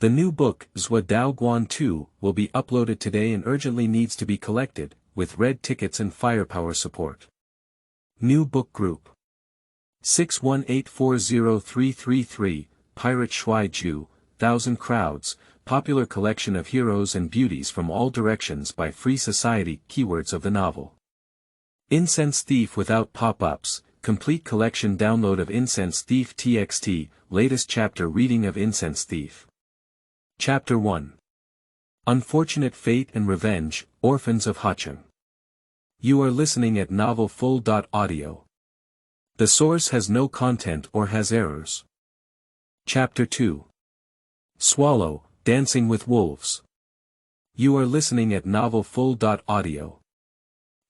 The new book, Zuo Dao Guan Tu, will be uploaded today and urgently needs to be collected, with red tickets and firepower support. New book group 618403333, Pirate Shuai Ju, Thousand Crowds, popular collection of heroes and beauties from all directions by Free Society. Keywords of the novel. Incense Thief without pop-ups, complete collection download of Incense Thief TXT, latest chapter reading of Incense Thief. Chapter 1. Unfortunate Fate and Revenge, Orphans of Hacheng. You are listening at Novel Full.audio. The source has no content or has errors. Chapter 2. Swallow, Dancing with Wolves. You are listening at Novel Full.audio.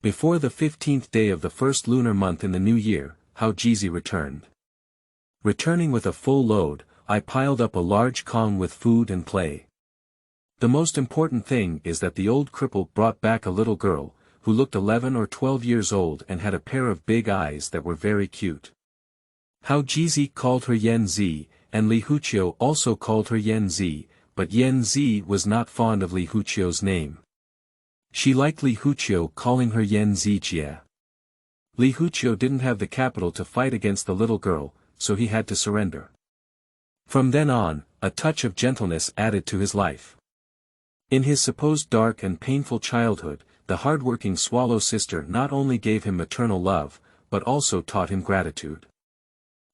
Before the 15th day of the first lunar month in the new year, Hacheng returned. Returning with a full load, I piled up a large kong with food and play. The most important thing is that the old cripple brought back a little girl, who looked 11 or 12 years old and had a pair of big eyes that were very cute. Hacheng called her Yan Zi, and Li Huqiu also called her Yan Zi, but Yan Zi was not fond of Li Huqiu's name. She liked Li Huqiu calling her Yan Zijie. Li Huqiu didn't have the capital to fight against the little girl, so he had to surrender. From then on, a touch of gentleness added to his life. In his supposed dark and painful childhood, the hard-working swallow sister not only gave him maternal love, but also taught him gratitude.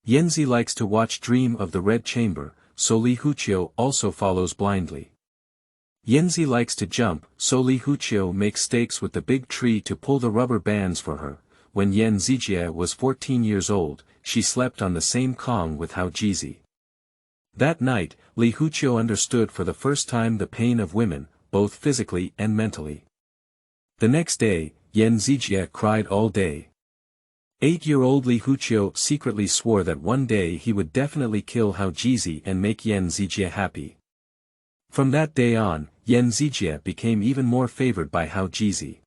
Yanzi likes to watch Dream of the Red Chamber, so Li Huqiu also follows blindly. Yanzi likes to jump, so Li Huqiu makes stakes with the big tree to pull the rubber bands for her. When Yan Zijie was 14 years old, she slept on the same kong with Hacheng. That night, Li Huqiu understood for the first time the pain of women, both physically and mentally. The next day, Yan Zijie cried all day. 8-year-old Li Huqiu secretly swore that one day he would definitely kill Hacheng and make Yan Zijie happy. From that day on, Yan Zijie became even more favored by Hacheng.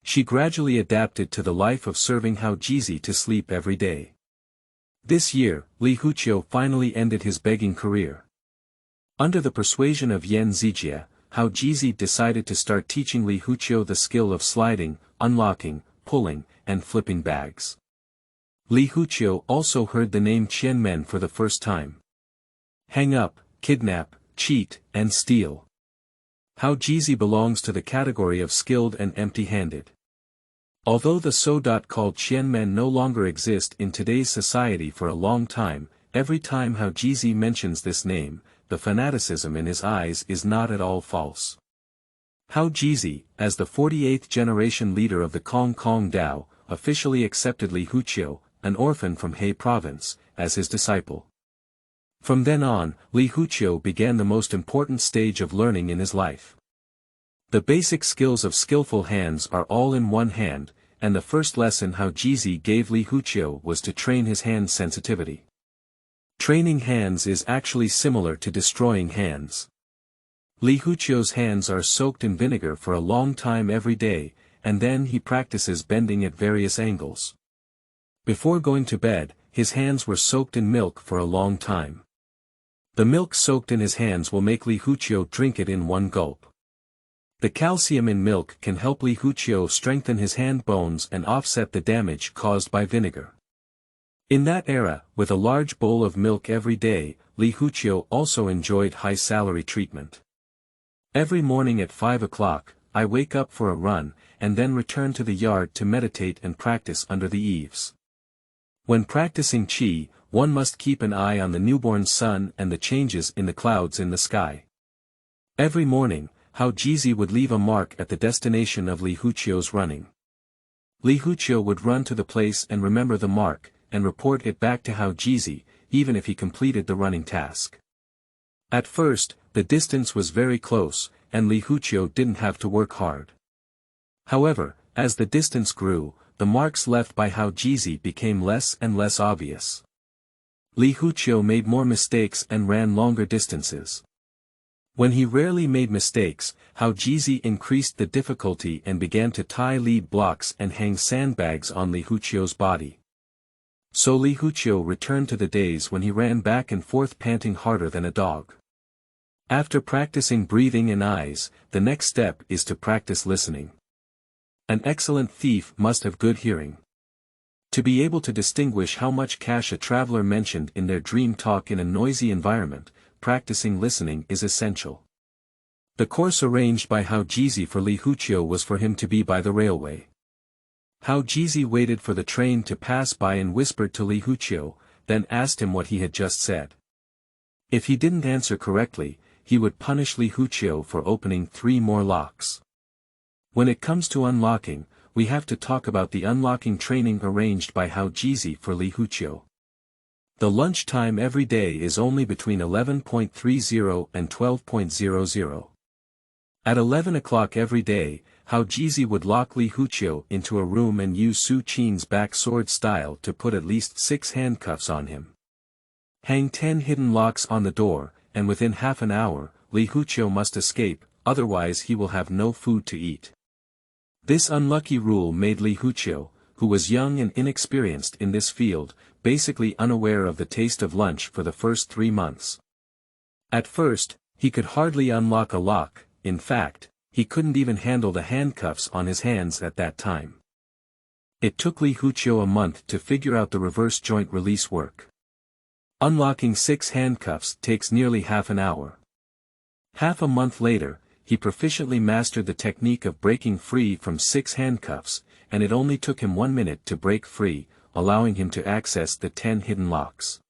She gradually adapted to the life of serving Hacheng to sleep every day. This year, Li Huqiu finally ended his begging career. Under the persuasion of Yan Zijie, Hacheng decided to start teaching Li Huqiu the skill of sliding, unlocking, pulling, and flipping bags. Li Huqiu also heard the name Qianmen for the first time. Hang up, kidnap, cheat, and steal. Hacheng belongs to the category of skilled and empty-handed. Although the Sodot called Qianmen no longer exist in today's society for a long time, every time Hacheng mentions this name, the fanaticism in his eyes is not at all false. Hacheng, as the 48th generation leader of the Kong Kong Dao, officially accepted Li Huqiu, an orphan from He province, as his disciple. From then on, Li Huqiu began the most important stage of learning in his life. The basic skills of skillful hands are all in one hand, and the first lesson Hacheng gave Li Huqiu was to train his hand sensitivity. Training hands is actually similar to destroying hands. Li Huqiu's hands are soaked in vinegar for a long time every day, and then he practices bending at various angles. Before going to bed, his hands were soaked in milk for a long time. The milk soaked in his hands will make Li Huqiu drink it in one gulp. The calcium in milk can help Li Huqiu strengthen his hand bones and offset the damage caused by vinegar. In that era, with a large bowl of milk every day, Li Huqiu also enjoyed high salary treatment. Every morning at 5 o'clock, I wake up for a run, and then return to the yard to meditate and practice under the eaves. When practicing qi, one must keep an eye on the newborn sun and the changes in the clouds in the sky. Every morning, Hacheng would leave a mark at the destination of Li Huqiu's running. Li Huqiu would run to the place and remember the mark, and report it back to Hacheng, even if he completed the running task. At first, the distance was very close, and Li Huqiu didn't have to work hard. However, as the distance grew, the marks left by Hacheng became less and less obvious. Li Huqiu made more mistakes and ran longer distances. When he rarely made mistakes, Hacheng increased the difficulty and began to tie lead blocks and hang sandbags on Li Huqiu's body. So Li Huqiu returned to the days when he ran back and forth panting harder than a dog. After practicing breathing and eyes, the next step is to practice listening. An excellent thief must have good hearing. To be able to distinguish how much cash a traveler mentioned in their dream talk in a noisy environment, practicing listening is essential. The course arranged by Hao Jizi for Li Huqiu was for him to be by the railway. Hao Jizi waited for the train to pass by and whispered to Li Huqiu, then asked him what he had just said. If he didn't answer correctly, he would punish Li Huqiu for opening 3 more locks. When it comes to unlocking, we have to talk about the unlocking training arranged by Hao Jizi for Li Huqiu. The lunch time every day is only between 11:30 and 12:00. At 11 o'clock every day, Hao Jizi would lock Li Huqiu into a room and use Su Qin's back sword style to put at least 6 handcuffs on him. Hang 10 hidden locks on the door, and within half an hour, Li Huqiu must escape, otherwise he will have no food to eat. This unlucky rule made Li Huqiu, who was young and inexperienced in this field, basically unaware of the taste of lunch for the first 3 months. At first, he could hardly unlock a lock, in fact, he couldn't even handle the handcuffs on his hands at that time. It took Li Huqiu a month to figure out the reverse joint release work. Unlocking 6 handcuffs takes nearly half an hour. Half a month later, he proficiently mastered the technique of breaking free from 6 handcuffs, and it only took him 1 minute to break free, allowing him to access the 10 hidden locks.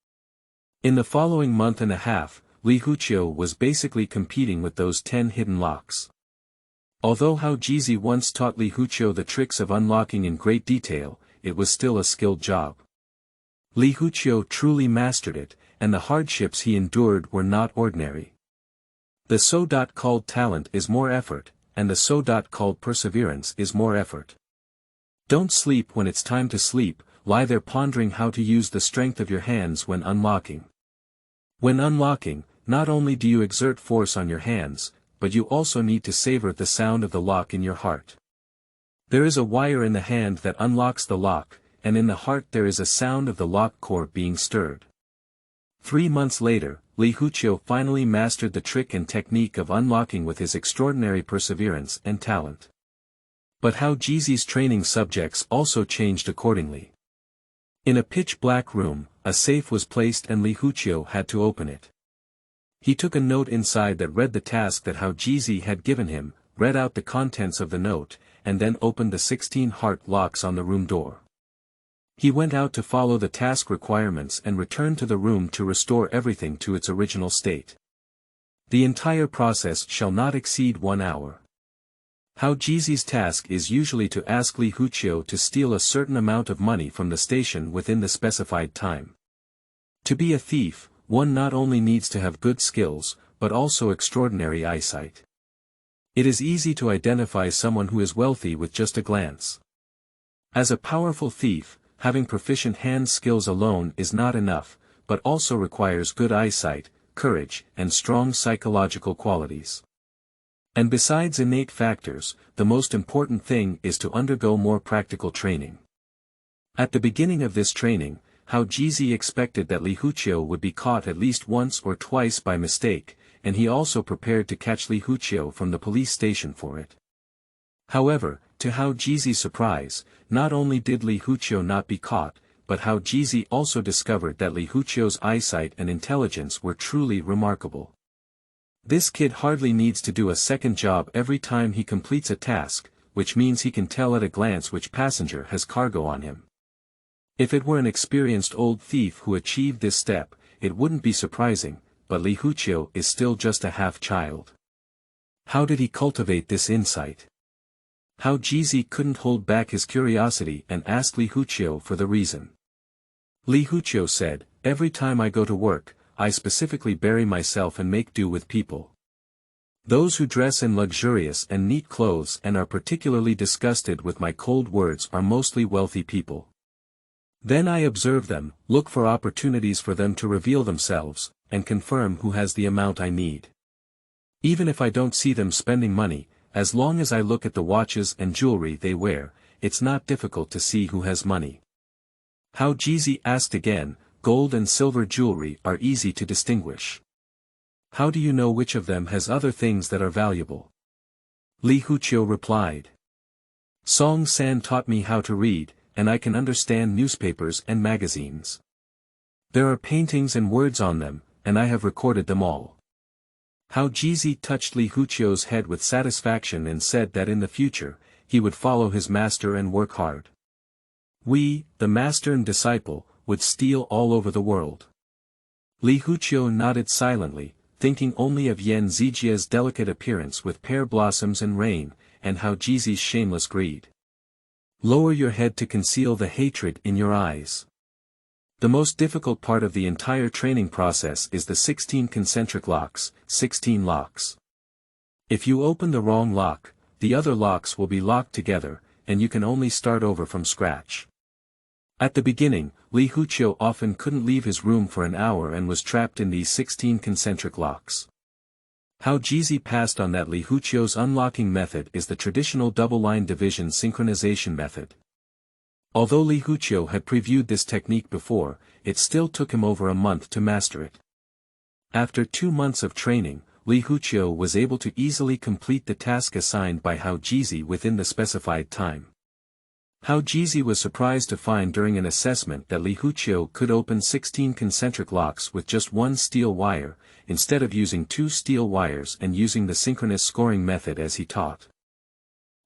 In the following month and a half, Li Huqiu was basically competing with those 10 hidden locks. Although Hao Jizi once taught Li Huqiu the tricks of unlocking in great detail, it was still a skilled job. Li Huqiu truly mastered it, and the hardships he endured were not ordinary. The Zuo Dao called talent is more effort, and the Zuo Dao called perseverance is more effort. Don't sleep when it's time to sleep, lie there pondering how to use the strength of your hands when unlocking. When unlocking, not only do you exert force on your hands, but you also need to savor the sound of the lock in your heart. There is a wire in the hand that unlocks the lock, and in the heart there is a sound of the lock core being stirred. 3 months later, Li Huqiu finally mastered the trick and technique of unlocking with his extraordinary perseverance and talent. But Hao Jizi's training subjects also changed accordingly. In a pitch-black room, a safe was placed and Li Huqiu had to open it. He took a note inside that read the task that Hao Jizi had given him, read out the contents of the note, and then opened the 16 heart locks on the room door. He went out to follow the task requirements and returned to the room to restore everything to its original state. The entire process shall not exceed 1 hour. Hao Jizi's task is usually to ask Li Huqiu to steal a certain amount of money from the station within the specified time. To be a thief, one not only needs to have good skills, but also extraordinary eyesight. It is easy to identify someone who is wealthy with just a glance. As a powerful thief, having proficient hand skills alone is not enough, but also requires good eyesight, courage, and strong psychological qualities. And besides innate factors, the most important thing is to undergo more practical training. At the beginning of this training, Hao Jizi expected that Li Huqiu would be caught at least once or twice by mistake, and he also prepared to catch Li Huqiu from the police station for it. However, to Hao Jizi's surprise, not only did Li Huqiu not be caught, but Hao Jizi also discovered that Li Huqiu's eyesight and intelligence were truly remarkable. This kid hardly needs to do a second job every time he completes a task, which means he can tell at a glance which passenger has cargo on him. If it were an experienced old thief who achieved this step, it wouldn't be surprising, but Li Huqiu is still just a half-child. How did he cultivate this insight? Hao Jizi couldn't hold back his curiosity and asked Li Huqiu for the reason. Li Huqiu said, "Every time I go to work, I specifically bury myself and make do with people. Those who dress in luxurious and neat clothes and are particularly disgusted with my cold words are mostly wealthy people. Then I observe them, look for opportunities for them to reveal themselves, and confirm who has the amount I need. Even if I don't see them spending money, as long as I look at the watches and jewelry they wear, it's not difficult to see who has money." Hao Jizi asked again, "Gold and silver jewelry are easy to distinguish. How do you know which of them has other things that are valuable? Li Huqiu replied. Song San taught me how to read, and I can understand newspapers and magazines. There are paintings and words on them, and I have recorded them all. Hao Jizi touched Li Huqiu's head with satisfaction and said that in the future, he would follow his master and work hard. We, the master and disciple, would steal all over the world. Li Huqiu nodded silently, thinking only of Yan Zijia's delicate appearance with pear blossoms and rain, and Hao Jizi's shameless greed. Lower your head to conceal the hatred in your eyes. The most difficult part of the entire training process is the 16 concentric locks, 16 locks. If you open the wrong lock, the other locks will be locked together, and you can only start over from scratch. At the beginning, Li Huqiu often couldn't leave his room for an hour and was trapped in these 16 concentric locks. Hao Jizi passed on that. Li Huqiu's unlocking method is the traditional double-line division synchronization method. Although Li Huqiu had previewed this technique before, it still took him over a month to master it. After 2 months of training, Li Huqiu was able to easily complete the task assigned by Hao Jizi within the specified time. Hao Jizi was surprised to find during an assessment that Li Huqiu could open 16 concentric locks with just one steel wire, instead of using 2 steel wires and using the synchronous scoring method as he taught.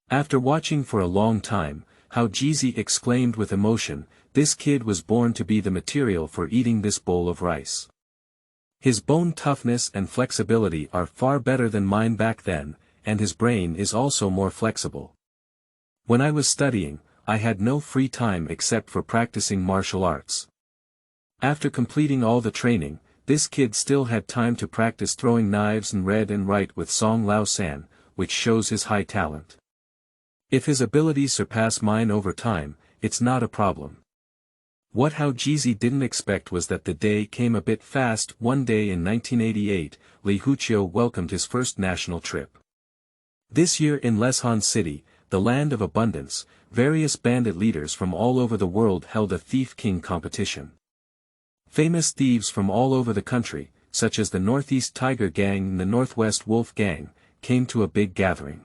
After watching for a long time, Hao Jizi exclaimed with emotion, "This kid was born to be the material for eating this bowl of rice. His bone toughness and flexibility are far better than mine back then, and his brain is also more flexible. When I was studying, I had no free time except for practicing martial arts." After completing all the training, this kid still had time to practice throwing knives and read and write with Song Lao San, which shows his high talent. If his abilities surpass mine over time, it's not a problem. What Hao Jizi didn't expect was that the day came a bit fast. One day in 1988, Li Huqiu welcomed his first national trip. This year in Leshan City, the land of abundance, various bandit leaders from all over the world held a Thief King competition. Famous thieves from all over the country, such as the Northeast Tiger Gang and the Northwest Wolf Gang, came to a big gathering.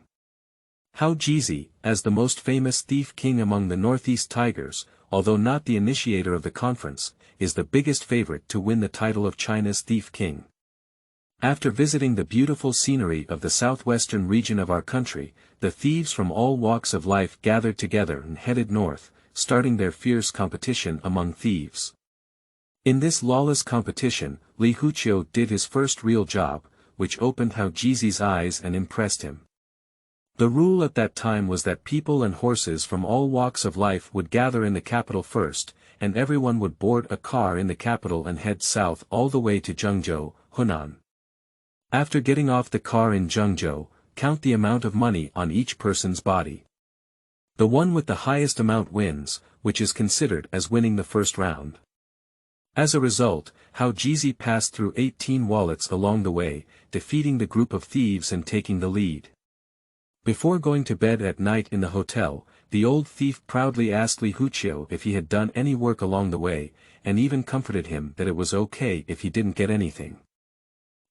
Hao Jizi, as the most famous Thief King among the Northeast Tigers, although not the initiator of the conference, is the biggest favorite to win the title of China's Thief King. After visiting the beautiful scenery of the southwestern region of our country, the thieves from all walks of life gathered together and headed north, starting their fierce competition among thieves. In this lawless competition, Li Huqiu did his first real job, which opened Hao Jizi's eyes and impressed him. The rule at that time was that people and horses from all walks of life would gather in the capital first, and everyone would board a car in the capital and head south all the way to Zhengzhou, Hunan. After getting off the car in Zhengzhou, count the amount of money on each person's body. The one with the highest amount wins, which is considered as winning the first round. As a result, Hao Jizi passed through 18 wallets along the way, defeating the group of thieves and taking the lead. Before going to bed at night in the hotel, the old thief proudly asked Li Huqiu if he had done any work along the way, and even comforted him that it was okay if he didn't get anything.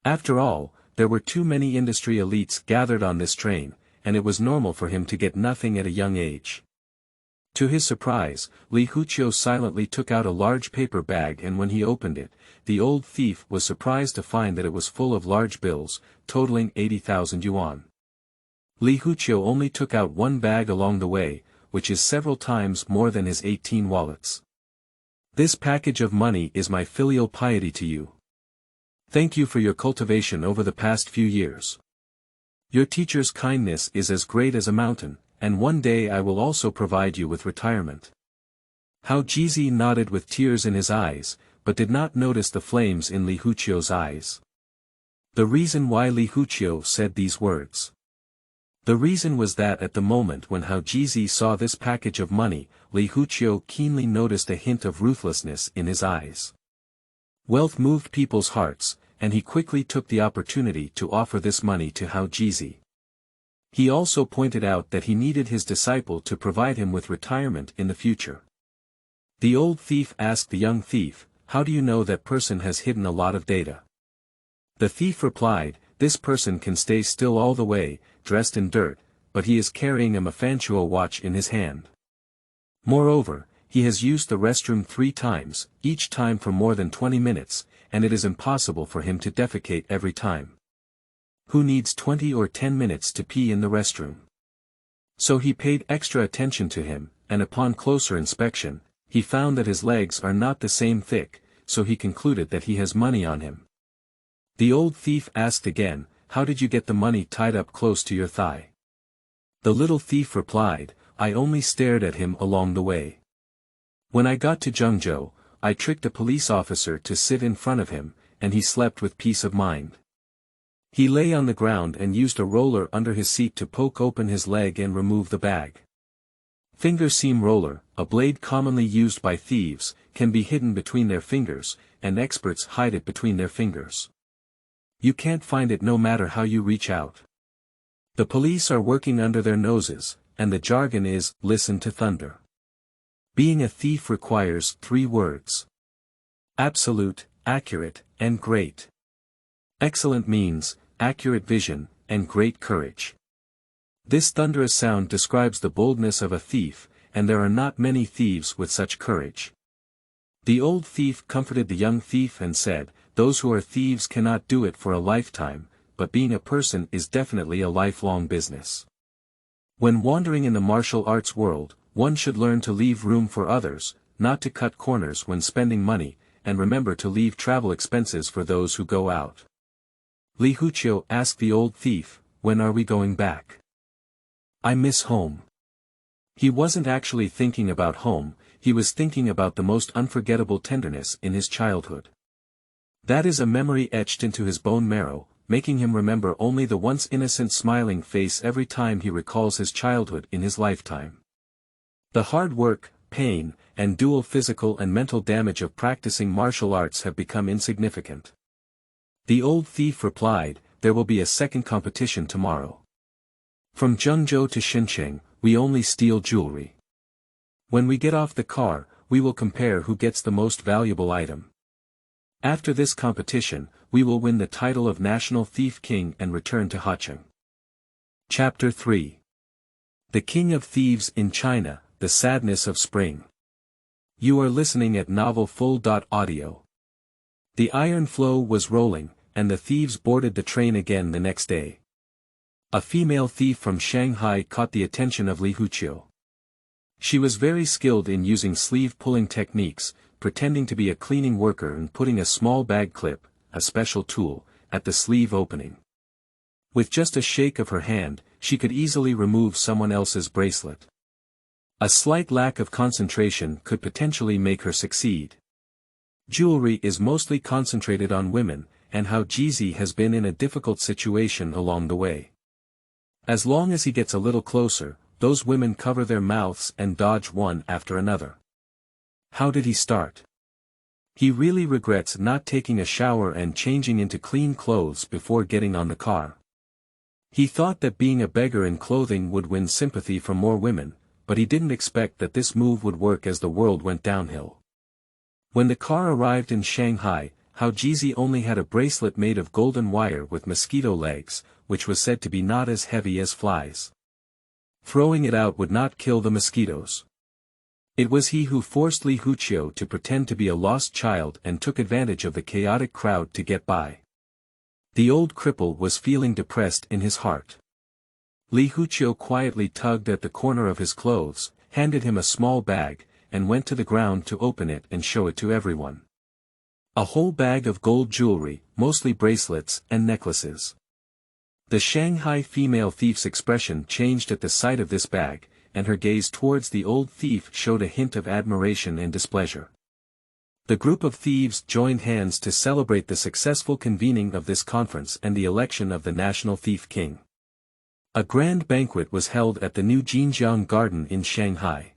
After all, there were too many industry elites gathered on this train, and it was normal for him to get nothing at a young age. To his surprise, Li Huqiu silently took out a large paper bag, and when he opened it, the old thief was surprised to find that it was full of large bills, totaling 80,000 yuan. Li Huqiu only took out one bag along the way, which is several times more than his 18 wallets. "This package of money is my filial piety to you. Thank you for your cultivation over the past few years. Your teacher's kindness is as great as a mountain, and one day I will also provide you with retirement." Hao Jizi nodded with tears in his eyes, but did not notice the flames in Li Huqiu's eyes. The reason why Li Huqiu said these words. The reason was that at the moment when Hao Jizi saw this package of money, Li Huqiu keenly noticed a hint of ruthlessness in his eyes. Wealth moved people's hearts, and he quickly took the opportunity to offer this money to Hao Jizi. He also pointed out that he needed his disciple to provide him with retirement in the future. The old thief asked the young thief, "How do you know that person has hidden a lot of data?" The thief replied, "This person can stay still all the way, dressed in dirt, but he is carrying a Mafantuo watch in his hand. Moreover, he has used the restroom 3 times, each time for more than 20 minutes, and it is impossible for him to defecate every time. Who needs 20 or 10 minutes to pee in the restroom?" So he paid extra attention to him, and upon closer inspection, he found that his legs are not the same thick, so he concluded that he has money on him. The old thief asked again, "How did you get the money tied up close to your thigh?" The little thief replied, "I only stared at him along the way. When I got to Zhengzhou, I tricked a police officer to sit in front of him, and he slept with peace of mind. He lay on the ground and used a roller under his seat to poke open his leg and remove the bag. Finger seam roller, a blade commonly used by thieves, can be hidden between their fingers, and experts hide it between their fingers. You can't find it no matter how you reach out. The police are working under their noses, and the jargon is, listen to thunder. Being a thief requires 3 words. Absolute, accurate, and great. Excellent means, accurate vision, and great courage. This thunderous sound describes the boldness of a thief, and there are not many thieves with such courage. The old thief comforted the young thief and said, "Those who are thieves cannot do it for a lifetime, but being a person is definitely a lifelong business. When wandering in the martial arts world, one should learn to leave room for others, not to cut corners when spending money, and remember to leave travel expenses for those who go out." Li Huqiu asked the old thief, "When are we going back? I miss home." He wasn't actually thinking about home, he was thinking about the most unforgettable tenderness in his childhood. That is a memory etched into his bone marrow, making him remember only the once innocent smiling face every time he recalls his childhood in his lifetime. The hard work, pain, and dual physical and mental damage of practicing martial arts have become insignificant. The old thief replied, "There will be a second competition tomorrow. From Zhengzhou to Shenzhen, we only steal jewelry. When we get off the car, we will compare who gets the most valuable item. After this competition, we will win the title of National Thief King and return to Hacheng." Chapter 3. The King of Thieves in China, the Sadness of Spring. You are listening at novelfull.audio. The iron flow was rolling, and the thieves boarded the train again the next day. A female thief from Shanghai caught the attention of Li Huqiu. She was very skilled in using sleeve-pulling techniques, pretending to be a cleaning worker and putting a small bag clip, a special tool, at the sleeve opening. With just a shake of her hand, she could easily remove someone else's bracelet. A slight lack of concentration could potentially make her succeed. Jewelry is mostly concentrated on women, and Hao Jizi has been in a difficult situation along the way. As long as he gets a little closer, those women cover their mouths and dodge one after another. How did he start? He really regrets not taking a shower and changing into clean clothes before getting on the car. He thought that being a beggar in clothing would win sympathy from more women, but he didn't expect that this move would work as the world went downhill. When the car arrived in Shanghai, Hao Jizi only had a bracelet made of golden wire with mosquito legs, which was said to be not as heavy as flies. Throwing it out would not kill the mosquitoes. It was he who forced Li Huqiu to pretend to be a lost child and took advantage of the chaotic crowd to get by. The old cripple was feeling depressed in his heart. Li Huqiu quietly tugged at the corner of his clothes, handed him a small bag, and went to the ground to open it and show it to everyone. A whole bag of gold jewelry, mostly bracelets and necklaces. The Shanghai female thief's expression changed at the sight of this bag, and her gaze towards the old thief showed a hint of admiration and displeasure. The group of thieves joined hands to celebrate the successful convening of this conference and the election of the National Thief King. A grand banquet was held at the new Jinjiang Garden in Shanghai.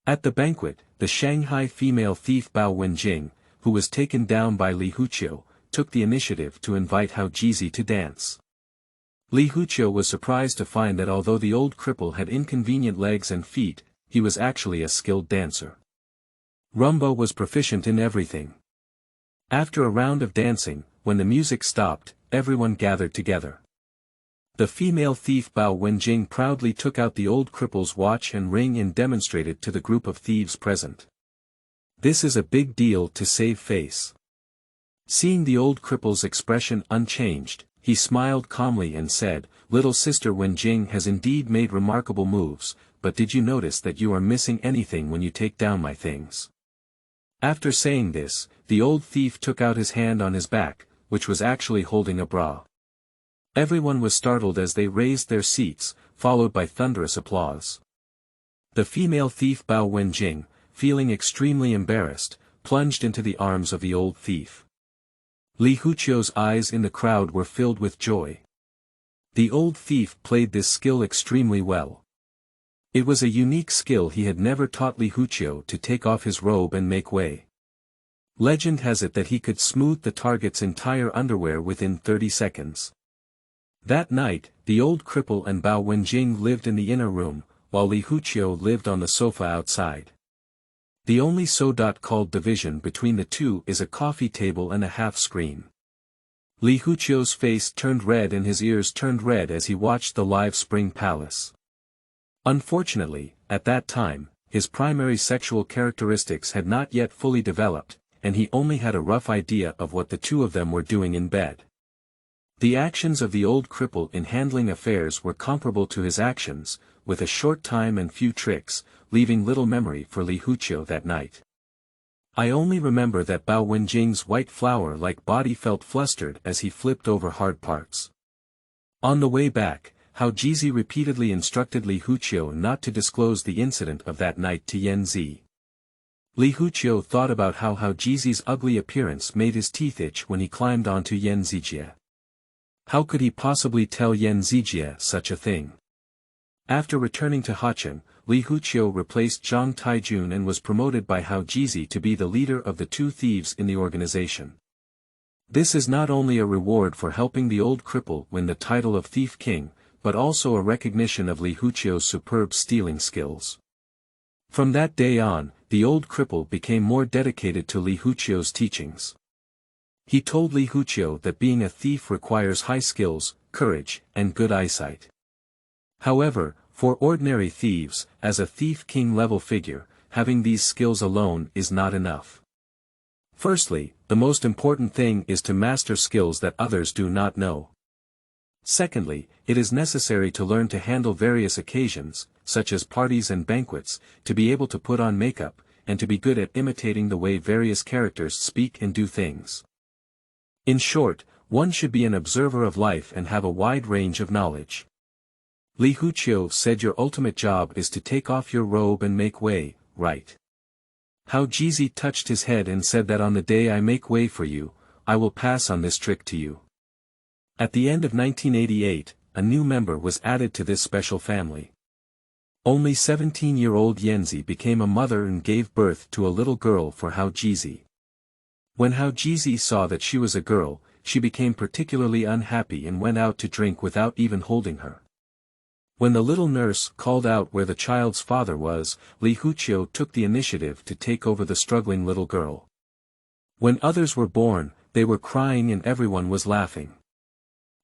At the banquet, the Shanghai female thief Bao Wenjing, who was taken down by Li Huqiu, took the initiative to invite Hao Jizi to dance. Li Huqiu was surprised to find that although the old cripple had inconvenient legs and feet, he was actually a skilled dancer. Rumbo was proficient in everything. After a round of dancing, when the music stopped, everyone gathered together. The female thief Bao Wenjing proudly took out the old cripple's watch and ring and demonstrated to the group of thieves present. "This is a big deal to save face." Seeing the old cripple's expression unchanged, he smiled calmly and said, "Little sister Wenjing has indeed made remarkable moves, but did you notice that you are missing anything when you take down my things?" After saying this, the old thief took out his hand on his back, which was actually holding a bra. Everyone was startled as they raised their seats, followed by thunderous applause. The female thief Bao Wenjing, feeling extremely embarrassed, plunged into the arms of the old thief. Li Huqiu's eyes in the crowd were filled with joy. The old thief played this skill extremely well. It was a unique skill he had never taught Li Huqiu to take off his robe and make way. Legend has it that he could smooth the target's entire underwear within 30 seconds. That night, the old cripple and Bao Wenjing lived in the inner room, while Li Huqiu lived on the sofa outside. The only so-called division between the two is a coffee table and a half-screen. Li Huqiu's face turned red and his ears turned red as he watched the live spring palace. Unfortunately, at that time, his primary sexual characteristics had not yet fully developed, and he only had a rough idea of what the two of them were doing in bed. The actions of the old cripple in handling affairs were comparable to his actions, with a short time and few tricks, leaving little memory for Li Huqiu that night. I only remember that Bao Wenjing's white flower-like body felt flustered as he flipped over hard parts. On the way back, Hao Jizi repeatedly instructed Li Huqiu not to disclose the incident of that night to Yan Zi. Li Huqiu thought about how Hao Jizi's ugly appearance made his teeth itch when he climbed onto Yan Zijie. How could he possibly tell Yan Zijie such a thing? After returning to Hacheng, Li Huqiu replaced Zhang Taijun and was promoted by Hao Jizi to be the leader of the two thieves in the organization. This is not only a reward for helping the old cripple win the title of Thief King, but also a recognition of Li Huqiu's superb stealing skills. From that day on, the old cripple became more dedicated to Li Huqiu's teachings. He told Li Huqiu that being a thief requires high skills, courage, and good eyesight. However, for ordinary thieves, as a thief king level figure, having these skills alone is not enough. Firstly, the most important thing is to master skills that others do not know. Secondly, it is necessary to learn to handle various occasions, such as parties and banquets, to be able to put on makeup, and to be good at imitating the way various characters speak and do things. In short, one should be an observer of life and have a wide range of knowledge. Li Huqiu said your ultimate job is to take off your robe and make way, right? Hao Jizi touched his head and said that on the day I make way for you, I will pass on this trick to you. At the end of 1988, a new member was added to this special family. Only 17-year-old Yanzi became a mother and gave birth to a little girl for Hao Jizi. When Hao Jizi saw that she was a girl, she became particularly unhappy and went out to drink without even holding her. When the little nurse called out where the child's father was, Li Huqiu took the initiative to take over the struggling little girl. When others were born, they were crying and everyone was laughing.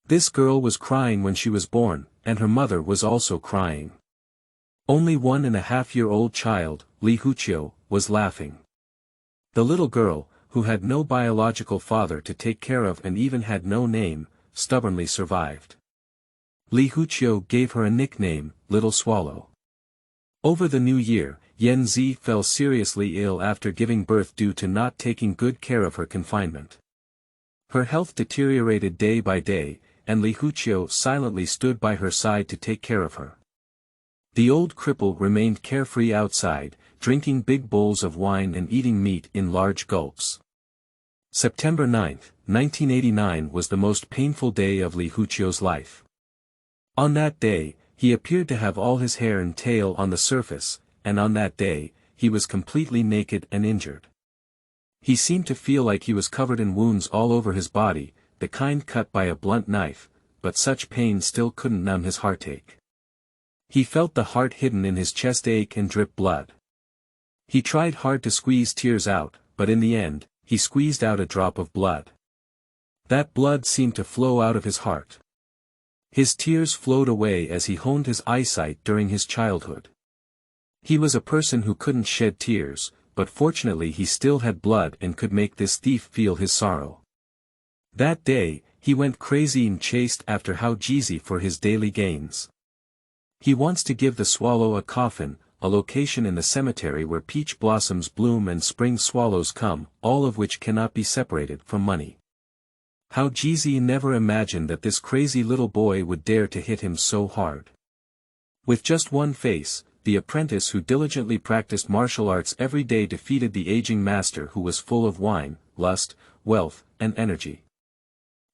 This girl was crying when she was born, and her mother was also crying. Only 1.5-year-old child, Li Huqiu, was laughing. The little girl, who had no biological father to take care of and even had no name, stubbornly survived. Li Huqiu gave her a nickname, Little Swallow. Over the new year, Yan Zi fell seriously ill after giving birth due to not taking good care of her confinement. Her health deteriorated day by day, and Li Huqiu silently stood by her side to take care of her. The old cripple remained carefree outside, drinking big bowls of wine and eating meat in large gulps. September 9, 1989 was the most painful day of Li Huqiu's life. On that day, he appeared to have all his hair and tail on the surface, and on that day, he was completely naked and injured. He seemed to feel like he was covered in wounds all over his body, the kind cut by a blunt knife, but such pain still couldn't numb his heartache. He felt the heart hidden in his chest ache and drip blood. He tried hard to squeeze tears out, but in the end, he squeezed out a drop of blood. That blood seemed to flow out of his heart. His tears flowed away as he honed his eyesight during his childhood. He was a person who couldn't shed tears, but fortunately he still had blood and could make this thief feel his sorrow. That day, he went crazy and chased after Hacheng for his daily gains. He wants to give the swallow a coffin, a location in the cemetery where peach blossoms bloom and spring swallows come, all of which cannot be separated from money. Hacheng never imagined that this crazy little boy would dare to hit him so hard. With just one face, the apprentice who diligently practiced martial arts every day defeated the aging master who was full of wine, lust, wealth, and energy.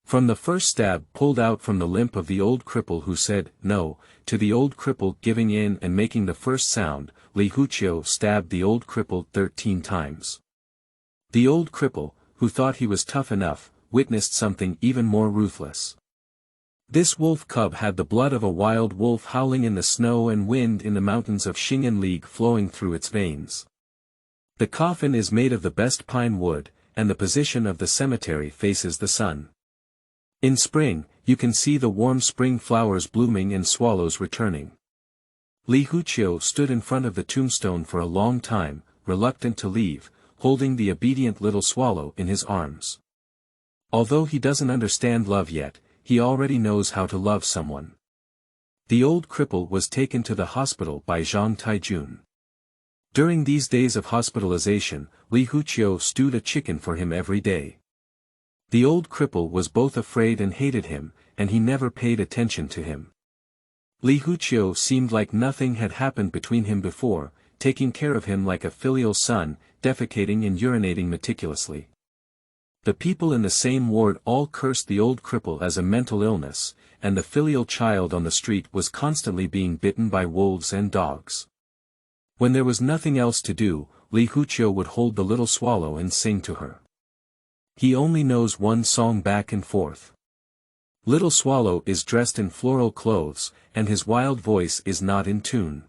From the first stab pulled out from the limp of the old cripple who said, "No," to the old cripple giving in and making the first sound, Li Huqiu stabbed the old cripple 13 times. The old cripple, who thought he was tough enough, witnessed something even more ruthless. This wolf cub had the blood of a wild wolf howling in the snow and wind in the mountains of Xing'an League flowing through its veins. The coffin is made of the best pine wood, and the position of the cemetery faces the sun. In spring, you can see the warm spring flowers blooming and swallows returning. Li Huqiu stood in front of the tombstone for a long time, reluctant to leave, holding the obedient little swallow in his arms. Although he doesn't understand love yet, he already knows how to love someone. The old cripple was taken to the hospital by Zhang Taijun. During these days of hospitalization, Li Huqiu stewed a chicken for him every day. The old cripple was both afraid and hated him, and he never paid attention to him. Li Huqiu seemed like nothing had happened between him before, taking care of him like a filial son, defecating and urinating meticulously. The people in the same ward all cursed the old cripple as a mental illness, and the filial child on the street was constantly being bitten by wolves and dogs. When there was nothing else to do, Li Huqiu would hold the little swallow and sing to her. He only knows one song back and forth. Little Swallow is dressed in floral clothes, and his wild voice is not in tune.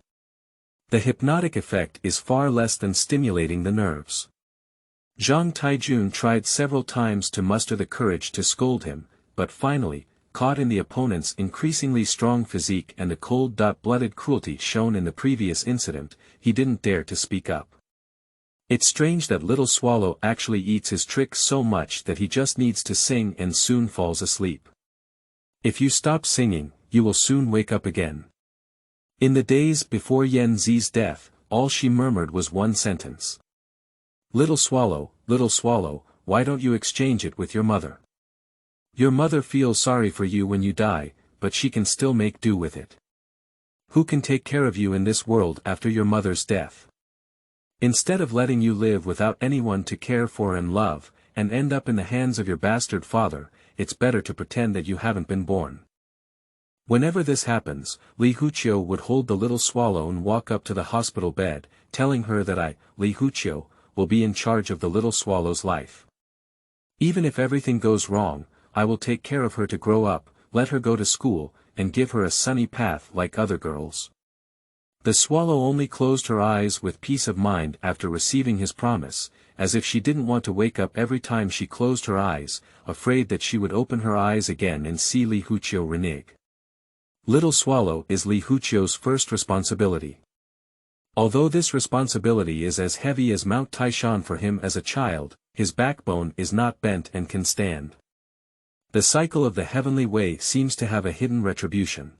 The hypnotic effect is far less than stimulating the nerves. Zhang Taijun tried several times to muster the courage to scold him, but finally, caught in the opponent's increasingly strong physique and the cold-blooded cruelty shown in the previous incident, he didn't dare to speak up. It's strange that Little Swallow actually eats his tricks so much that he just needs to sing and soon falls asleep. If you stop singing, you will soon wake up again. In the days before Yan Zi's death, all she murmured was one sentence. Little Swallow, why don't you exchange it with your mother? Your mother feels sorry for you when you die, but she can still make do with it. Who can take care of you in this world after your mother's death? Instead of letting you live without anyone to care for and love, and end up in the hands of your bastard father, it's better to pretend that you haven't been born. Whenever this happens, Li Huqiu would hold the little swallow and walk up to the hospital bed, telling her that I, Li Huqiu, will be in charge of the little swallow's life. Even if everything goes wrong, I will take care of her to grow up, let her go to school, and give her a sunny path like other girls. The swallow only closed her eyes with peace of mind after receiving his promise, as if she didn't want to wake up every time she closed her eyes, afraid that she would open her eyes again and see Li Huqiu renege. Little Swallow is Li Huqiu's first responsibility. Although this responsibility is as heavy as Mount Taishan for him as a child, his backbone is not bent and can stand. The cycle of the heavenly way seems to have a hidden retribution.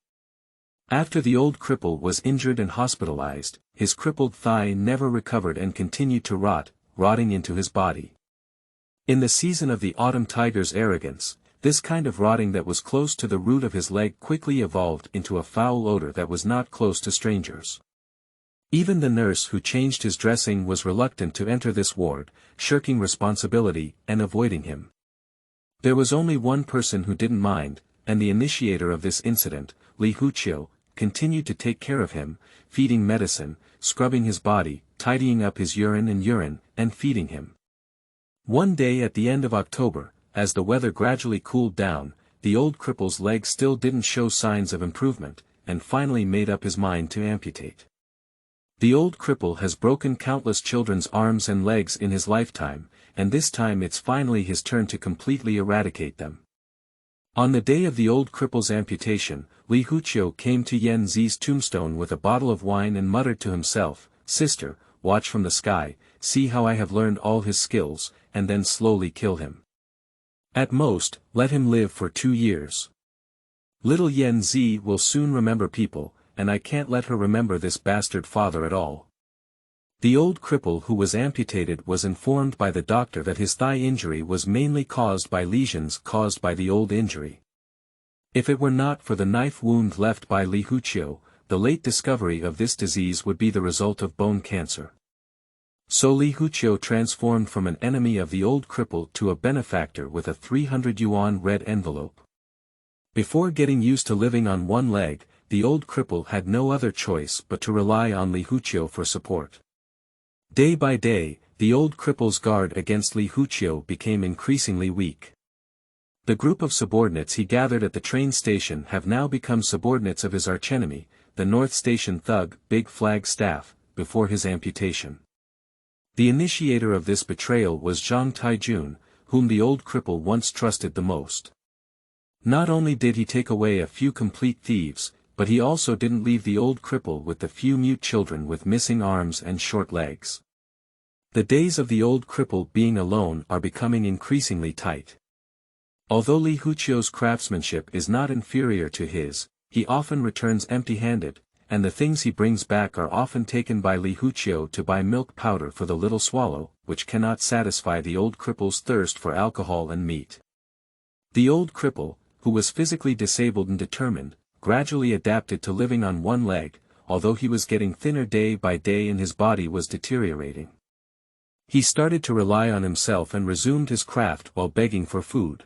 After the old cripple was injured and hospitalized, his crippled thigh never recovered and continued to rotting into his body. In the season of the autumn tiger's arrogance, this kind of rotting that was close to the root of his leg quickly evolved into a foul odor that was not close to strangers. Even the nurse who changed his dressing was reluctant to enter this ward, shirking responsibility and avoiding him. There was only one person who didn't mind, and the initiator of this incident, Li Huqiu, continued to take care of him, feeding medicine, scrubbing his body, tidying up his urine, and feeding him. One day at the end of October, as the weather gradually cooled down, the old cripple's leg still didn't show signs of improvement, and finally made up his mind to amputate. The old cripple has broken countless children's arms and legs in his lifetime, and this time it's finally his turn to completely eradicate them. On the day of the old cripple's amputation, Li Huqiu came to Yan Zi's tombstone with a bottle of wine and muttered to himself, "Sister, watch from the sky, see how I have learned all his skills, and then slowly kill him. At most, let him live for 2 years. Little Yan Zi will soon remember people, and I can't let her remember this bastard father at all." The old cripple who was amputated was informed by the doctor that his thigh injury was mainly caused by lesions caused by the old injury. If it were not for the knife wound left by Li Huqiu, the late discovery of this disease would be the result of bone cancer. So Li Huqiu transformed from an enemy of the old cripple to a benefactor with a 300 yuan red envelope. Before getting used to living on one leg, the old cripple had no other choice but to rely on Li Huqiu for support. Day by day, the old cripple's guard against Li Huqiu became increasingly weak. The group of subordinates he gathered at the train station have now become subordinates of his archenemy, the North Station thug, Big Flag Staff, before his amputation. The initiator of this betrayal was Zhang Taijun, whom the old cripple once trusted the most. Not only did he take away a few complete thieves, but he also didn't leave the old cripple with the few mute children with missing arms and short legs. The days of the old cripple being alone are becoming increasingly tight. Although Li Huqiu's craftsmanship is not inferior to his, he often returns empty-handed, and the things he brings back are often taken by Li Huqiu to buy milk powder for the little swallow, which cannot satisfy the old cripple's thirst for alcohol and meat. The old cripple, who was physically disabled and determined, gradually adapted to living on one leg, although he was getting thinner day by day and his body was deteriorating. He started to rely on himself and resumed his craft while begging for food.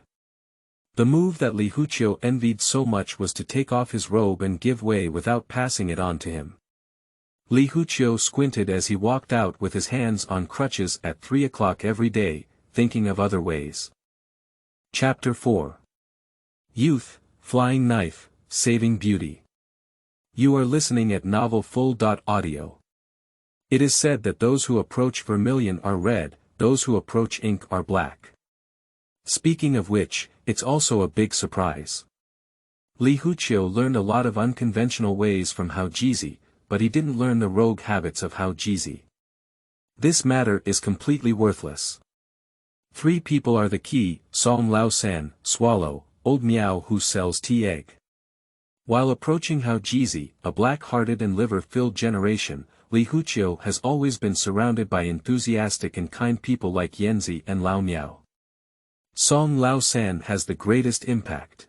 The move that Li Huqiu envied so much was to take off his robe and give way without passing it on to him. Li Huqiu squinted as he walked out with his hands on crutches at 3 o'clock every day, thinking of other ways. Chapter 4. Youth, Flying Knife, Saving Beauty. You are listening at novelfull.audio. It is said that those who approach vermilion are red, those who approach ink are black. Speaking of which, it's also a big surprise. Li Huqiu learned a lot of unconventional ways from Hao Jizi, but he didn't learn the rogue habits of Hao Jizi. This matter is completely worthless. 3 people are the key: Song Lao San, Swallow, Old Miao who sells tea egg. While approaching Hao Jizi, a black-hearted and liver-filled generation, Li Huqiu has always been surrounded by enthusiastic and kind people like Yanzi and Lao Miao. Song Lao San has the greatest impact.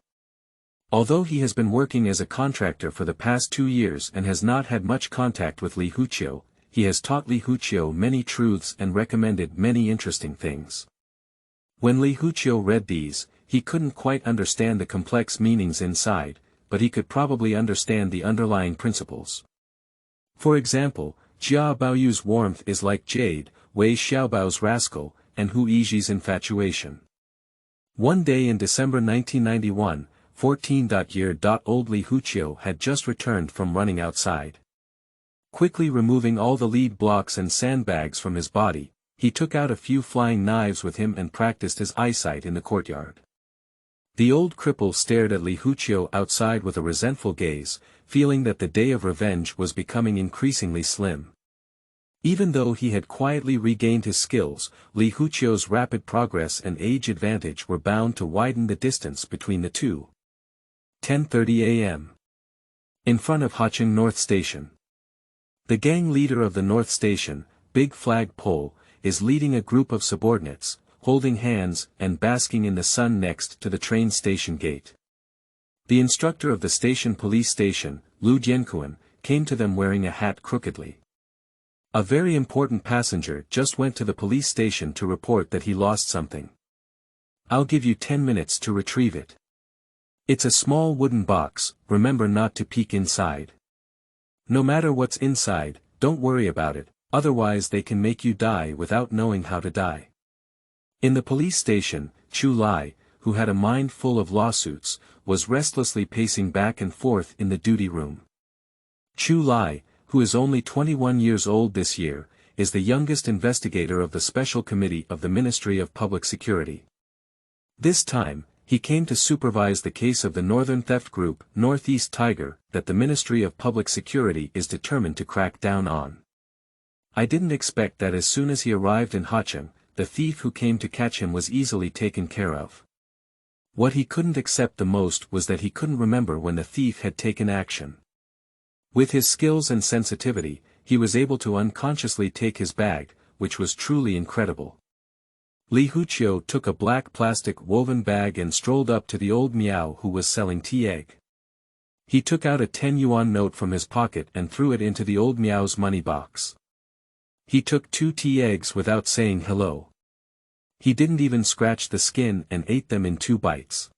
Although he has been working as a contractor for the past 2 years and has not had much contact with Li Huqiu, he has taught Li Huqiu many truths and recommended many interesting things. When Li Huqiu read these, he couldn't quite understand the complex meanings inside, but he could probably understand the underlying principles. For example, Jia Baoyu's warmth is like jade, Wei Xiaobao's rascal, and Hu Yiji's infatuation. One day in December 1991, 14-year-old Li Huqiu had just returned from running outside. Quickly removing all the lead blocks and sandbags from his body, he took out a few flying knives with him and practiced his eyesight in the courtyard. The old cripple stared at Li Huqiu outside with a resentful gaze, feeling that the day of revenge was becoming increasingly slim. Even though he had quietly regained his skills, Li Huqiu's rapid progress and age advantage were bound to widen the distance between the two. 10:30 a.m. In front of Hacheng North Station. The gang leader of the North Station, Big Flag Pole, is leading a group of subordinates, holding hands and basking in the sun next to the train station gate. The instructor of the station police station, Lu Jiankuan, came to them wearing a hat crookedly. A very important passenger just went to the police station to report that he lost something. I'll give you 10 minutes to retrieve it. It's a small wooden box, remember not to peek inside. No matter what's inside, don't worry about it, otherwise they can make you die without knowing how to die. In the police station, Chu Lai, who had a mind full of lawsuits, was restlessly pacing back and forth in the duty room. Chu Lai, who is only 21 years old this year, is the youngest investigator of the Special Committee of the Ministry of Public Security. This time, he came to supervise the case of the Northern Theft Group, Northeast Tiger, that the Ministry of Public Security is determined to crack down on. I didn't expect that as soon as he arrived in Hacheng, the thief who came to catch him was easily taken care of. What he couldn't accept the most was that he couldn't remember when the thief had taken action. With his skills and sensitivity, he was able to unconsciously take his bag, which was truly incredible. Li Huqiu took a black plastic woven bag and strolled up to the old Miao who was selling tea egg. He took out a 10 yuan note from his pocket and threw it into the old Miao's money box. He took 2 tea eggs without saying hello. He didn't even scratch the skin and ate them in 2 bites.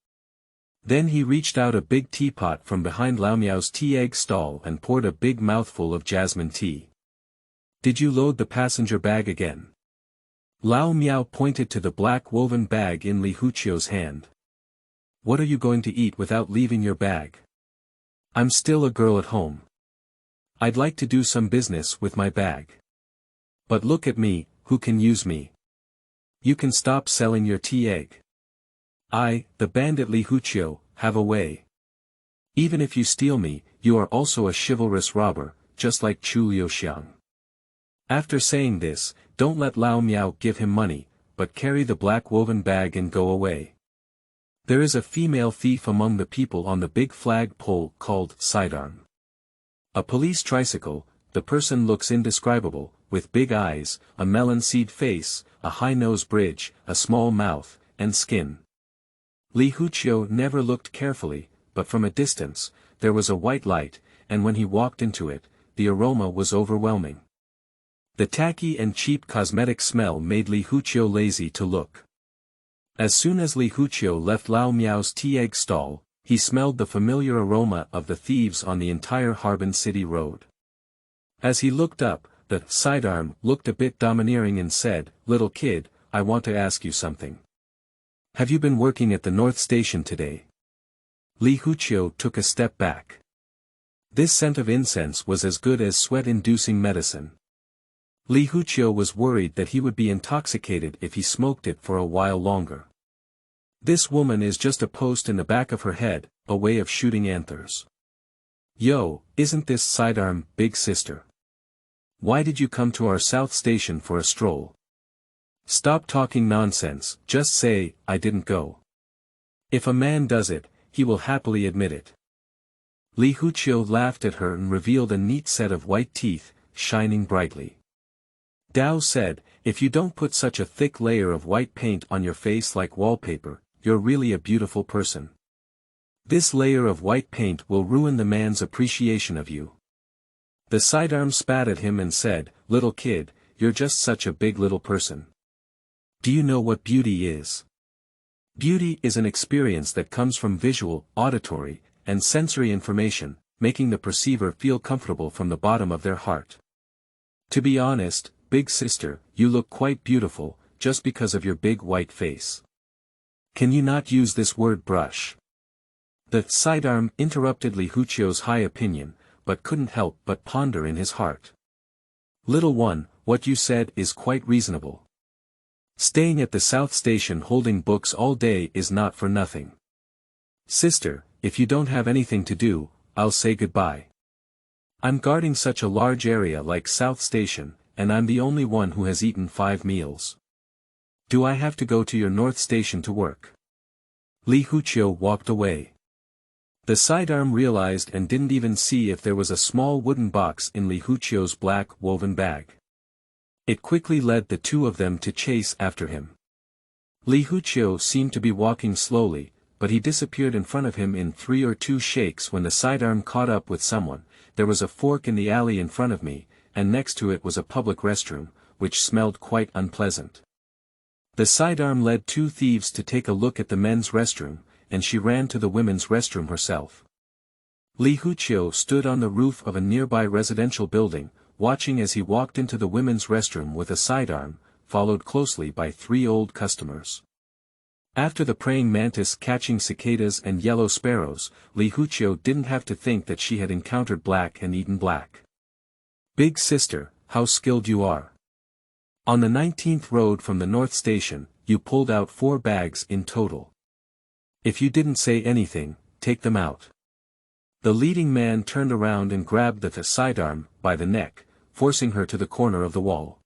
Then he reached out a big teapot from behind Lao Miao's tea egg stall and poured a big mouthful of jasmine tea. "Did you load the passenger bag again?" Lao Miao pointed to the black woven bag in Li Huqiu's hand. "What are you going to eat without leaving your bag?" "I'm still a girl at home. I'd like to do some business with my bag. But look at me, who can use me? You can stop selling your tea egg. I, the bandit Li Huqiu, have a way. Even if you steal me, you are also a chivalrous robber, just like Chu Liuxiang." After saying this, don't let Lao Miao give him money, but carry the black woven bag and go away. There is a female thief among the people on the big flag pole called sidearm. A police tricycle, the person looks indescribable, with big eyes, a melon seed face, a high nose bridge, a small mouth, and skin. Li Huqiu never looked carefully, but from a distance, there was a white light, and when he walked into it, the aroma was overwhelming. The tacky and cheap cosmetic smell made Li Huqiu lazy to look. As soon as Li Huqiu left Lao Miao's tea egg stall, he smelled the familiar aroma of the thieves on the entire Harbin City road. As he looked up, the sidearm looked a bit domineering and said, "Little kid, I want to ask you something. Have you been working at the North Station today?" Li Huqiu took a step back. This scent of incense was as good as sweat-inducing medicine. Li Huqiu was worried that he would be intoxicated if he smoked it for a while longer. This woman is just a post in the back of her head, a way of shooting anthers. "Yo, isn't this sidearm, big sister? Why did you come to our South Station for a stroll? Stop talking nonsense, just say, I didn't go. If a man does it, he will happily admit it." Li Huqiu laughed at her and revealed a neat set of white teeth, shining brightly. Dao said, "If you don't put such a thick layer of white paint on your face like wallpaper, you're really a beautiful person. This layer of white paint will ruin the man's appreciation of you." The sidearm spat at him and said, "Little kid, you're just such a big little person. Do you know what beauty is? Beauty is an experience that comes from visual, auditory, and sensory information, making the perceiver feel comfortable from the bottom of their heart. To be honest, big sister, you look quite beautiful, just because of your big white face. Can you not use this word brush?" The sidearm interrupted Li Huqiu's high opinion, but couldn't help but ponder in his heart. "Little one, what you said is quite reasonable. Staying at the South Station holding books all day is not for nothing. Sister, if you don't have anything to do, I'll say goodbye. I'm guarding such a large area like South Station, and I'm the only one who has eaten 5 meals. Do I have to go to your North Station to work?" Li Huqiu walked away. The sidearm realized and didn't even see if there was a small wooden box in Li Huqiu's black woven bag. It quickly led the two of them to chase after him. Li Huqiu seemed to be walking slowly, but he disappeared in front of him in 3 or 2 shakes when the sidearm caught up with someone. "There was a fork in the alley in front of me, and next to it was a public restroom, which smelled quite unpleasant." The sidearm led 2 thieves to take a look at the men's restroom, and she ran to the women's restroom herself. Li Huqiu stood on the roof of a nearby residential building, watching as he walked into the women's restroom with a sidearm, followed closely by 3 old customers. After the praying mantis catching cicadas and yellow sparrows, Li Huqiu didn't have to think that she had encountered black and eaten black. Big sister, how skilled you are. On the 19th road from the North Station, you pulled out 4 bags in total. If you didn't say anything, take them out. The leading man turned around and grabbed the sidearm by the neck, forcing her to the corner of the wall.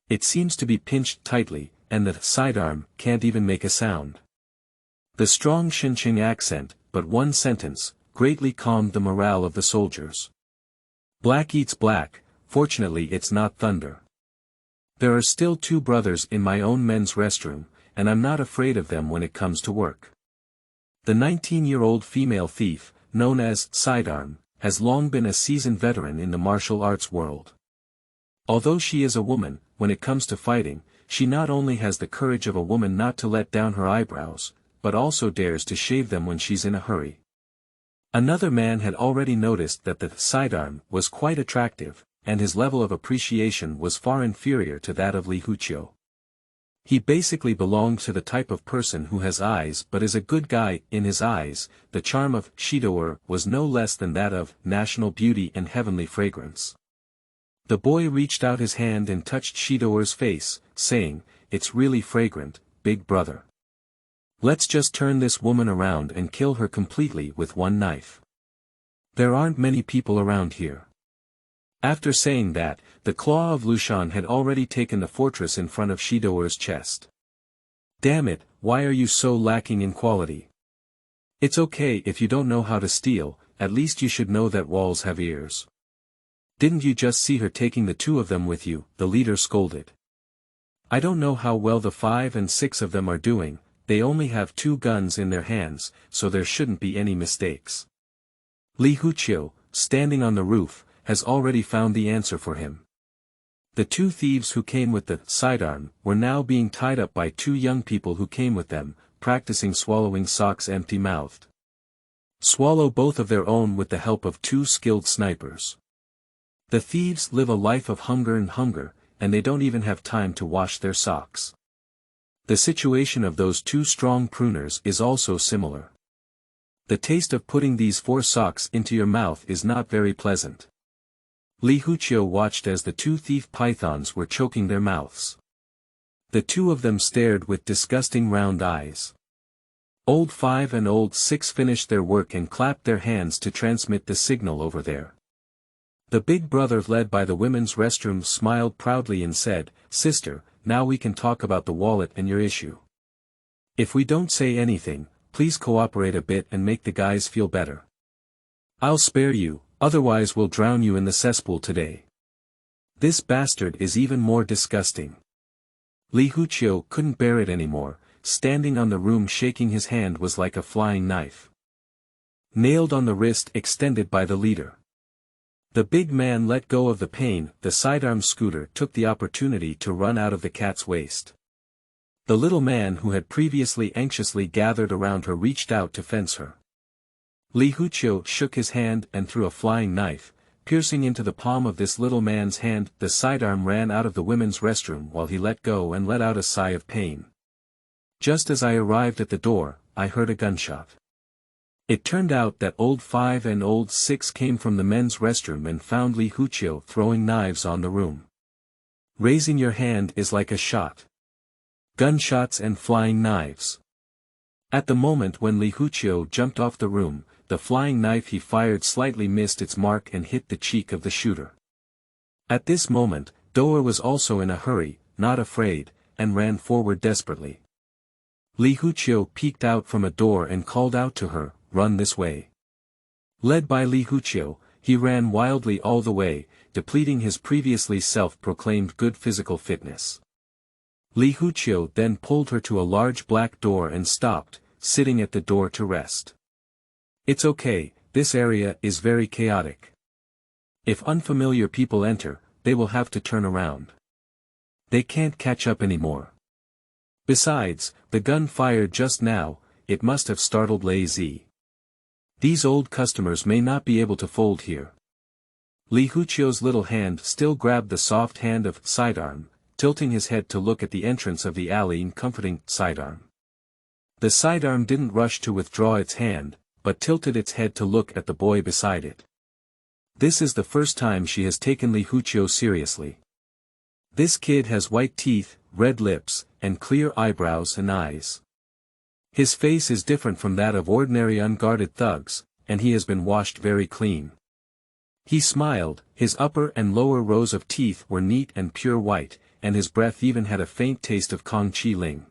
It seems to be pinched tightly, and the sidearm can't even make a sound. The strong Hacheng accent, but one sentence, greatly calmed the morale of the soldiers. Black eats black, fortunately it's not thunder. There are still 2 brothers in my own men's restroom, and I'm not afraid of them when it comes to work. The 19-year-old female thief, known as Sidearm, has long been a seasoned veteran in the martial arts world. Although she is a woman, when it comes to fighting, she not only has the courage of a woman not to let down her eyebrows, but also dares to shave them when she's in a hurry. Another man had already noticed that the sidearm was quite attractive, and his level of appreciation was far inferior to that of Li Huqiu. He basically belonged to the type of person who has eyes but is a good guy in his eyes. The charm of Shidoer was no less than that of national beauty and heavenly fragrance. The boy reached out his hand and touched Shidoer's face, saying, "It's really fragrant, big brother. Let's just turn this woman around and kill her completely with one knife. There aren't many people around here." After saying that, the claw of Lushan had already taken the fortress in front of Shidoer's chest. "Damn it, why are you so lacking in quality? It's okay if you don't know how to steal, at least you should know that walls have ears. Didn't you just see her taking the 2 of them with you?" the leader scolded. "I don't know how well the 5 and 6 of them are doing, they only have 2 guns in their hands, so there shouldn't be any mistakes." Li Huqiu, standing on the roof, has already found the answer for him. The 2 thieves who came with the sidearm were now being tied up by 2 young people who came with them, practicing swallowing socks empty-mouthed. Swallow both of their own with the help of 2 skilled snipers. The thieves live a life of hunger, and they don't even have time to wash their socks. The situation of those 2 strong pruners is also similar. The taste of putting these 4 socks into your mouth is not very pleasant. Li Huqiu watched as the 2 thief pythons were choking their mouths. The 2 of them stared with disgusting round eyes. Old 5 and Old 6 finished their work and clapped their hands to transmit the signal over there. The big brother led by the women's restroom smiled proudly and said, "Sister, now we can talk about the wallet and your issue. If we don't say anything, please cooperate a bit and make the guys feel better. I'll spare you, otherwise we'll drown you in the cesspool today. This bastard is even more disgusting." Li Huqiu couldn't bear it anymore. Standing on the room shaking his hand was like a flying knife nailed on the wrist extended by the leader. The big man let go of the pain. The sidearm scooter took the opportunity to run out of the cat's waist. The little man who had previously anxiously gathered around her reached out to fence her. Li Huqiu shook his hand and threw a flying knife, piercing into the palm of this little man's hand. The sidearm ran out of the women's restroom while he let go and let out a sigh of pain. Just as I arrived at the door, I heard a gunshot. It turned out that Old 5 and Old 6 came from the men's restroom and found Li Huqiu throwing knives on the room. Raising your hand is like a shot. Gunshots and flying knives. At the moment when Li Huqiu jumped off the room, the flying knife he fired slightly missed its mark and hit the cheek of the shooter. At this moment, Doer was also in a hurry, not afraid, and ran forward desperately. Li Huqiu peeked out from a door and called out to her, "Run this way." Led by Li Huqiu, he ran wildly all the way, depleting his previously self-proclaimed good physical fitness. Li Huqiu then pulled her to a large black door and stopped, sitting at the door to rest. "It's okay, this area is very chaotic. If unfamiliar people enter, they will have to turn around. They can't catch up anymore. Besides, the gun fired just now, it must have startled Lei Zi. These old customers may not be able to fold here." Li Huqiu's little hand still grabbed the soft hand of Sidearm, tilting his head to look at the entrance of the alley and comforting Sidearm. The Sidearm didn't rush to withdraw its hand, but tilted its head to look at the boy beside it. This is the first time she has taken Li Huqiu seriously. This kid has white teeth, red lips, and clear eyebrows and eyes. His face is different from that of ordinary unguarded thugs, and he has been washed very clean. He smiled, his upper and lower rows of teeth were neat and pure white, and his breath even had a faint taste of Kong Chi Ling.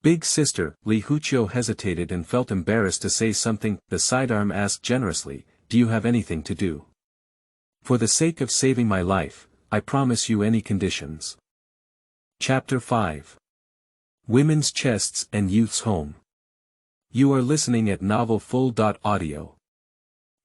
Big sister, Li Huqiu hesitated and felt embarrassed to say something. The sidearm asked generously, "Do you have anything to do? For the sake of saving my life, I promise you any conditions." Chapter 5. Women's Chests and Youth's Home. You are listening at novelfull.audio.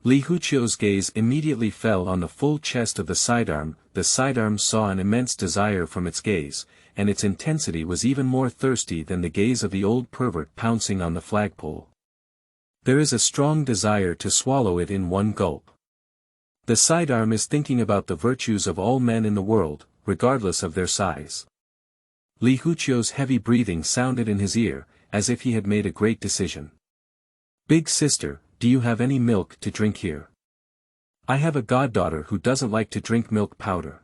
Li Huqiu's gaze immediately fell on the full chest of the sidearm. The sidearm saw an immense desire from its gaze, and its intensity was even more thirsty than the gaze of the old pervert pouncing on the flagpole. There is a strong desire to swallow it in one gulp. The sidearm is thinking about the virtues of all men in the world, regardless of their size. Li Huqiu's heavy breathing sounded in his ear, as if he had made a great decision. "Big sister, do you have any milk to drink here? I have a goddaughter who doesn't like to drink milk powder.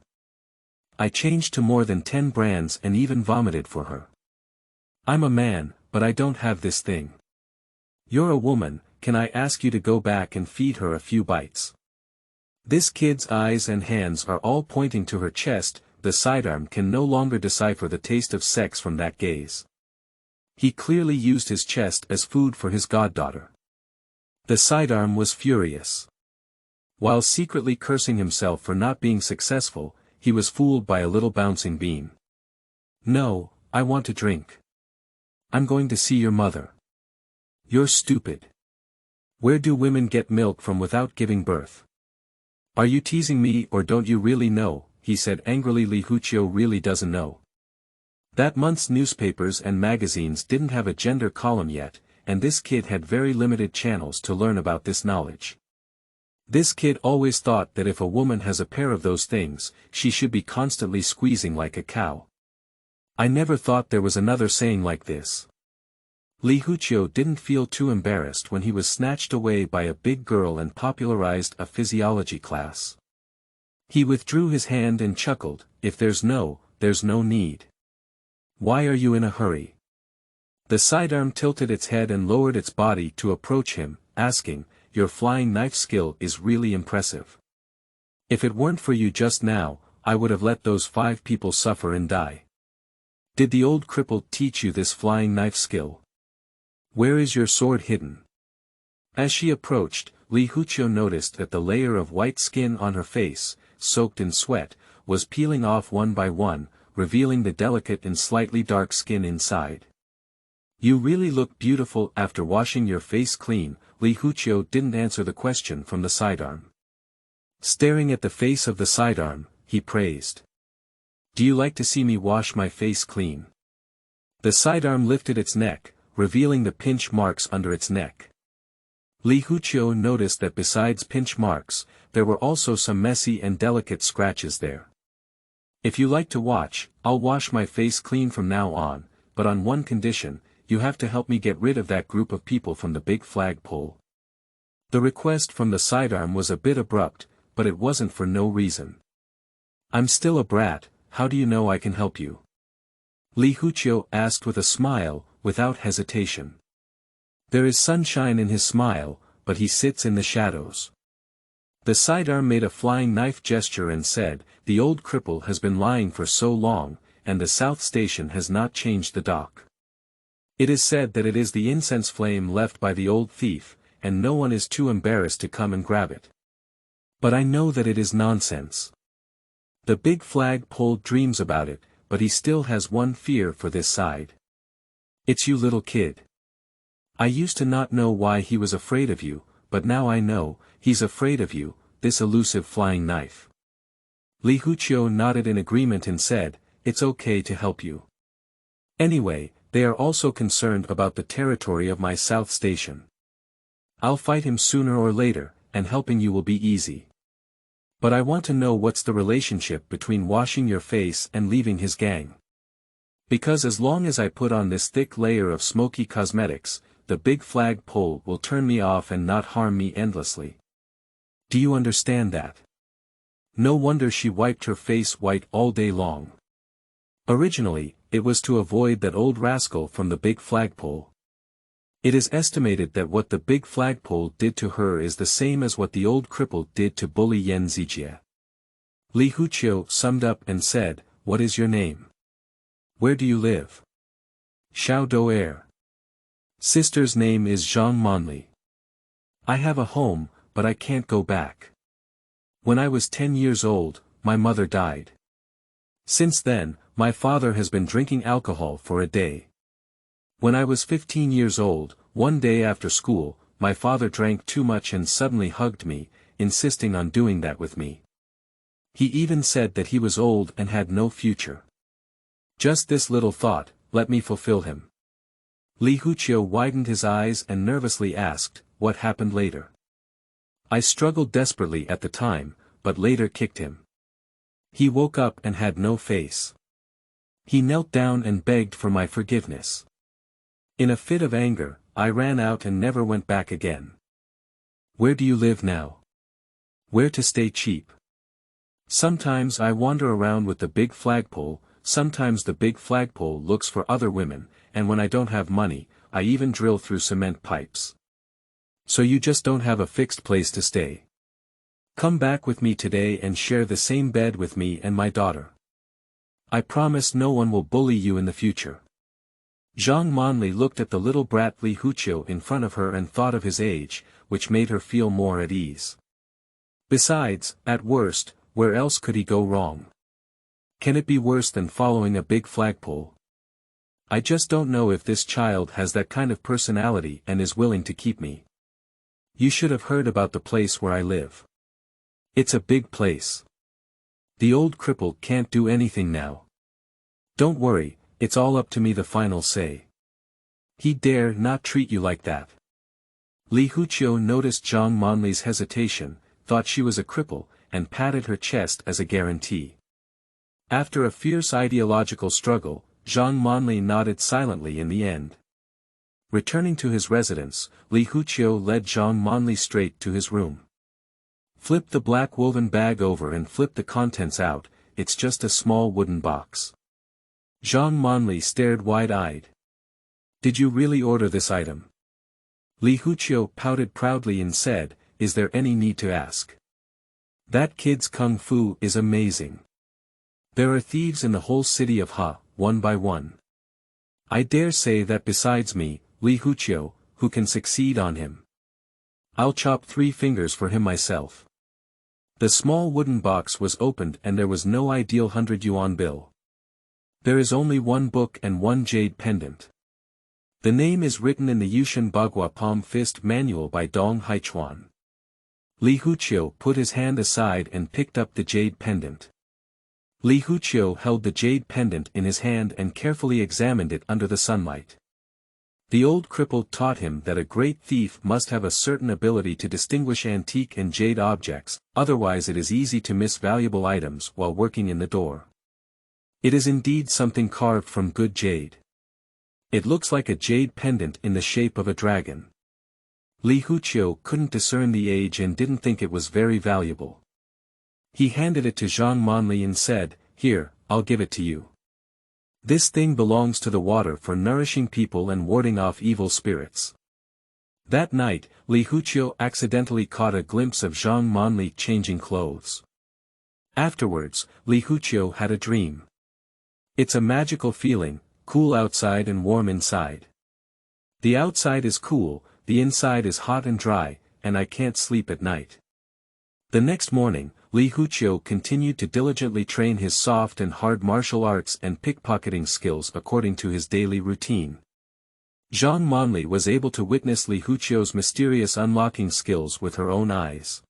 I changed to more than 10 brands and even vomited for her. I'm a man, but I don't have this thing. You're a woman, can I ask you to go back and feed her a few bites?" This kid's eyes and hands are all pointing to her chest. The sidearm can no longer decipher the taste of sex from that gaze. He clearly used his chest as food for his goddaughter. The sidearm was furious. While secretly cursing himself for not being successful, he was fooled by a little bouncing bean. "No, I want to drink. I'm going to see your mother." "You're stupid. Where do women get milk from without giving birth? Are you teasing me or don't you really know?" he said angrily. Li Huqiu really doesn't know. That month's newspapers and magazines didn't have a gender column yet, and this kid had very limited channels to learn about this knowledge. This kid always thought that if a woman has a pair of those things, she should be constantly squeezing like a cow. "I never thought there was another saying like this." Li Huqiu didn't feel too embarrassed when he was snatched away by a big girl and popularized a physiology class. He withdrew his hand and chuckled, there's no need. Why are you in a hurry?" The sidearm tilted its head and lowered its body to approach him, asking, "Your flying knife skill is really impressive. If it weren't for you just now, I would have let those 5 people suffer and die. Did the old cripple teach you this flying knife skill? Where is your sword hidden?" As she approached, Li Huqiu noticed that the layer of white skin on her face, soaked in sweat, was peeling off one by one, revealing the delicate and slightly dark skin inside. "You really look beautiful after washing your face clean." Li Huqiu didn't answer the question from the sidearm. Staring at the face of the sidearm, he praised. "Do you like to see me wash my face clean?" The sidearm lifted its neck, revealing the pinch marks under its neck. Li Huqiu noticed that besides pinch marks, there were also some messy and delicate scratches there. "If you like to watch, I'll wash my face clean from now on, but on one condition: you have to help me get rid of that group of people from the big flagpole." The request from the sidearm was a bit abrupt, but it wasn't for no reason. "I'm still a brat, how do you know I can help you?" Li Huqiu asked with a smile, without hesitation. There is sunshine in his smile, but he sits in the shadows. The sidearm made a flying knife gesture and said, "The old cripple has been lying for so long, and the South Station has not changed the dock. It is said that it is the incense flame left by the old thief, and no one is too embarrassed to come and grab it. But I know that it is nonsense. The big flag pole dreams about it, but he still has one fear for this side. It's you, little kid. I used to not know why he was afraid of you, but now I know, he's afraid of you, this elusive flying knife." Li Huqiu nodded in agreement and said, "It's okay to help you. Anyway, they are also concerned about the territory of my South Station. I'll fight him sooner or later, and helping you will be easy. But I want to know what's the relationship between washing your face and leaving his gang. Because as long as I put on this thick layer of smoky cosmetics, the big flag pole will turn me off and not harm me endlessly." Do you understand that? No wonder she wiped her face white all day long. Originally, it was to avoid that old rascal from the big flagpole. It is estimated that what the big flagpole did to her is the same as what the old cripple did to bully Yan Zijie. Li Huqiu summed up and said, "What is your name? Where do you live?" Xiao Doer. Sister's name is Zhang Monli. I have a home, but I can't go back. When I was 10 years old, my mother died. Since then, my father has been drinking alcohol for a day. When I was 15 years old, one day after school, my father drank too much and suddenly hugged me, insisting on doing that with me. He even said that he was old and had no future. Just this little thought, let me fulfill him. Li Huqiu widened his eyes and nervously asked, "What happened later?" I struggled desperately at the time, but later kicked him. He woke up and had no face. He knelt down and begged for my forgiveness. In a fit of anger, I ran out and never went back again. Where do you live now? Where to stay cheap? Sometimes I wander around with the big flagpole, sometimes the big flagpole looks for other women, and when I don't have money, I even drill through cement pipes. So you just don't have a fixed place to stay. Come back with me today and share the same bed with me and my daughter. I promise no one will bully you in the future. Zhang Monli looked at the little brat Li Huqiu in front of her and thought of his age, which made her feel more at ease. Besides, at worst, where else could he go wrong? Can it be worse than following a big flagpole? I just don't know if this child has that kind of personality and is willing to keep me. You should have heard about the place where I live. It's a big place. The old cripple can't do anything now. Don't worry, it's all up to me the final say. He dare not treat you like that. Li Huqiu noticed Zhang Monli's hesitation, thought she was a cripple, and patted her chest as a guarantee. After a fierce ideological struggle, Zhang Monli nodded silently in the end. Returning to his residence, Li Huqiu led Zhang Monli straight to his room. Flip the black woven bag over and flip the contents out, it's just a small wooden box. Zhang Monli stared wide-eyed. Did you really order this item? Li Huqiu pouted proudly and said, is there any need to ask? That kid's kung fu is amazing. There are thieves in the whole city of Ha, one by one. I dare say that besides me, Li Huqiu, who can succeed on him. I'll chop 3 fingers for him myself. The small wooden box was opened and there was no ideal 100 yuan bill. There is only 1 book and 1 jade pendant. The name is written in the Yushan Bagua Palm Fist Manual by Dong Haichuan. Li Huqiu put his hand aside and picked up the jade pendant. Li Huqiu held the jade pendant in his hand and carefully examined it under the sunlight. The old cripple taught him that a great thief must have a certain ability to distinguish antique and jade objects, otherwise it is easy to miss valuable items while working in the door. It is indeed something carved from good jade. It looks like a jade pendant in the shape of a dragon. Li Huqiu couldn't discern the age and didn't think it was very valuable. He handed it to Zhang Monli and said, "Here, I'll give it to you. This thing belongs to the water for nourishing people and warding off evil spirits." That night, Li Huqiu accidentally caught a glimpse of Zhang Monli changing clothes. Afterwards, Li Huqiu had a dream. It's a magical feeling, cool outside and warm inside. The outside is cool, the inside is hot and dry, and I can't sleep at night. The next morning, Li Huqiu continued to diligently train his soft and hard martial arts and pickpocketing skills according to his daily routine. Zhang Monli was able to witness Li Huqiu's mysterious unlocking skills with her own eyes.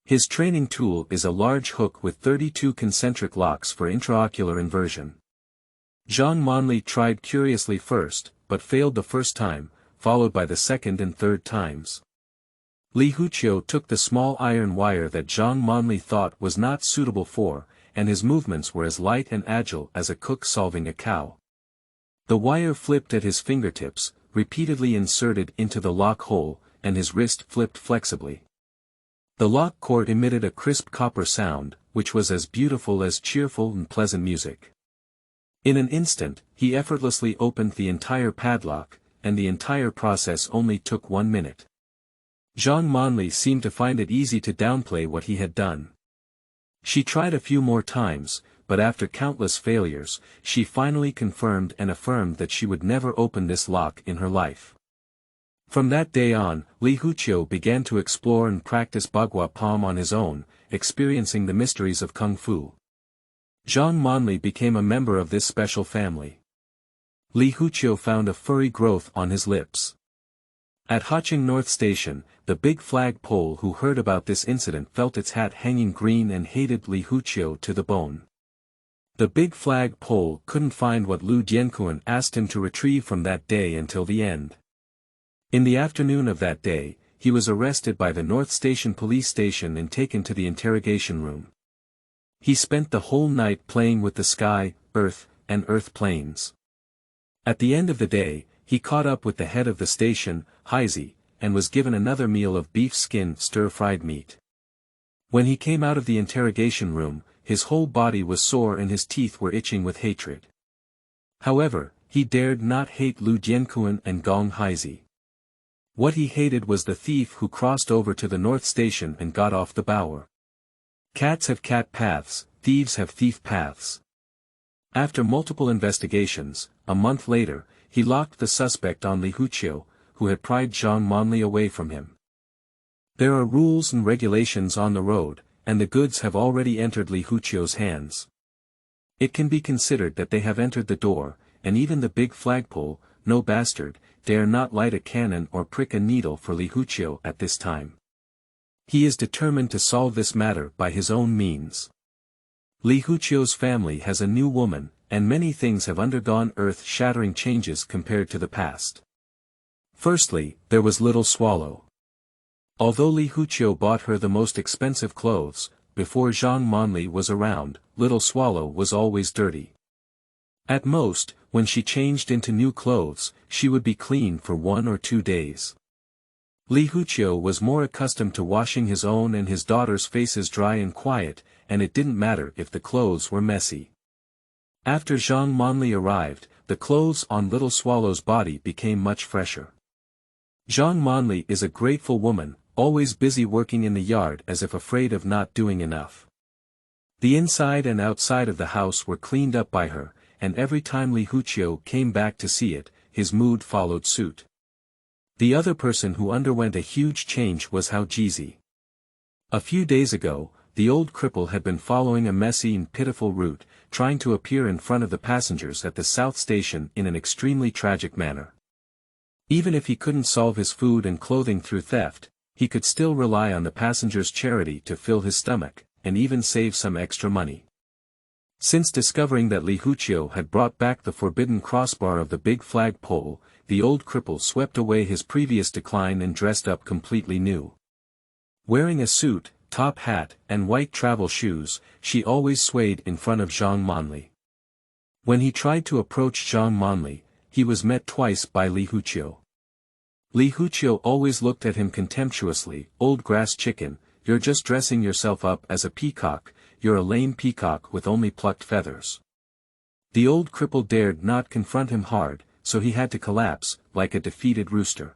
His training tool is a large hook with 32 concentric locks for intraocular inversion. Zhang Monli tried curiously first, but failed the first time, followed by the second and third times. Li Huqiu took the small iron wire that Zhang Monli thought was not suitable for, and his movements were as light and agile as a cook solving a cow. The wire flipped at his fingertips, repeatedly inserted into the lock hole, and his wrist flipped flexibly. The lock cord emitted a crisp copper sound, which was as beautiful as cheerful and pleasant music. In an instant, he effortlessly opened the entire padlock, and the entire process only took 1 minute. Zhang Monli seemed to find it easy to downplay what he had done. She tried a few more times, but after countless failures, she finally confirmed and affirmed that she would never open this lock in her life. From that day on, Li Huqiu began to explore and practice Bagua Palm on his own, experiencing the mysteries of Kung Fu. Zhang Monli became a member of this special family. Li Huqiu found a furry growth on his lips. At Hacheng North Station, the big flag pole who heard about this incident felt its hat hanging green and hated Li Huqiu to the bone. The big flag pole couldn't find what Lu Dianquan asked him to retrieve from that day until the end. In the afternoon of that day, he was arrested by the North Station police station and taken to the interrogation room. He spent the whole night playing with the sky, earth, and earth planes. At the end of the day, he caught up with the head of the station, Heise, and was given another meal of beef skin stir-fried meat. When he came out of the interrogation room, his whole body was sore and his teeth were itching with hatred. However, he dared not hate Lu Dianquan and Gong Heise. What he hated was the thief who crossed over to the North Station and got off the bower. Cats have cat paths, thieves have thief paths. After multiple investigations, a month later, he locked the suspect on Li Huqiu, who had pried Zhang Monli away from him. There are rules and regulations on the road, and the goods have already entered Li Huqiu's hands. It can be considered that they have entered the door, and even the big flagpole, no bastard, dare not light a cannon or prick a needle for Li Huqiu at this time. He is determined to solve this matter by his own means. Li Huqiu's family has a new woman, and many things have undergone earth-shattering changes compared to the past. Firstly, there was Little Swallow. Although Li Huqiu bought her the most expensive clothes, before Zhang Monli was around, Little Swallow was always dirty. At most, when she changed into new clothes, she would be clean for 1 or 2 days. Li Huqiu was more accustomed to washing his own and his daughter's faces dry and quiet, and it didn't matter if the clothes were messy. After Zhang Monli arrived, the clothes on Little Swallow's body became much fresher. Zhang Monli is a grateful woman, always busy working in the yard as if afraid of not doing enough. The inside and outside of the house were cleaned up by her, and every time Li Huqiu came back to see it, his mood followed suit. The other person who underwent a huge change was Hao Jizi. A few days ago, the old cripple had been following a messy and pitiful route, trying to appear in front of the passengers at the South Station in an extremely tragic manner. Even if he couldn't solve his food and clothing through theft, he could still rely on the passengers' charity to fill his stomach, and even save some extra money. Since discovering that Li Huqiu had brought back the forbidden crossbar of the big flag pole, the old cripple swept away his previous decline and dressed up completely new. Wearing a suit, top hat, and white travel shoes, she always swayed in front of Zhang Monli. When he tried to approach Zhang Monli, he was met twice by Li Huqiu. Li Huqiu always looked at him contemptuously. "Old grass chicken, you're just dressing yourself up as a peacock, you're a lame peacock with only plucked feathers." The old cripple dared not confront him hard, so he had to collapse, like a defeated rooster.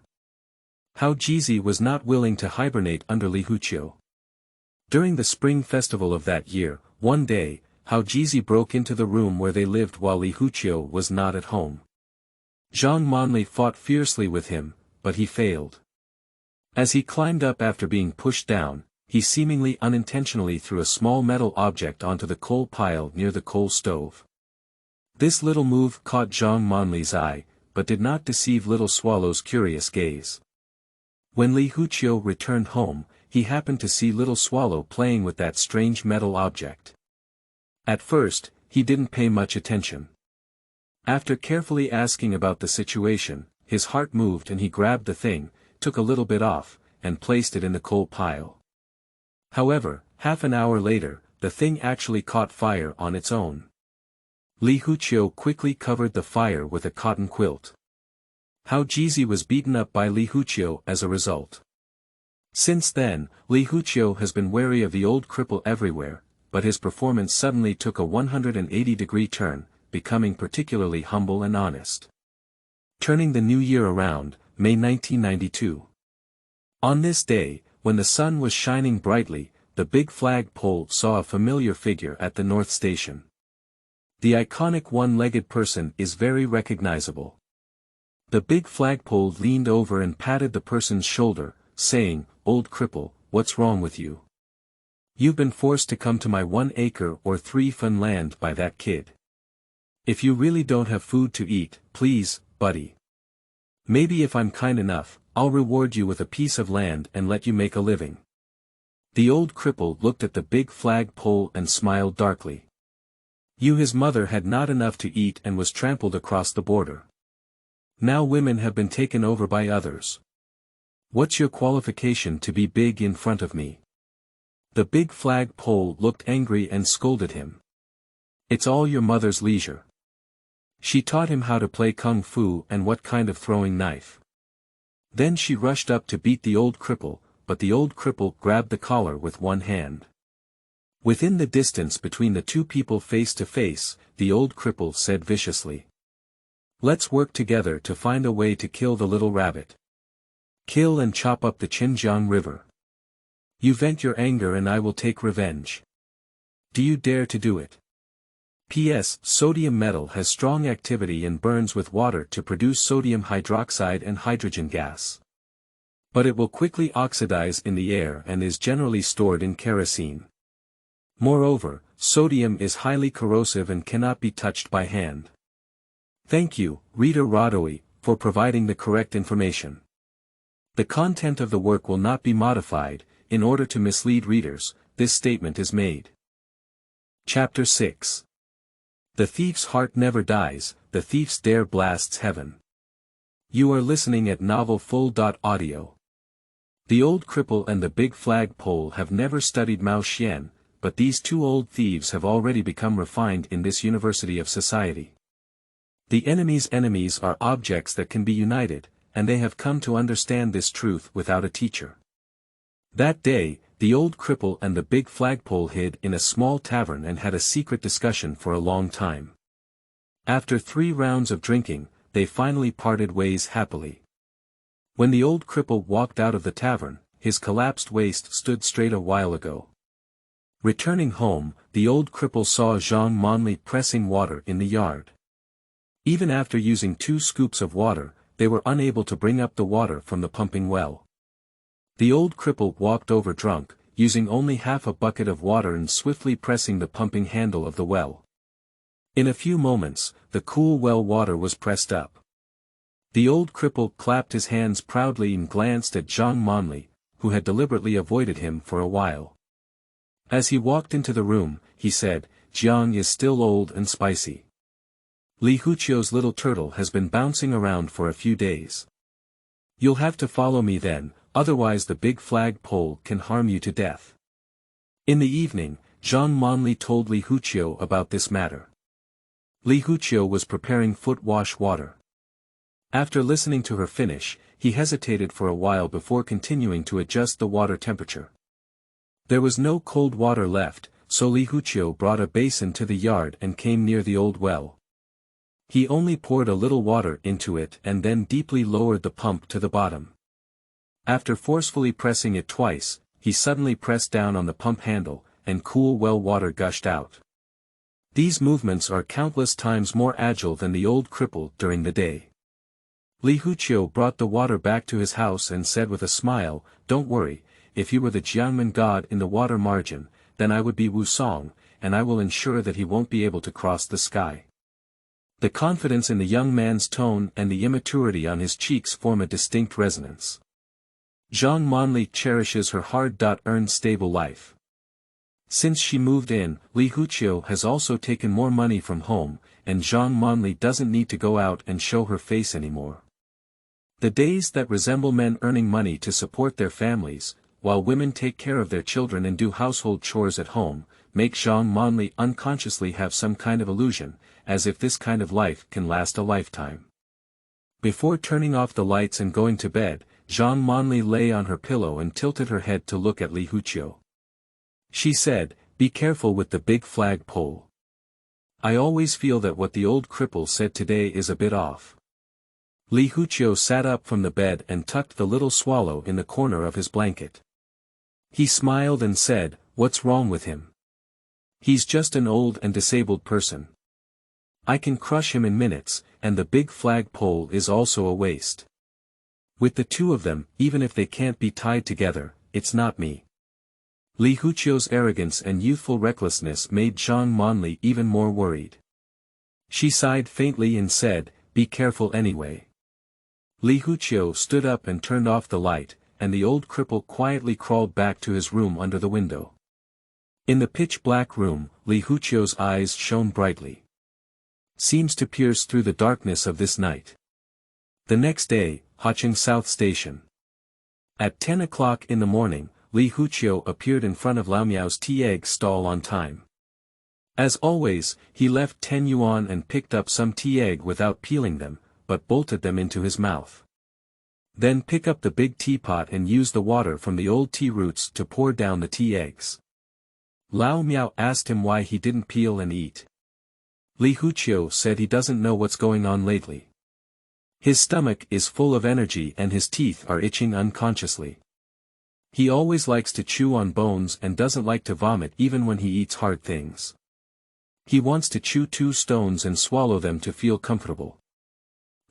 Hao Jizi was not willing to hibernate under Li Huqiu. During the spring festival of that year, one day, Hao Jizi broke into the room where they lived while Li Huqiu was not at home. Zhang Monli fought fiercely with him, but he failed. As he climbed up after being pushed down, he seemingly unintentionally threw a small metal object onto the coal pile near the coal stove. This little move caught Zhang Monli's eye, but did not deceive Little Swallow's curious gaze. When Li Huqiu returned home, he happened to see Little Swallow playing with that strange metal object. At first, he didn't pay much attention. After carefully asking about the situation, his heart moved and he grabbed the thing, took a little bit off, and placed it in the coal pile. However, half an hour later, the thing actually caught fire on its own. Li Huqiu quickly covered the fire with a cotton quilt. Hao Jizi was beaten up by Li Huqiu as a result. Since then, Li Huqiu has been wary of the old cripple everywhere, but his performance suddenly took a 180-degree turn, becoming particularly humble and honest. Turning the new year around, May 1992. On this day, when the sun was shining brightly, the big flag pole saw a familiar figure at the North Station. The iconic one-legged person is very recognizable. The big flagpole leaned over and patted the person's shoulder, saying, "Old cripple, what's wrong with you? You've been forced to come to my 1 acre or 3 fun land by that kid. If you really don't have food to eat, please, buddy. Maybe if I'm kind enough, I'll reward you with a piece of land and let you make a living." The old cripple looked at the big flag pole and smiled darkly. His mother had not enough to eat and was trampled across the border. Now women have been taken over by others. What's your qualification to be big in front of me? The big flag pole looked angry and scolded him. It's all your mother's leisure. She taught him how to play kung fu and what kind of throwing knife. Then she rushed up to beat the old cripple, but the old cripple grabbed the collar with one hand. Within the distance between the two people face to face, the old cripple said viciously, "Let's work together to find a way to kill the little rabbit. Kill and chop up the Xinjiang River. You vent your anger and I will take revenge. Do you dare to do it?" P.S. Sodium metal has strong activity and burns with water to produce sodium hydroxide and hydrogen gas. But it will quickly oxidize in the air and is generally stored in kerosene. Moreover, sodium is highly corrosive and cannot be touched by hand. Thank you, Rita Radoi, for providing the correct information. The content of the work will not be modified. In order to mislead readers, this statement is made. Chapter 6. The thief's heart never dies, the thief's dare blasts heaven. You are listening at novelfull.audio. The old cripple and the big flag pole have never studied Mao Xian, but these two old thieves have already become refined in this university of society. The enemy's enemies are objects that can be united, and they have come to understand this truth without a teacher. That day, the old cripple and the big flagpole hid in a small tavern and had a secret discussion for a long time. After 3 rounds of drinking, they finally parted ways happily. When the old cripple walked out of the tavern, his collapsed waist stood straight a while ago. Returning home, the old cripple saw Zhang Monli pressing water in the yard. Even after using 2 scoops of water, they were unable to bring up the water from the pumping well. The old cripple walked over drunk, using only half a bucket of water and swiftly pressing the pumping handle of the well. In a few moments, the cool well water was pressed up. The old cripple clapped his hands proudly and glanced at Zhang Monli, who had deliberately avoided him for a while. As he walked into the room, he said, "Jiang is still old and spicy. Li Huqiu's little turtle has been bouncing around for a few days. You'll have to follow me then, otherwise the big flag pole can harm you to death." In the evening, Zhang Monli told Li Huqiu about this matter. Li Huqiu was preparing foot wash water. After listening to her finish, he hesitated for a while before continuing to adjust the water temperature. There was no cold water left, so Li Huqiu brought a basin to the yard and came near the old well. He only poured a little water into it and then deeply lowered the pump to the bottom. After forcefully pressing it twice, he suddenly pressed down on the pump handle, and cool well water gushed out. These movements are countless times more agile than the old cripple during the day. Li Huqiu brought the water back to his house and said with a smile, "Don't worry, if you were the Jiangmen god in the water margin, then I would be Wu Song, and I will ensure that he won't be able to cross the sky." The confidence in the young man's tone and the immaturity on his cheeks form a distinct resonance. Zhang Monli cherishes her hard-earned stable life. Since she moved in, Li Huqiu has also taken more money from home, and Zhang Monli doesn't need to go out and show her face anymore. The days that resemble men earning money to support their families, while women take care of their children and do household chores at home, make Zhang Monli unconsciously have some kind of illusion, as if this kind of life can last a lifetime. Before turning off the lights and going to bed, Zhang Monli lay on her pillow and tilted her head to look at Li Huqiu. She said, "Be careful with the big flag pole. I always feel that what the old cripple said today is a bit off." Li Huqiu sat up from the bed and tucked the little swallow in the corner of his blanket. He smiled and said, "What's wrong with him? He's just an old and disabled person. I can crush him in minutes, and the big flag pole is also a waste. With the two of them, even if they can't be tied together, it's not me." Li Huqiu's arrogance and youthful recklessness made Zhang Monli even more worried. She sighed faintly and said, "Be careful anyway." Li Huqiu stood up and turned off the light, and the old cripple quietly crawled back to his room under the window. In the pitch-black room, Li Huqiu's eyes shone brightly. Seems to pierce through the darkness of this night. The next day, Hacheng South Station. At 10 o'clock in the morning, Li Huqiu appeared in front of Lao Miao's tea-egg stall on time. As always, he left 10 yuan and picked up some tea-egg without peeling them, but bolted them into his mouth. Then pick up the big teapot and use the water from the old tea roots to pour down the tea-eggs. Lao Miao asked him why he didn't peel and eat. Li Huqiu said he doesn't know what's going on lately. His stomach is full of energy and his teeth are itching unconsciously. He always likes to chew on bones and doesn't like to vomit even when he eats hard things. He wants to chew 2 stones and swallow them to feel comfortable.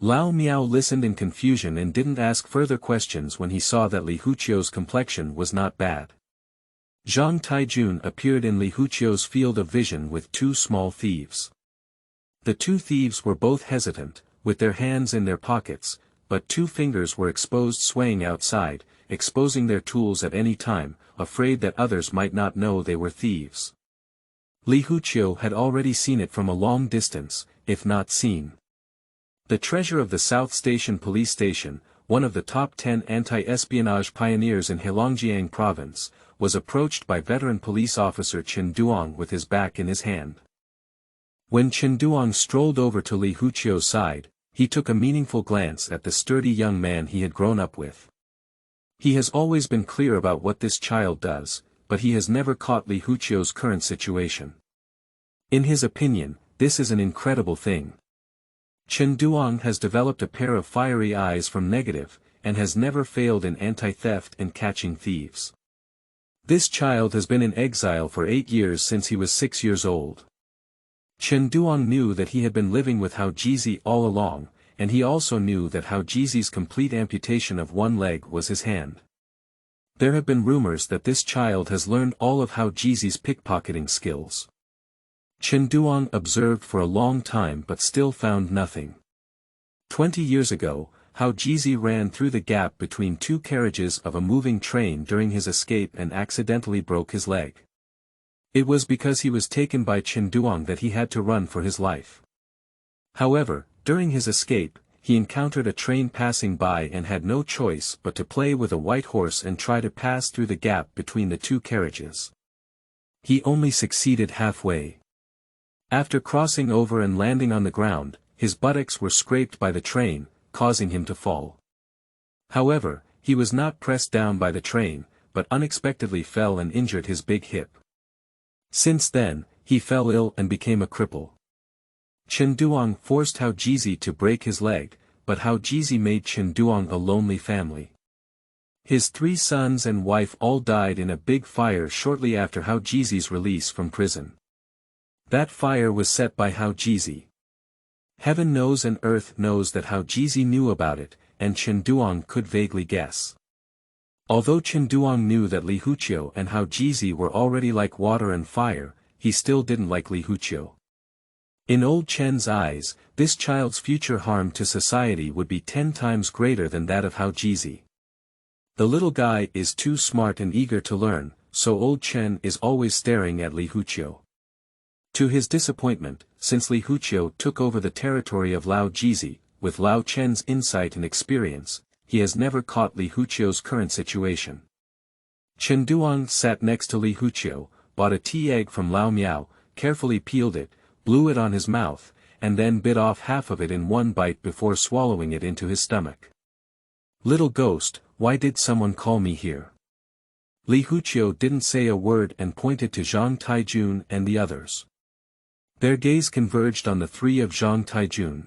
Lao Miao listened in confusion and didn't ask further questions when he saw that Li Huqiu's complexion was not bad. Zhang Taijun appeared in Li Huqiu's field of vision with 2 small thieves. The 2 thieves were both hesitant, with their hands in their pockets, but 2 fingers were exposed swaying outside, exposing their tools at any time, afraid that others might not know they were thieves. Li Huqiu had already seen it from a long distance, if not seen. The treasure of the South Station Police Station, one of the top 10 anti-espionage pioneers in Heilongjiang Province, was approached by veteran police officer Chen Duong with his back in his hand. When Chen Duong strolled over to Li Huqiu's side, he took a meaningful glance at the sturdy young man he had grown up with. He has always been clear about what this child does, but he has never caught Li Huqiu's current situation. In his opinion, this is an incredible thing. Chen Duong has developed a pair of fiery eyes from negative, and has never failed in anti-theft and catching thieves. This child has been in exile for 8 years since he was 6 years old. Chen Duong knew that he had been living with Hao Jizi all along, and he also knew that Hao Jizi's complete amputation of one leg was his hand. There have been rumors that this child has learned all of Hao Jizi's pickpocketing skills. Chen Duong observed for a long time but still found nothing. 20 years ago, Hao Jizi ran through the gap between 2 carriages of a moving train during his escape and accidentally broke his leg. It was because he was taken by Chen Duong that he had to run for his life. However, during his escape, he encountered a train passing by and had no choice but to play with a white horse and try to pass through the gap between the 2 carriages. He only succeeded halfway. After crossing over and landing on the ground, his buttocks were scraped by the train, causing him to fall. However, he was not pressed down by the train, but unexpectedly fell and injured his big hip. Since then, he fell ill and became a cripple. Chen Duong forced Hao Jizi to break his leg, but Hao Jizi made Chen Duong a lonely family. His 3 sons and wife all died in a big fire shortly after Hao Jizi's release from prison. That fire was set by Hao Jizi. Heaven knows and earth knows that Hao Jizi knew about it, and Chen Duong could vaguely guess. Although Chen Duong knew that Li Huqiu and Hao Jizi were already like water and fire, he still didn't like Li Huqiu. In old Chen's eyes, this child's future harm to society would be 10 times greater than that of Hao Jizi. The little guy is too smart and eager to learn, so old Chen is always staring at Li Huqiu. To his disappointment, since Li Huqiu took over the territory of Lao Jizi, with Lao Chen's insight and experience, he has never caught Li Huqiu's current situation. Chen Duong sat next to Li Huqiu, bought a tea egg from Lao Miao, carefully peeled it, blew it on his mouth, and then bit off half of it in one bite before swallowing it into his stomach. "Little ghost, why did someone call me here? Li Huqiu didn't say a word and pointed to Zhang Taijun and the others. Their gaze converged on the three of Zhang Taijun.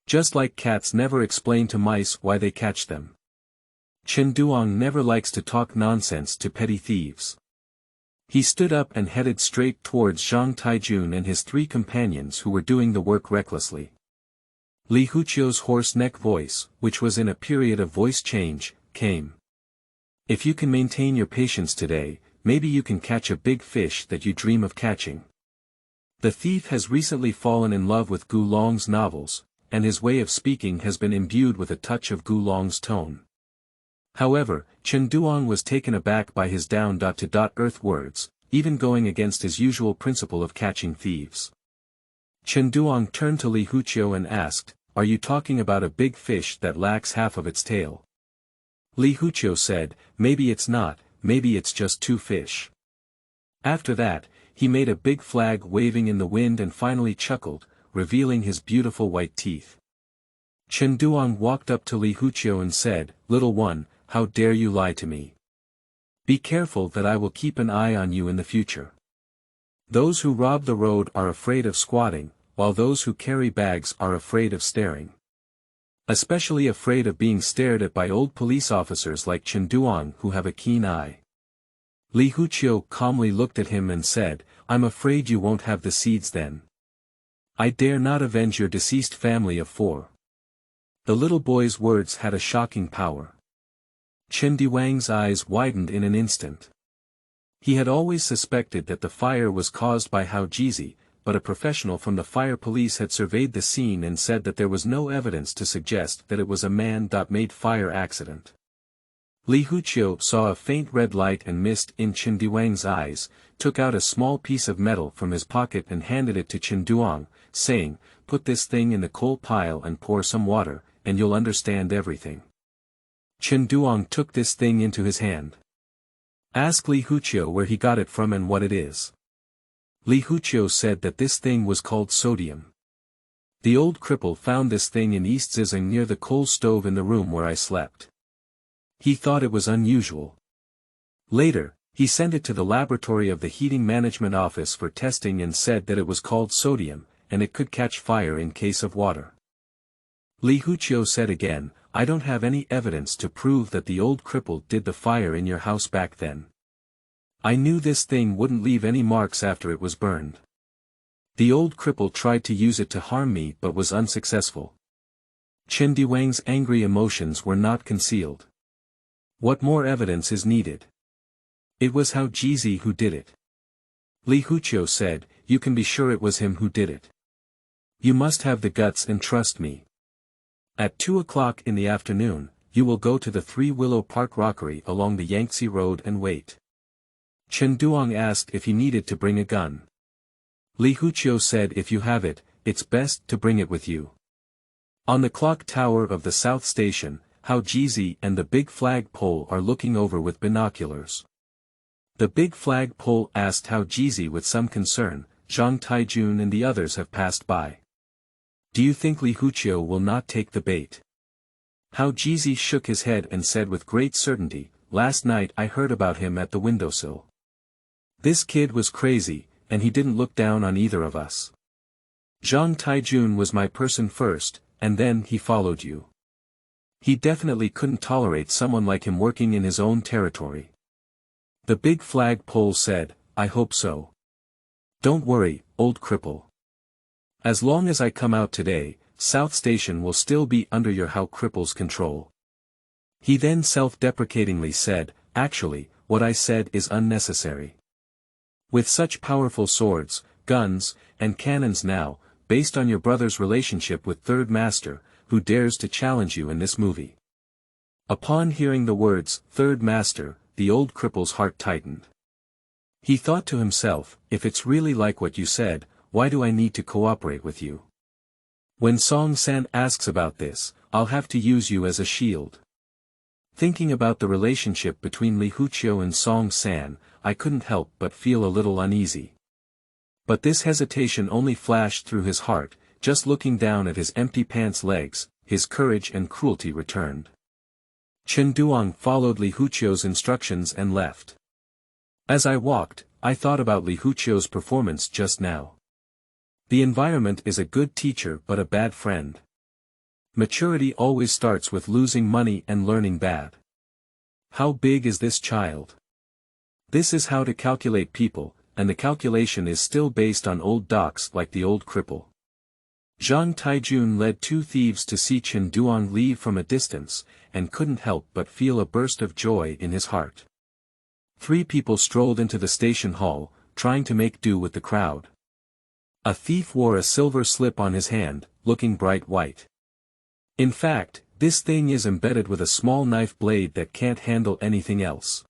Just like cats never explain to mice why they catch them. Chen Duong never likes to talk nonsense to petty thieves. He stood up and headed straight towards Zhang Taijun and his three companions who were doing the work recklessly. Li Huqiu's hoarse-neck voice, which was in a period of voice change, came. If you can maintain your patience today, maybe you can catch a big fish that you dream of catching. The thief has recently fallen in love with Gu Long's novels, and his way of speaking has been imbued with a touch of Gu Long's tone. However, Chen Duong was taken aback by his down-to-earth words, even going against his usual principle of catching thieves. Chen Duong turned to Li Huqiu and asked, "Are you talking about a big fish that lacks half of its tail?" Li Huqiu said, "Maybe it's not, maybe it's just two fish." After that, he made a big flag waving in the wind and finally chuckled, revealing his beautiful white teeth. Chen Duong walked up to Li Huqiu and said, "Little one, how dare you lie to me? Be careful that I will keep an eye on you in the future. Those who rob the road are afraid of squatting, while those who carry bags are afraid of staring. Especially afraid of being stared at by old police officers like Chen Duong who have a keen eye." Li Huqiu calmly looked at him and said, "I'm afraid you won't have the seeds then. I dare not avenge your deceased family of 4. The little boy's words had a shocking power. Chen Duang's eyes widened in an instant. He had always suspected that the fire was caused by Hao Jizi, but a professional from the fire police had surveyed the scene and said that there was no evidence to suggest that it was a man-made fire accident. Li Huqiu saw a faint red light and mist in Chen Duang's eyes, took out a small piece of metal from his pocket and handed it to Chen Duong, saying, "Put this thing in the coal pile and pour some water, and you'll understand everything." Chen Duong took this thing into his hand. "Ask Li Huqiu where he got it from and what it is." Li Huqiu said that this thing was called sodium. "The old cripple found this thing in East Zizeng near the coal stove in the room where I slept. He thought it was unusual. Later, he sent it to the laboratory of the Heating Management Office for testing and said that it was called sodium, and it could catch fire in case of water." Li Huqiu said again, "I don't have any evidence to prove that the old cripple did the fire in your house back then. I knew this thing wouldn't leave any marks after it was burned. The old cripple tried to use it to harm me but was unsuccessful." Chen Duang's angry emotions were not concealed. "What more evidence is needed? It was Hao Jizi who did it." Li Huqiu said, "You can be sure it was him who did it. You must have the guts and trust me. At 2 o'clock in the afternoon, you will go to the 3 Willow Park Rockery along the Yangtze Road and wait." Chen Duong asked if he needed to bring a gun. Li Huqiu said, "If you have it, it's best to bring it with you." On the clock tower of the South Station, Hao Jizi and the big flag pole are looking over with binoculars. The big flag pole asked Hao Jizi with some concern, "Zhang Taijun and the others have passed by. Do you think Li Huqiu will not take the bait?" Hao Jizi shook his head and said with great certainty, "Last night I heard about him at the windowsill. This kid was crazy, and he didn't look down on either of us. Zhang Taijun was my person first, and then he followed you. He definitely couldn't tolerate someone like him working in his own territory." The big flag pole said, "I hope so. Don't worry, old cripple. As long as I come out today, South Station will still be under your Hao cripple's control." He then self-deprecatingly said, "Actually, what I said is unnecessary. With such powerful swords, guns, and cannons now, based on your brother's relationship with Third Master, who dares to challenge you in this movie?" Upon hearing the words, "Third Master," the old cripple's heart tightened. He thought to himself, "If it's really like what you said, why do I need to cooperate with you? When Song San asks about this, I'll have to use you as a shield." Thinking about the relationship between Li Huqiu and Song San, I couldn't help but feel a little uneasy. But this hesitation only flashed through his heart, just looking down at his empty pants legs, his courage and cruelty returned. Chen Duong followed Li Huqiu's instructions and left. As I walked, I thought about Li Huqiu's performance just now. The environment is a good teacher but a bad friend. Maturity always starts with losing money and learning bad. How big is this child? This is how to calculate people, and the calculation is still based on old docs like the old cripple. Zhang Taijun led 2 thieves to see Chen Duong leave from a distance, and couldn't help but feel a burst of joy in his heart. 3 people strolled into the station hall, trying to make do with the crowd. A thief wore a silver slip on his hand, looking bright white. In fact, this thing is embedded with a small knife blade that can't handle anything else.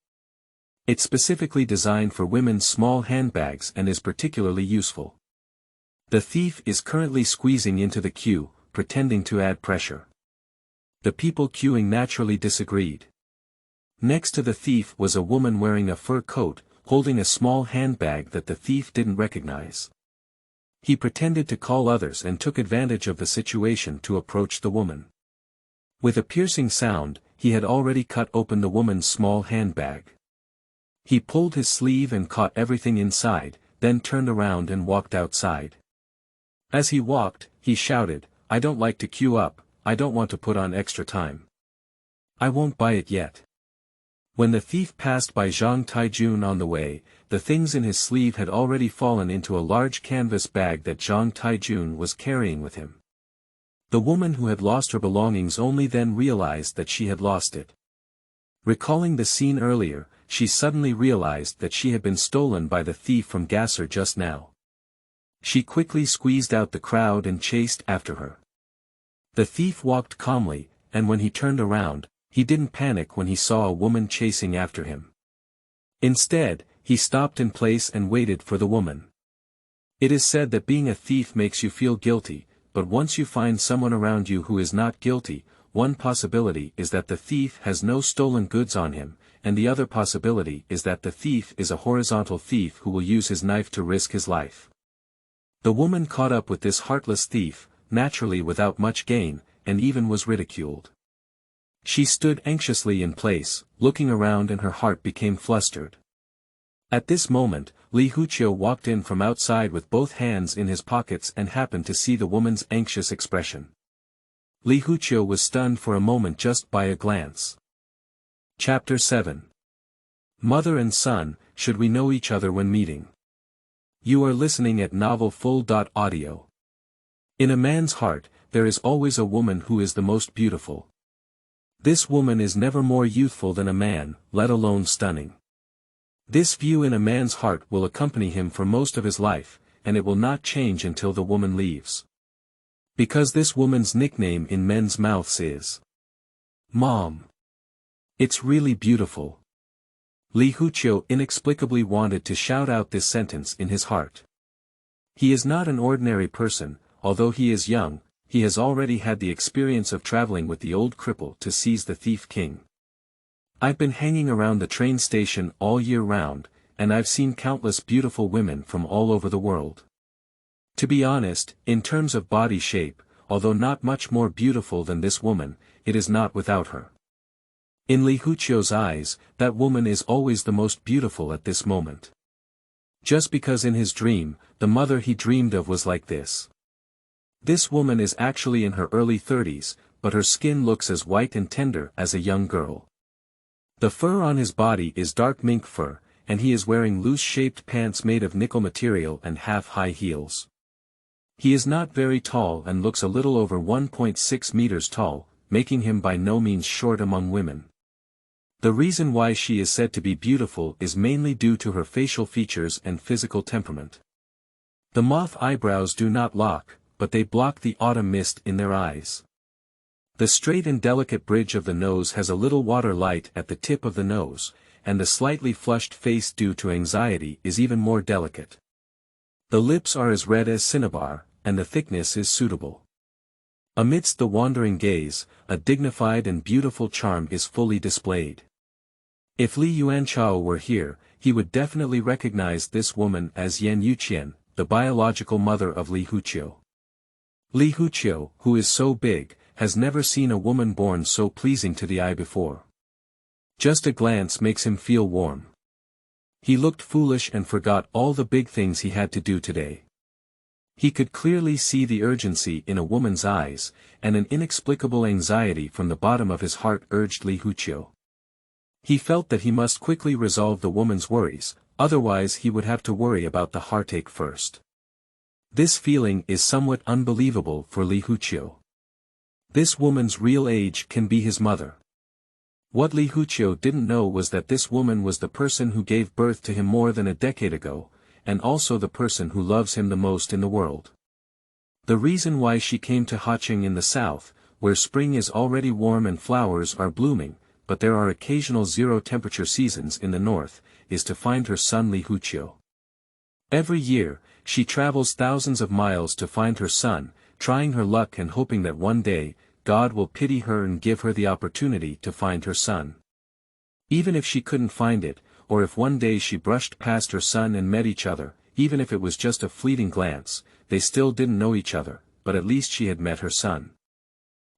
It's specifically designed for women's small handbags and is particularly useful. The thief is currently squeezing into the queue, pretending to add pressure. The people queuing naturally disagreed. Next to the thief was a woman wearing a fur coat, holding a small handbag that the thief didn't recognize. He pretended to call others and took advantage of the situation to approach the woman. With a piercing sound, he had already cut open the woman's small handbag. He pulled his sleeve and caught everything inside, then turned around and walked outside. As he walked, he shouted, "I don't like to queue up, I don't want to put on extra time. I won't buy it yet." When the thief passed by Zhang Taijun on the way, the things in his sleeve had already fallen into a large canvas bag that Zhang Taijun was carrying with him. The woman who had lost her belongings only then realized that she had lost it. Recalling the scene earlier, she suddenly realized that she had been stolen by the thief from Gasser just now. She quickly squeezed out the crowd and chased after her. The thief walked calmly, and when he turned around, he didn't panic when he saw a woman chasing after him. Instead, he stopped in place and waited for the woman. It is said that being a thief makes you feel guilty, but once you find someone around you who is not guilty, one possibility is that the thief has no stolen goods on him, and the other possibility is that the thief is a horizontal thief who will use his knife to risk his life. The woman caught up with this heartless thief, naturally without much gain, and even was ridiculed. She stood anxiously in place, looking around, and her heart became flustered. At this moment, Li Huqiu walked in from outside with both hands in his pockets and happened to see the woman's anxious expression. Li Huqiu was stunned for a moment just by a glance. Chapter 7. Mother and Son, Should We Know Each Other When Meeting? You are listening at novelfull.audio. In a man's heart, there is always a woman who is the most beautiful. This woman is never more youthful than a man, let alone stunning. This view in a man's heart will accompany him for most of his life, and it will not change until the woman leaves. Because this woman's nickname in men's mouths is Mom. It's really beautiful. Li Huqiu inexplicably wanted to shout out this sentence in his heart. He is not an ordinary person, although he is young. He has already had the experience of traveling with the old cripple to seize the thief king. I've been hanging around the train station all year round, and I've seen countless beautiful women from all over the world. To be honest, in terms of body shape, although not much more beautiful than this woman, it is not without her. In Li Huqiu's eyes, that woman is always the most beautiful at this moment. Just because in his dream, the mother he dreamed of was like this. This woman is actually in her early 30s, but her skin looks as white and tender as a young girl. The fur on his body is dark mink fur, and he is wearing loose-shaped pants made of nickel material and half-high heels. He is not very tall and looks a little over 1.6 meters tall, making him by no means short among women. The reason why she is said to be beautiful is mainly due to her facial features and physical temperament. The moth eyebrows do not lock, but they block the autumn mist in their eyes. The straight and delicate bridge of the nose has a little water light at the tip of the nose, and the slightly flushed face due to anxiety is even more delicate. The lips are as red as cinnabar, and the thickness is suitable. Amidst the wandering gaze, a dignified and beautiful charm is fully displayed. If Li Yuanchao were here, he would definitely recognize this woman as Yan Yuqian, the biological mother of Li Huqiu. Li Huqiu, who is so big, has never seen a woman born so pleasing to the eye before. Just a glance makes him feel warm. He looked foolish and forgot all the big things he had to do today. He could clearly see the urgency in a woman's eyes, and an inexplicable anxiety from the bottom of his heart urged Li Huqiu. He felt that he must quickly resolve the woman's worries, otherwise he would have to worry about the heartache first. This feeling is somewhat unbelievable for Li Huqiu. This woman's real age can be his mother. What Li Huqiu didn't know was that this woman was the person who gave birth to him more than a decade ago, and also the person who loves him the most in the world. The reason why she came to Hacheng in the south, where spring is already warm and flowers are blooming, but there are occasional zero-temperature seasons in the north, is to find her son Li Huqiu. Every year, she travels thousands of miles to find her son, trying her luck and hoping that one day, God will pity her and give her the opportunity to find her son. Even if she couldn't find it, or if one day she brushed past her son and met each other, even if it was just a fleeting glance, they still didn't know each other, but at least she had met her son.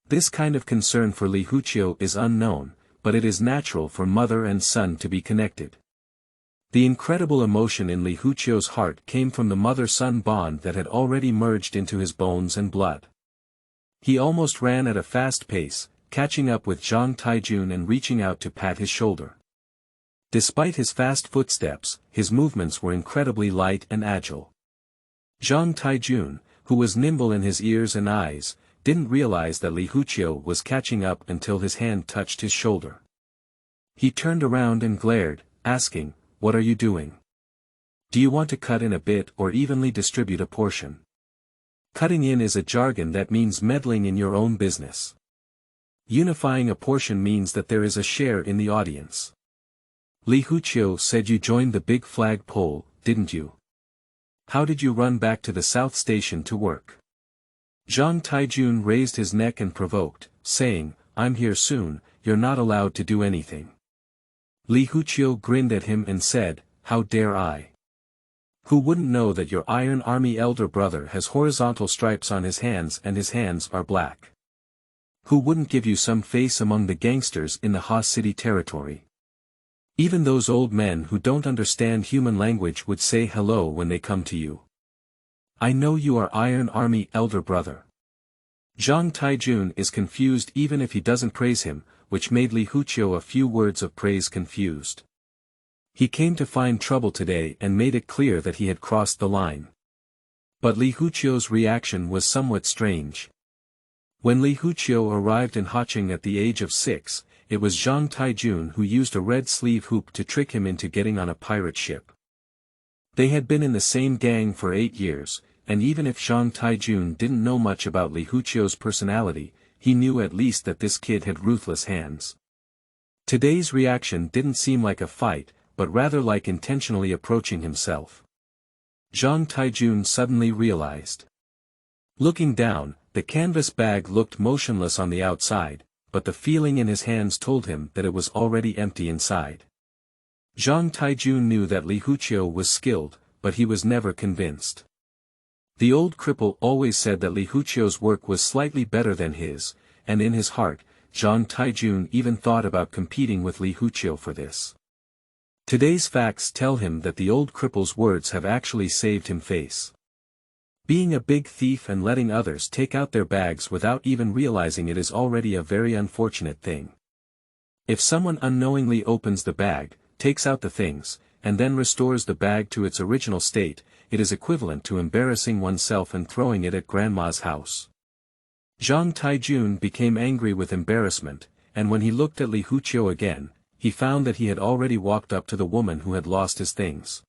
This kind of concern for Li Huqiu is unknown, but it is natural for mother and son to be connected. The incredible emotion in Li Huqiu's heart came from the mother-son bond that had already merged into his bones and blood. He almost ran at a fast pace, catching up with Zhang Taijun and reaching out to pat his shoulder. Despite his fast footsteps, his movements were incredibly light and agile. Zhang Taijun, who was nimble in his ears and eyes, didn't realize that Li Huqiu was catching up until his hand touched his shoulder. He turned around and glared, asking, "What are you doing? Do you want to cut in a bit or evenly distribute a portion?" Cutting in is a jargon that means meddling in your own business. Unifying a portion means that there is a share in the audience. Li Huqiu said you joined the big flag pole, didn't you? How did you run back to the South Station to work? Zhang Taijun raised his neck and provoked, saying, "I'm here soon, you're not allowed to do anything." Li Huqiu grinned at him and said, "How dare I? Who wouldn't know that your Iron Army elder brother has horizontal stripes on his hands and his hands are black? Who wouldn't give you some face among the gangsters in the Ha City territory? Even those old men who don't understand human language would say hello when they come to you. I know you are Iron Army elder brother." Zhang Taijun is confused even if he doesn't praise him, which made Li Huqiu a few words of praise confused. He came to find trouble today and made it clear that he had crossed the line. But Li Huqiu's reaction was somewhat strange. When Li Huqiu arrived in Hacheng at the age of 6, it was Zhang Taijun who used a red sleeve hoop to trick him into getting on a pirate ship. They had been in the same gang for 8 years, and even if Zhang Taijun didn't know much about Li Huqiu's personality, he knew at least that this kid had ruthless hands. Today's reaction didn't seem like a fight, but rather like intentionally approaching himself. Zhang Taijun suddenly realized. Looking down, the canvas bag looked motionless on the outside, but the feeling in his hands told him that it was already empty inside. Zhang Taijun knew that Li Huqiu was skilled, but he was never convinced. The old cripple always said that Li Huqiu's work was slightly better than his, and in his heart, Zhang Taijun even thought about competing with Li Huqiu for this. Today's facts tell him that the old cripple's words have actually saved him face. Being a big thief and letting others take out their bags without even realizing it is already a very unfortunate thing. If someone unknowingly opens the bag, takes out the things, and then restores the bag to its original state, it is equivalent to embarrassing oneself and throwing it at grandma's house. Zhang Taijun became angry with embarrassment, and when he looked at Li Huqiu again, he found that he had already walked up to the woman who had lost his things.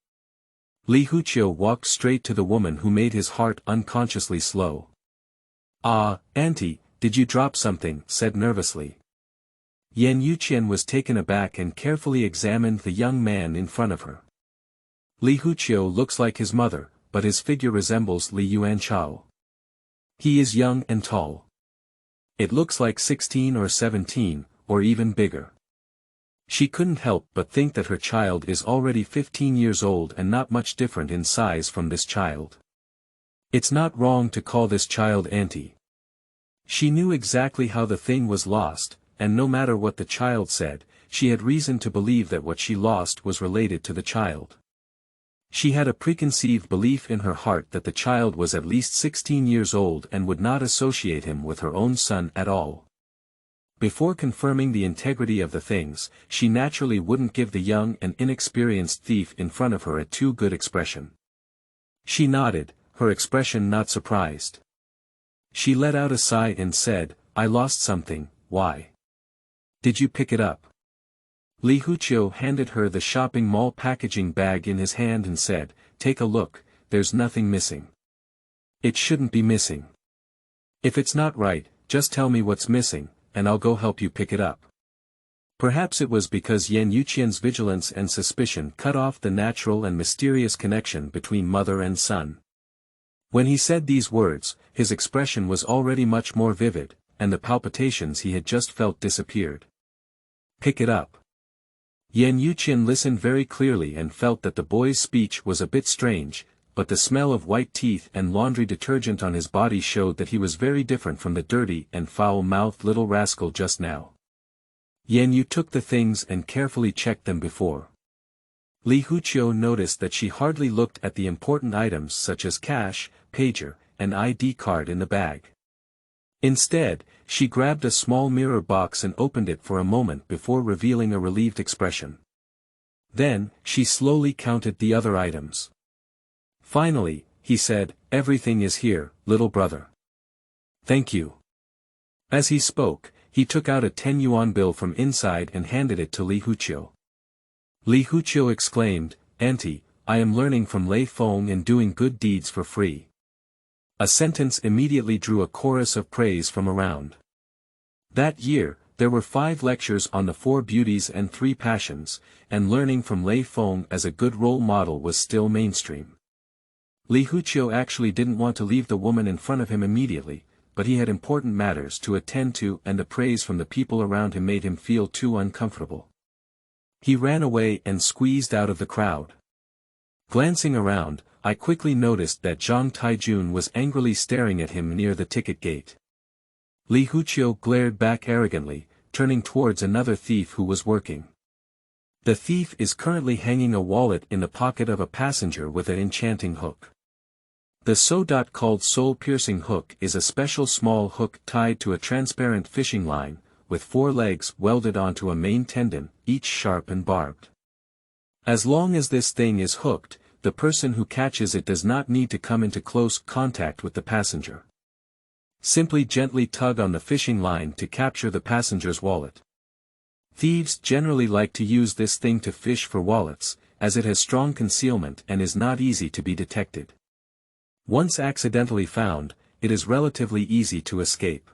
Li Huqiu walked straight to the woman who made his heart unconsciously slow. "Ah, auntie, did you drop something?" said nervously. Yan Yuqian was taken aback and carefully examined the young man in front of her. Li Huqiu looks like his mother, but his figure resembles Li Yuanchao. He is young and tall. It looks like 16 or 17, or even bigger. She couldn't help but think that her child is already 15 years old and not much different in size from this child. It's not wrong to call this child auntie. She knew exactly how the thing was lost, and no matter what the child said, she had reason to believe that what she lost was related to the child. She had a preconceived belief in her heart that the child was at least 16 years old and would not associate him with her own son at all. Before confirming the integrity of the things, she naturally wouldn't give the young and inexperienced thief in front of her a too good expression. She nodded, her expression not surprised. She let out a sigh and said, "I lost something, why? Did you pick it up?" Li Huqiu handed her the shopping mall packaging bag in his hand and said, "Take a look, there's nothing missing. It shouldn't be missing. If it's not right, just tell me what's missing, and I'll go help you pick it up." Perhaps it was because Yan Yuqian's vigilance and suspicion cut off the natural and mysterious connection between mother and son. When he said these words, his expression was already much more vivid, and the palpitations he had just felt disappeared. "Pick it up." Yan Yuqian listened very clearly and felt that the boy's speech was a bit strange, but the smell of white teeth and laundry detergent on his body showed that he was very different from the dirty and foul-mouthed little rascal just now. Yan Yu took the things and carefully checked them before. Li Huqiu noticed that she hardly looked at the important items such as cash, pager, and ID card in the bag. Instead, she grabbed a small mirror box and opened it for a moment before revealing a relieved expression. Then, she slowly counted the other items. Finally, he said, "Everything is here, little brother. Thank you." As he spoke, he took out a 10 yuan bill from inside and handed it to Li Huqiu. Li Huqiu exclaimed, "Auntie, I am learning from Lei Feng and doing good deeds for free." A sentence immediately drew a chorus of praise from around. That year, there were 5 lectures on the 4 beauties and 3 passions, and learning from Lei Feng as a good role model was still mainstream. Li Huqiu actually didn't want to leave the woman in front of him immediately, but he had important matters to attend to and the praise from the people around him made him feel too uncomfortable. He ran away and squeezed out of the crowd. Glancing around, I quickly noticed that Zhang Taijun was angrily staring at him near the ticket gate. Li Huqiu glared back arrogantly, turning towards another thief who was working. The thief is currently hanging a wallet in the pocket of a passenger with an enchanting hook. The so called soul-piercing hook is a special small hook tied to a transparent fishing line, with 4 legs welded onto a main tendon, each sharp and barbed. As long as this thing is hooked, the person who catches it does not need to come into close contact with the passenger. Simply gently tug on the fishing line to capture the passenger's wallet. Thieves generally like to use this thing to fish for wallets, as it has strong concealment and is not easy to be detected. Once accidentally found, it is relatively easy to escape.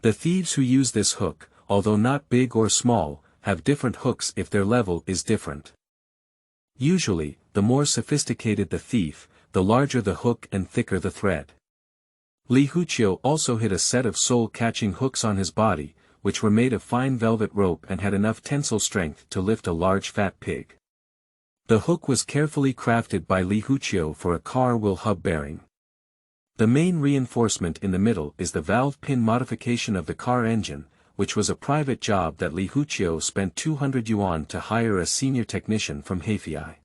The thieves who use this hook, although not big or small, have different hooks if their level is different. Usually, the more sophisticated the thief, the larger the hook and thicker the thread. Li Huqiu also hid a set of soul-catching hooks on his body, which were made of fine velvet rope and had enough tensile strength to lift a large fat pig. The hook was carefully crafted by Li Huqiu for a car wheel hub bearing. The main reinforcement in the middle is the valve pin modification of the car engine, which was a private job that Li Huqiu spent 200 yuan to hire a senior technician from Hefei.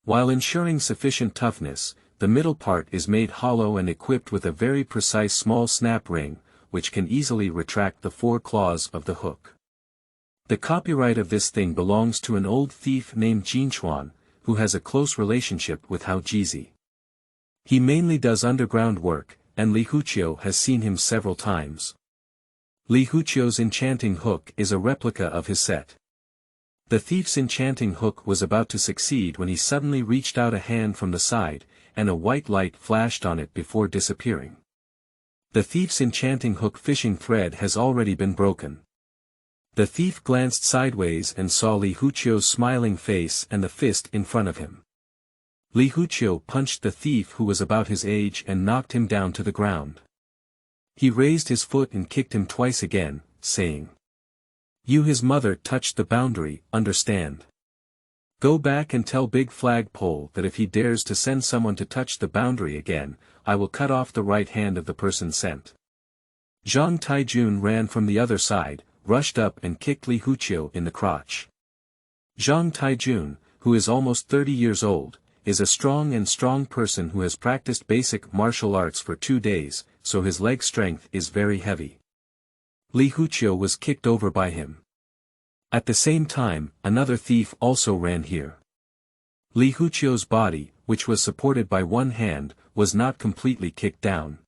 While ensuring sufficient toughness, the middle part is made hollow and equipped with a very precise small snap ring, which can easily retract the 4 claws of the hook. The copyright of this thing belongs to an old thief named Jin Chuan, who has a close relationship with Hao Jizi. He mainly does underground work, and Li Huqiu has seen him several times. Li Huqiu's enchanting hook is a replica of his set. The thief's enchanting hook was about to succeed when he suddenly reached out a hand from the side, and a white light flashed on it before disappearing. The thief's enchanting hook fishing thread has already been broken. The thief glanced sideways and saw Li Huqiu's smiling face and the fist in front of him. Li Huqiu punched the thief who was about his age and knocked him down to the ground. He raised his foot and kicked him twice again, saying, "You his mother touched the boundary, understand? Go back and tell Big Flagpole that if he dares to send someone to touch the boundary again, I will cut off the right hand of the person sent." Zhang Taijun ran from the other side, rushed up and kicked Li Huqiu in the crotch. Zhang Taijun, who is almost 30 years old, is a strong person who has practiced basic martial arts for 2 days, so his leg strength is very heavy. Li Huqiu was kicked over by him. At the same time, another thief also ran here. Li Huqiu's body, which was supported by one hand, was not completely kicked down.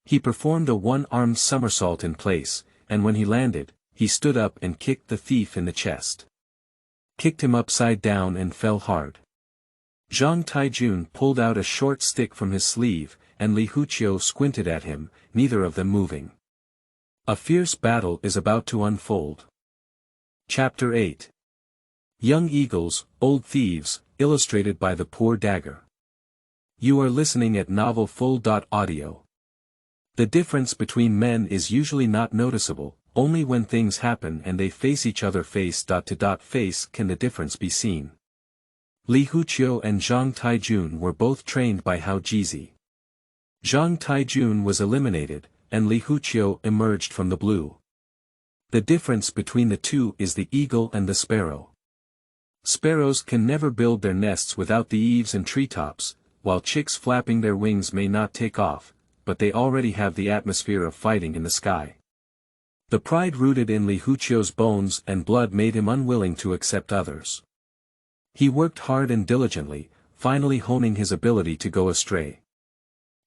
He performed a one-armed somersault in place, and when he landed, he stood up and kicked the thief in the chest. Kicked him upside down and fell hard. Zhang Taijun pulled out a short stick from his sleeve, and Li Huqiu squinted at him, neither of them moving. A fierce battle is about to unfold. Chapter 8. Young Eagles, Old Thieves, illustrated by the Poor Dagger. You are listening at Novel Full.audio. The difference between men is usually not noticeable, only when things happen and they face each other face-to-face can the difference be seen. Li Huqiu and Zhang Taijun were both trained by Hao Jizi. Zhang Taijun was eliminated, and Li Huqiu emerged from the blue. The difference between the two is the eagle and the sparrow. Sparrows can never build their nests without the eaves and treetops, while chicks flapping their wings may not take off, but they already have the atmosphere of fighting in the sky. The pride rooted in Li Huqiu's bones and blood made him unwilling to accept others. He worked hard and diligently, finally honing his ability to go astray.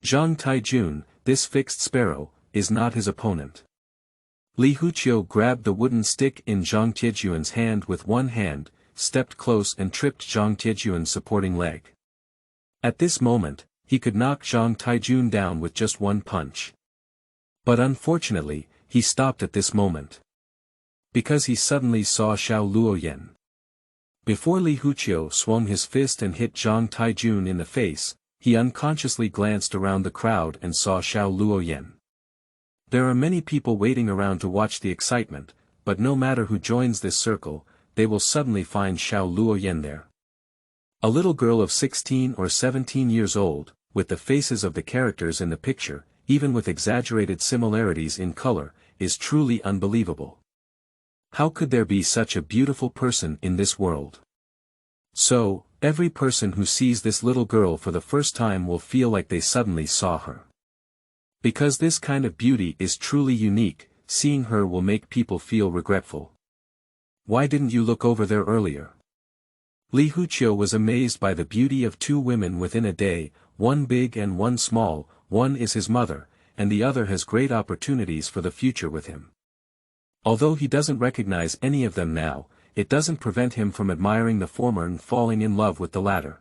Zhang Taijun, this fixed sparrow, is not his opponent. Li Huqiu grabbed the wooden stick in Zhang Tiejuan's hand with one hand, stepped close and tripped Zhang Tiejuan's supporting leg. At this moment, he could knock Zhang Taijun down with just one punch. But unfortunately, he stopped at this moment. Because he suddenly saw Xiao Luoyan. Before Li Huqiu swung his fist and hit Zhang Taijun in the face, he unconsciously glanced around the crowd and saw Xiao Luoyan. There are many people waiting around to watch the excitement, but no matter who joins this circle, they will suddenly find Xiao Luoyan there. A little girl of 16 or 17 years old, with the faces of the characters in the picture, even with exaggerated similarities in color, is truly unbelievable. How could there be such a beautiful person in this world? So, every person who sees this little girl for the first time will feel like they suddenly saw her. Because this kind of beauty is truly unique, seeing her will make people feel regretful. Why didn't you look over there earlier? Li Huqiu was amazed by the beauty of two women within a day, one big and one small, one is his mother, and the other has great opportunities for the future with him. Although he doesn't recognize any of them now, it doesn't prevent him from admiring the former and falling in love with the latter.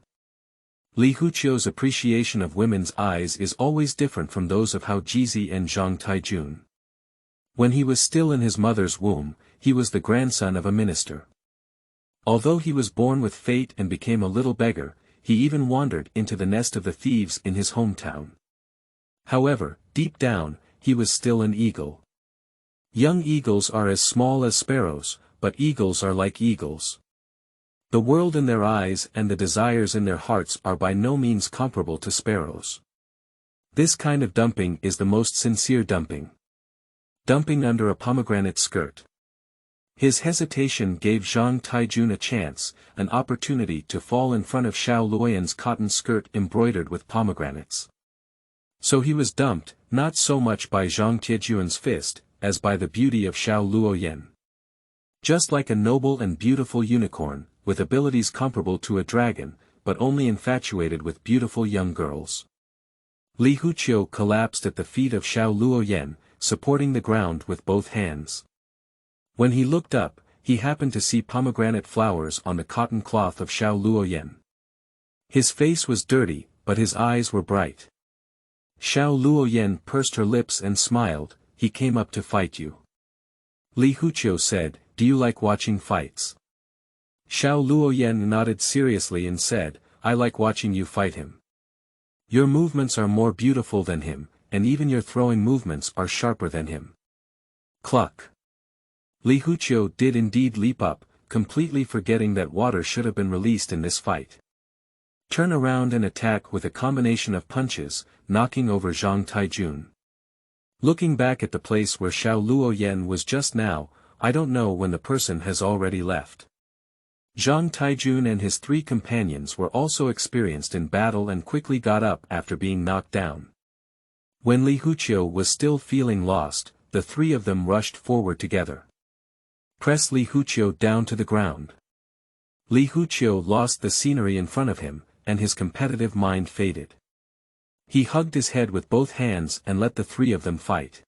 Li Huqiu's appreciation of women's eyes is always different from those of Hao Jizi and Zhang Taijun. When he was still in his mother's womb, he was the grandson of a minister. Although he was born with fate and became a little beggar, he even wandered into the nest of the thieves in his hometown. However, deep down, he was still an eagle. Young eagles are as small as sparrows, but eagles are like eagles. The world in their eyes and the desires in their hearts are by no means comparable to sparrows. This kind of dumping is the most sincere dumping. Dumping under a pomegranate skirt. His hesitation gave Zhang Taijun a chance, an opportunity to fall in front of Xiao Luoyan's cotton skirt embroidered with pomegranates. So he was dumped, not so much by Zhang Tiejuan's fist, as by the beauty of Xiao Luoyan. Just like a noble and beautiful unicorn, with abilities comparable to a dragon, but only infatuated with beautiful young girls. Li Huqiu collapsed at the feet of Xiao Luoyan, supporting the ground with both hands. When he looked up, he happened to see pomegranate flowers on the cotton cloth of Xiao Luoyan. His face was dirty, but his eyes were bright. Xiao Luoyan pursed her lips and smiled, "He came up to fight you." Li Huqiu said, "Do you like watching fights?" Xiao Luoyan nodded seriously and said, "I like watching you fight him. Your movements are more beautiful than him, and even your throwing movements are sharper than him." Cluck. Li Huqiu did indeed leap up, completely forgetting that water should have been released in this fight. Turn around and attack with a combination of punches, knocking over Zhang Taijun. Looking back at the place where Xiao Luoyan was just now, I don't know when the person has already left. Zhang Taijun and his 3 companions were also experienced in battle and quickly got up after being knocked down. When Li Huqiu was still feeling lost, the 3 of them rushed forward together. Press Li Huqiu down to the ground. Li Huqiu lost the scenery in front of him, and his competitive mind faded. He hugged his head with both hands and let the 3 of them fight.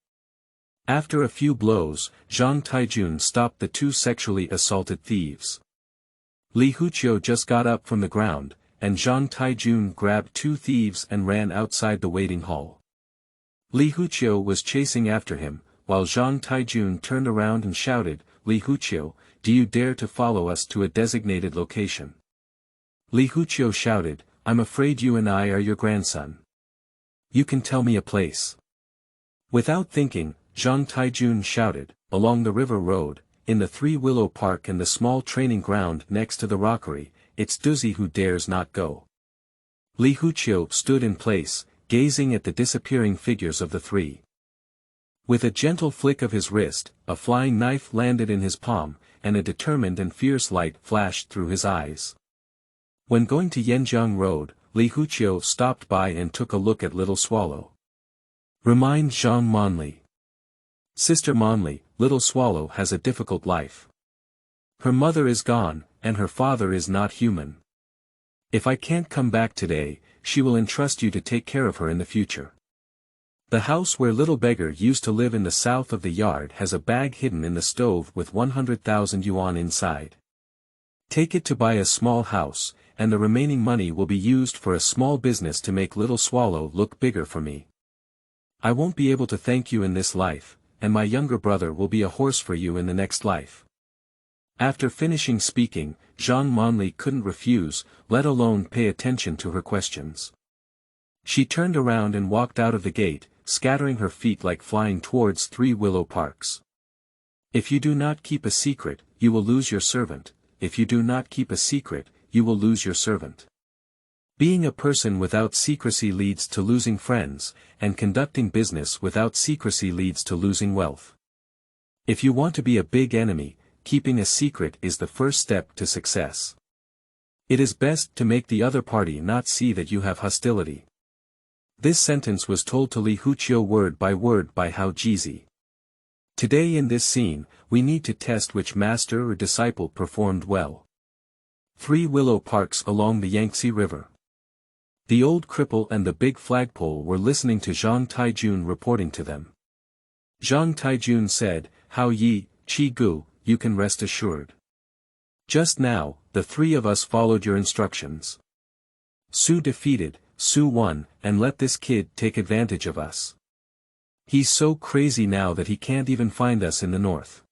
After a few blows, Zhang Taijun stopped the 2 sexually assaulted thieves. Li Huqiu just got up from the ground, and Zhang Taijun grabbed 2 thieves and ran outside the waiting hall. Li Huqiu was chasing after him, while Zhang Taijun turned around and shouted, "Li Huqiu, do you dare to follow us to a designated location?" Li Huqiu shouted, "I'm afraid you and I are your grandson. You can tell me a place." Without thinking, Zhang Taijun shouted, "Along the river road, in the 3 Willow Park and the small training ground next to the rockery, it's Duzi who dares not go." Li Huqiu stood in place, gazing at the disappearing figures of the 3. With a gentle flick of his wrist, a flying knife landed in his palm, and a determined and fierce light flashed through his eyes. When going to Yanjiang Road, Li Huqiu stopped by and took a look at Little Swallow. Remind Zhang Monli. Sister Monli, Little Swallow has a difficult life. Her mother is gone, and her father is not human. If I can't come back today, she will entrust you to take care of her in the future. The house where Little Beggar used to live in the south of the yard has a bag hidden in the stove with 100,000 yuan inside. Take it to buy a small house, and the remaining money will be used for a small business to make Little Swallow look bigger for me. I won't be able to thank you in this life, and my younger brother will be a horse for you in the next life." After finishing speaking, Zhang Monli couldn't refuse, let alone pay attention to her questions. She turned around and walked out of the gate, scattering her feet like flying towards 3 Willow Parks. "If you do not keep a secret, you will lose your servant. If you do not keep a secret, you will lose your servant." Being a person without secrecy leads to losing friends, and conducting business without secrecy leads to losing wealth. If you want to be a big enemy, keeping a secret is the first step to success. It is best to make the other party not see that you have hostility. This sentence was told to Li Huqiu word by Hao Jizi. Today in this scene, we need to test which master or disciple performed well. 3 Willow Parks along the Yangtze River. The old cripple and the big flagpole were listening to Zhang Taijun reporting to them. Zhang Taijun said, "Hao Yi, Qi Gu, you can rest assured. Just now, the 3 of us followed your instructions. Su defeated, Su won, and let this kid take advantage of us. He's so crazy now that he can't even find us in the north.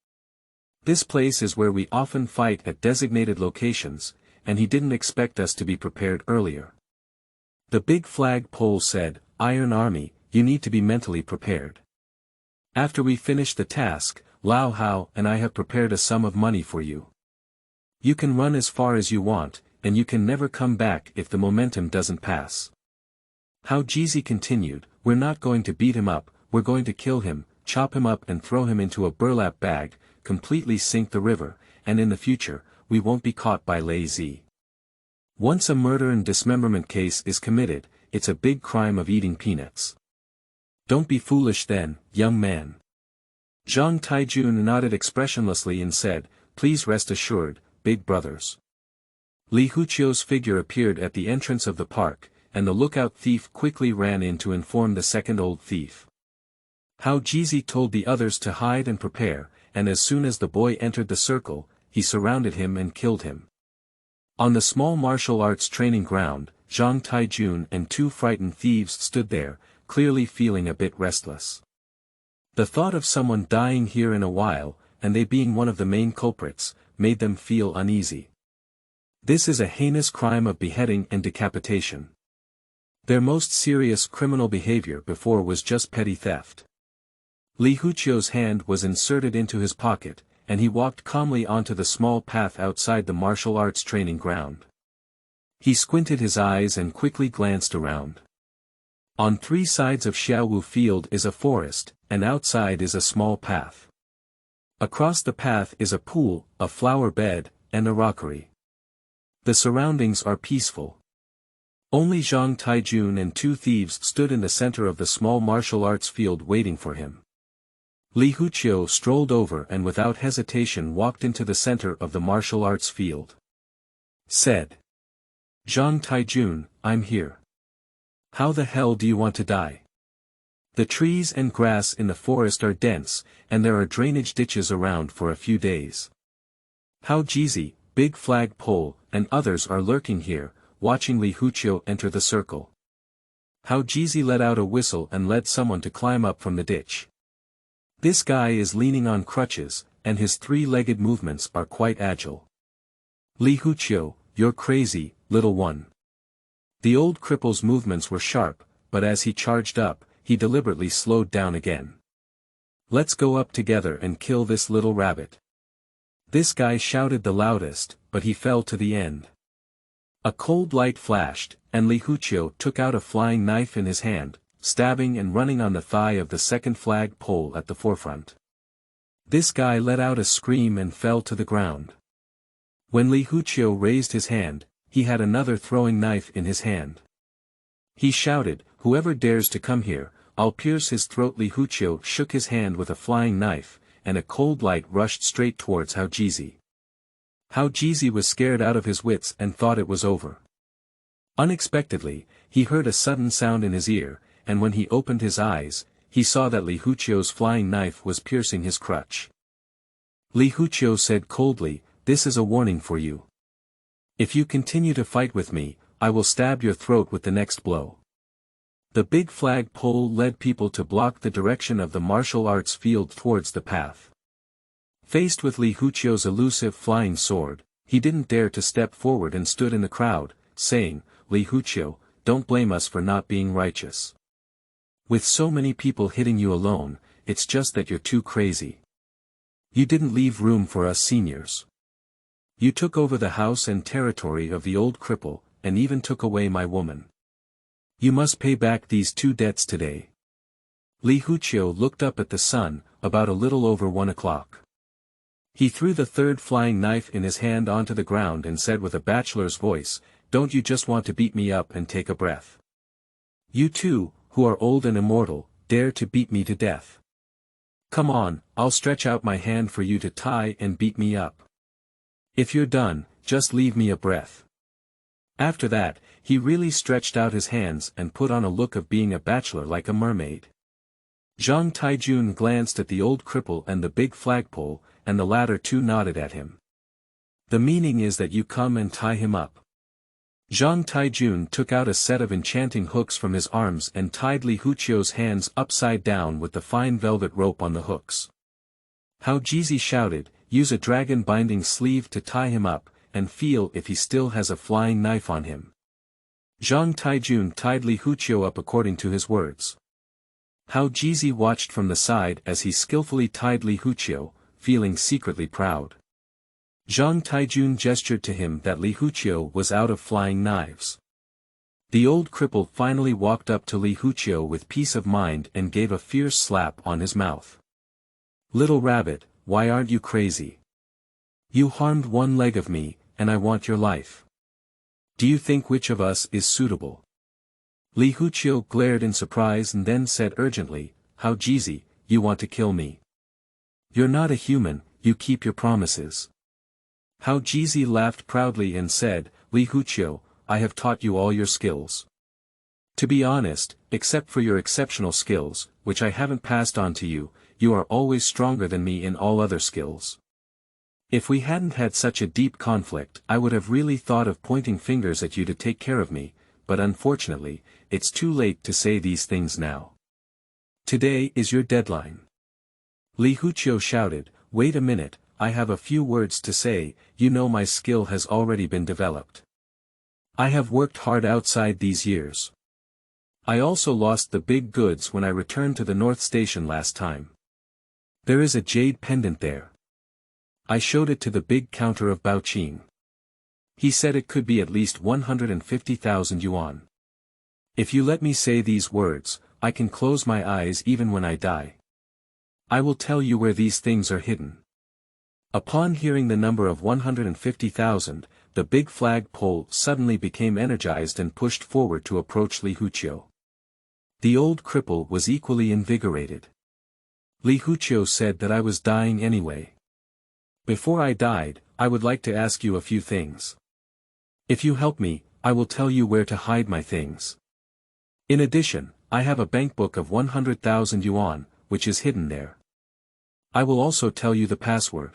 This place is where we often fight at designated locations, and he didn't expect us to be prepared earlier." The big flag pole said, "Iron Army, you need to be mentally prepared. After we finish the task, Lao Hao and I have prepared a sum of money for you. You can run as far as you want, and you can never come back if the momentum doesn't pass." Hao Jizi continued, "We're not going to beat him up, we're going to kill him, chop him up and throw him into a burlap bag, completely sink the river, and in the future, we won't be caught by Lei Zi. Once a murder and dismemberment case is committed, it's a big crime of eating peanuts. Don't be foolish then, young man." Zhang Taijun nodded expressionlessly and said, "Please rest assured, big brothers." Li Huqiu's figure appeared at the entrance of the park, and the lookout thief quickly ran in to inform the second old thief. Hao Jizi told the others to hide and prepare, and as soon as the boy entered the circle, he surrounded him and killed him. On the small martial arts training ground, Zhang Taijun and 2 frightened thieves stood there, clearly feeling a bit restless. The thought of someone dying here in a while, and they being one of the main culprits, made them feel uneasy. This is a heinous crime of beheading and decapitation. Their most serious criminal behavior before was just petty theft. Li Huqiu's hand was inserted into his pocket, and he walked calmly onto the small path outside the martial arts training ground. He squinted his eyes and quickly glanced around. On 3 sides of Xiaowu Field is a forest, and outside is a small path. Across the path is a pool, a flower bed, and a rockery. The surroundings are peaceful. Only Zhang Taijun and 2 thieves stood in the center of the small martial arts field waiting for him. Li Huqiu strolled over and without hesitation walked into the center of the martial arts field. Said. Zhang Taijun, I'm here. How the hell do you want to die? The trees and grass in the forest are dense, and there are drainage ditches around for a few days. Hao Jizi, Big Flag Pole, and others are lurking here, watching Li Huqiu enter the circle. Hao Jizi let out a whistle and led someone to climb up from the ditch. This guy is leaning on crutches, and his 3-legged movements are quite agile. Li Huqiu, you're crazy, little one. The old cripple's movements were sharp, but as he charged up, he deliberately slowed down again. Let's go up together and kill this little rabbit. This guy shouted the loudest, but he fell to the end. A cold light flashed, and Li Huqiu took out a flying knife in his hand, stabbing and running on the thigh of the second flag pole at the forefront. This guy let out a scream and fell to the ground. When Li Huqiu raised his hand, he had another throwing knife in his hand. He shouted, whoever dares to come here, I'll pierce his throat. Li Huqiu shook his hand with a flying knife, and a cold light rushed straight towards Hao Jizi. Hao Jizi was scared out of his wits and thought it was over. Unexpectedly, he heard a sudden sound in his ear, and when he opened his eyes, he saw that Li Huqiu's flying knife was piercing his crutch. Li Huqiu said coldly, this is a warning for you. If you continue to fight with me, I will stab your throat with the next blow. The big flag pole led people to block the direction of the martial arts field towards the path. Faced with Li Huqiu's elusive flying sword, he didn't dare to step forward and stood in the crowd, saying, Li Huqiu, don't blame us for not being righteous. With so many people hitting you alone, it's just that you're too crazy. You didn't leave room for us seniors. You took over the house and territory of the old cripple, and even took away my woman. You must pay back these 2 debts today. Li Huqiu looked up at the sun, about a little over 1 o'clock. He threw the 3rd flying knife in his hand onto the ground and said with a bachelor's voice, don't you just want to beat me up and take a breath? You too, who are old and immortal, dare to beat me to death. Come on, I'll stretch out my hand for you to tie and beat me up. If you're done, just leave me a breath. After that, he really stretched out his hands and put on a look of being a bachelor like a mermaid. Zhang Taijun glanced at the old cripple and the big flagpole, and the latter too nodded at him. The meaning is that you come and tie him up. Zhang Taijun took out a set of enchanting hooks from his arms and tied Li Huqiu's hands upside down with the fine velvet rope on the hooks. Hao Jizi shouted, use a dragon binding sleeve to tie him up, and feel if he still has a flying knife on him. Zhang Taijun tied Li Huqiu up according to his words. Hao Jizi watched from the side as he skillfully tied Li Huqiu, feeling secretly proud. Zhang Taijun gestured to him that Li Huqiu was out of flying knives. The old cripple finally walked up to Li Huqiu with peace of mind and gave a fierce slap on his mouth. Little rabbit, why aren't you crazy? You harmed 1 leg of me, and I want your life. Do you think which of us is suitable? Li Huqiu glared in surprise and then said urgently, Hao Jizi, you want to kill me? You're not a human, you keep your promises. Hao Jizi laughed proudly and said, Li Huqiu, I have taught you all your skills. To be honest, except for your exceptional skills, which I haven't passed on to you, you are always stronger than me in all other skills. If we hadn't had such a deep conflict, I would have really thought of pointing fingers at you to take care of me, but unfortunately, it's too late to say these things now. Today is your deadline. Li Huqiu shouted, wait a minute, I have a few words to say, you know my skill has already been developed. I have worked hard outside these years. I also lost the big goods when I returned to the North Station last time. There is a jade pendant there. I showed it to the big counter of Baoqing. He said it could be at least 150,000 yuan. If you let me say these words, I can close my eyes even when I die. I will tell you where these things are hidden. Upon hearing the number of 150,000, the big flag pole suddenly became energized and pushed forward to approach Li Huqiu. The old cripple was equally invigorated. Li Huqiu said that I was dying anyway. Before I died, I would like to ask you a few things. If you help me, I will tell you where to hide my things. In addition, I have a bank book of 100,000 yuan, which is hidden there. I will also tell you the password.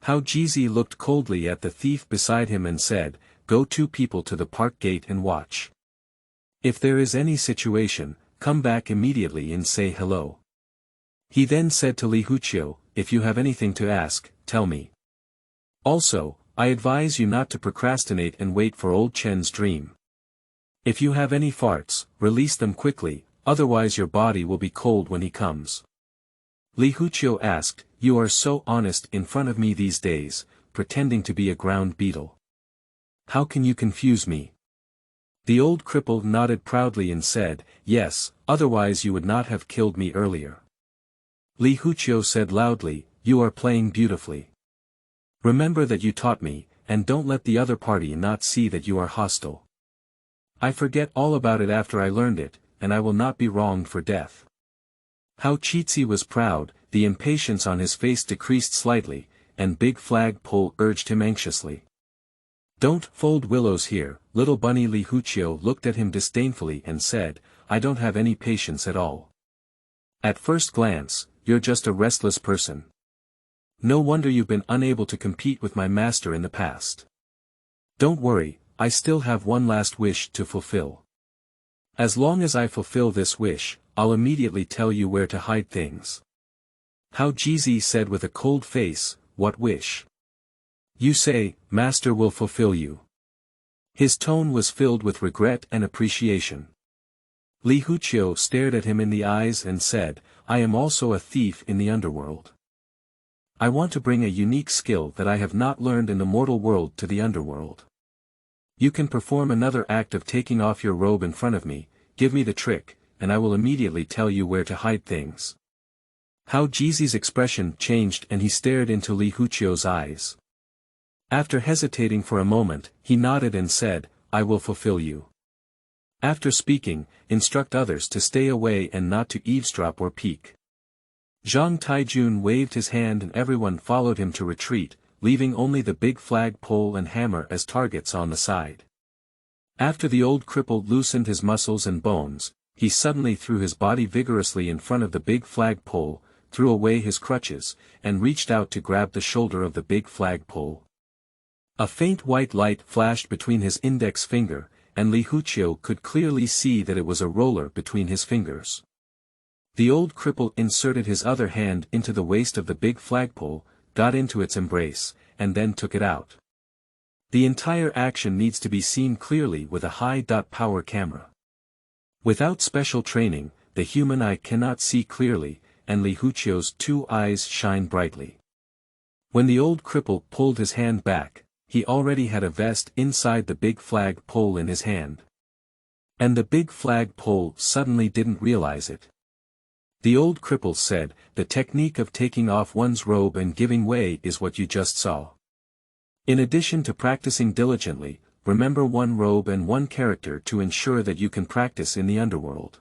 Hao Jizi looked coldly at the thief beside him and said, "Go 2 people to the park gate and watch. If there is any situation, come back immediately and say hello." He then said to Li Huqiu, "If you have anything to ask, tell me. Also, I advise you not to procrastinate and wait for old Chen's dream. If you have any farts, release them quickly, otherwise your body will be cold when he comes." Li Huqiu asked, "You are so honest in front of me these days, pretending to be a ground beetle. How can you confuse me?" The old cripple nodded proudly and said, "Yes, otherwise you would not have killed me earlier." Li Huqiu said loudly, "You are playing beautifully. Remember that you taught me, and don't let the other party not see that you are hostile. I forget all about it after I learned it, and I will not be wronged for death." Hao Qizi was proud, the impatience on his face decreased slightly, and Big Flag Pole urged him anxiously. "Don't fold willows here, little bunny." Li Huqiu looked at him disdainfully and said, "I don't have any patience at all. At first glance, you're just a restless person. No wonder you've been unable to compete with my master in the past. Don't worry, I still have one last wish to fulfill. As long as I fulfill this wish, I'll immediately tell you where to hide things." Hao Jizi said with a cold face, "What wish? You say, master will fulfill you." His tone was filled with regret and appreciation. Li Huqiu stared at him in the eyes and said, "I am also a thief in the underworld. I want to bring a unique skill that I have not learned in the mortal world to the underworld. You can perform another act of taking off your robe in front of me, give me the trick, and I will immediately tell you where to hide things." Hao Jizi's expression changed and he stared into Li Huqiu's eyes. After hesitating for a moment, he nodded and said, "I will fulfill you. After speaking, instruct others to stay away and not to eavesdrop or peek." Zhang Taijun waved his hand and everyone followed him to retreat, leaving only the big flag pole and hammer as targets on the side. After the old cripple loosened his muscles and bones, he suddenly threw his body vigorously in front of the big flag pole, threw away his crutches, and reached out to grab the shoulder of the big flag pole. A faint white light flashed between his index finger, and Li Huqiu could clearly see that it was a roller between his fingers. The old cripple inserted his other hand into the waist of the big flagpole, got into its embrace, and then took it out. The entire action needs to be seen clearly with a high-power camera. Without special training, the human eye cannot see clearly, and Li Huqiu's 2 eyes shine brightly. When the old cripple pulled his hand back, he already had a vest inside the big flag pole in his hand. And the big flag pole suddenly didn't realize it. The old cripple said, "The technique of taking off one's robe and giving way is what you just saw. In addition to practicing diligently, remember one robe and one character to ensure that you can practice in the underworld.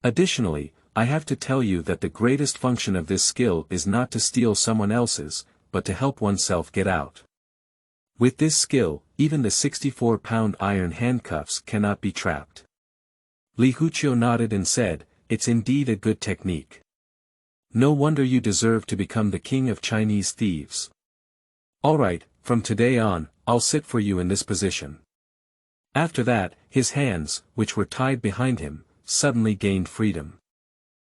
Additionally, I have to tell you that the greatest function of this skill is not to steal someone else's, but to help oneself get out. With this skill, even the 64-pound iron handcuffs cannot be trapped." Li Huqiu nodded and said, "It's indeed a good technique. No wonder you deserve to become the king of Chinese thieves. Alright, from today on, I'll sit for you in this position." After that, his hands, which were tied behind him, suddenly gained freedom.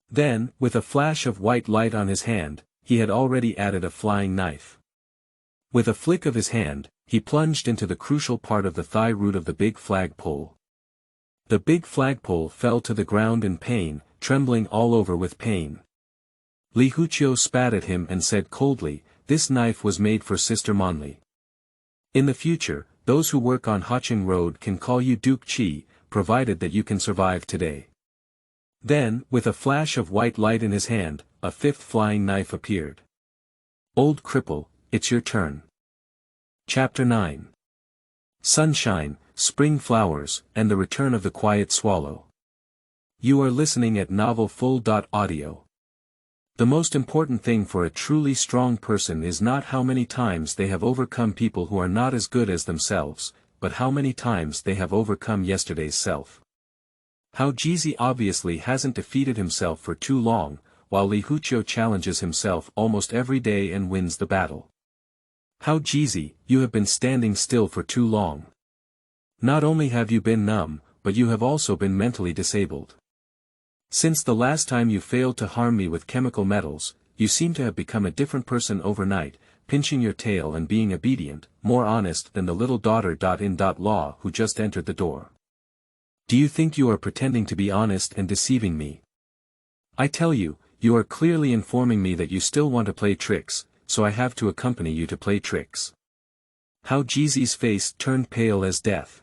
Then, with a flash of white light on his hand, he had already added a flying knife. With a flick of his hand, he plunged into the crucial part of the thigh root of the big flagpole. The big flagpole fell to the ground in pain, trembling all over with pain. Li Huqiu spat at him and said coldly, "This knife was made for Sister Monli. In the future, those who work on Hacheng Road can call you Duke Qi, provided that you can survive today. Then, with a flash of white light in his hand, a fifth flying knife appeared. Old cripple, it's your turn. Chapter 9. Sunshine, Spring Flowers, and the Return of the Quiet Swallow. You are listening at Novel Full.audio. The most important thing for a truly strong person is not how many times they have overcome people who are not as good as themselves, but how many times they have overcome yesterday's self. How Jeezy obviously hasn't defeated himself for too long, while Li Huqiu challenges himself almost every day and wins the battle. How Jeezy, you have been standing still for too long. Not only have you been numb, but you have also been mentally disabled. Since the last time you failed to harm me with chemical metals, you seem to have become a different person overnight, pinching your tail and being obedient, more honest than the little daughter.in.law who just entered the door. Do you think you are pretending to be honest and deceiving me? I tell you, you are clearly informing me that you still want to play tricks, so I have to accompany you to play tricks. How Jeezy's face turned pale as death.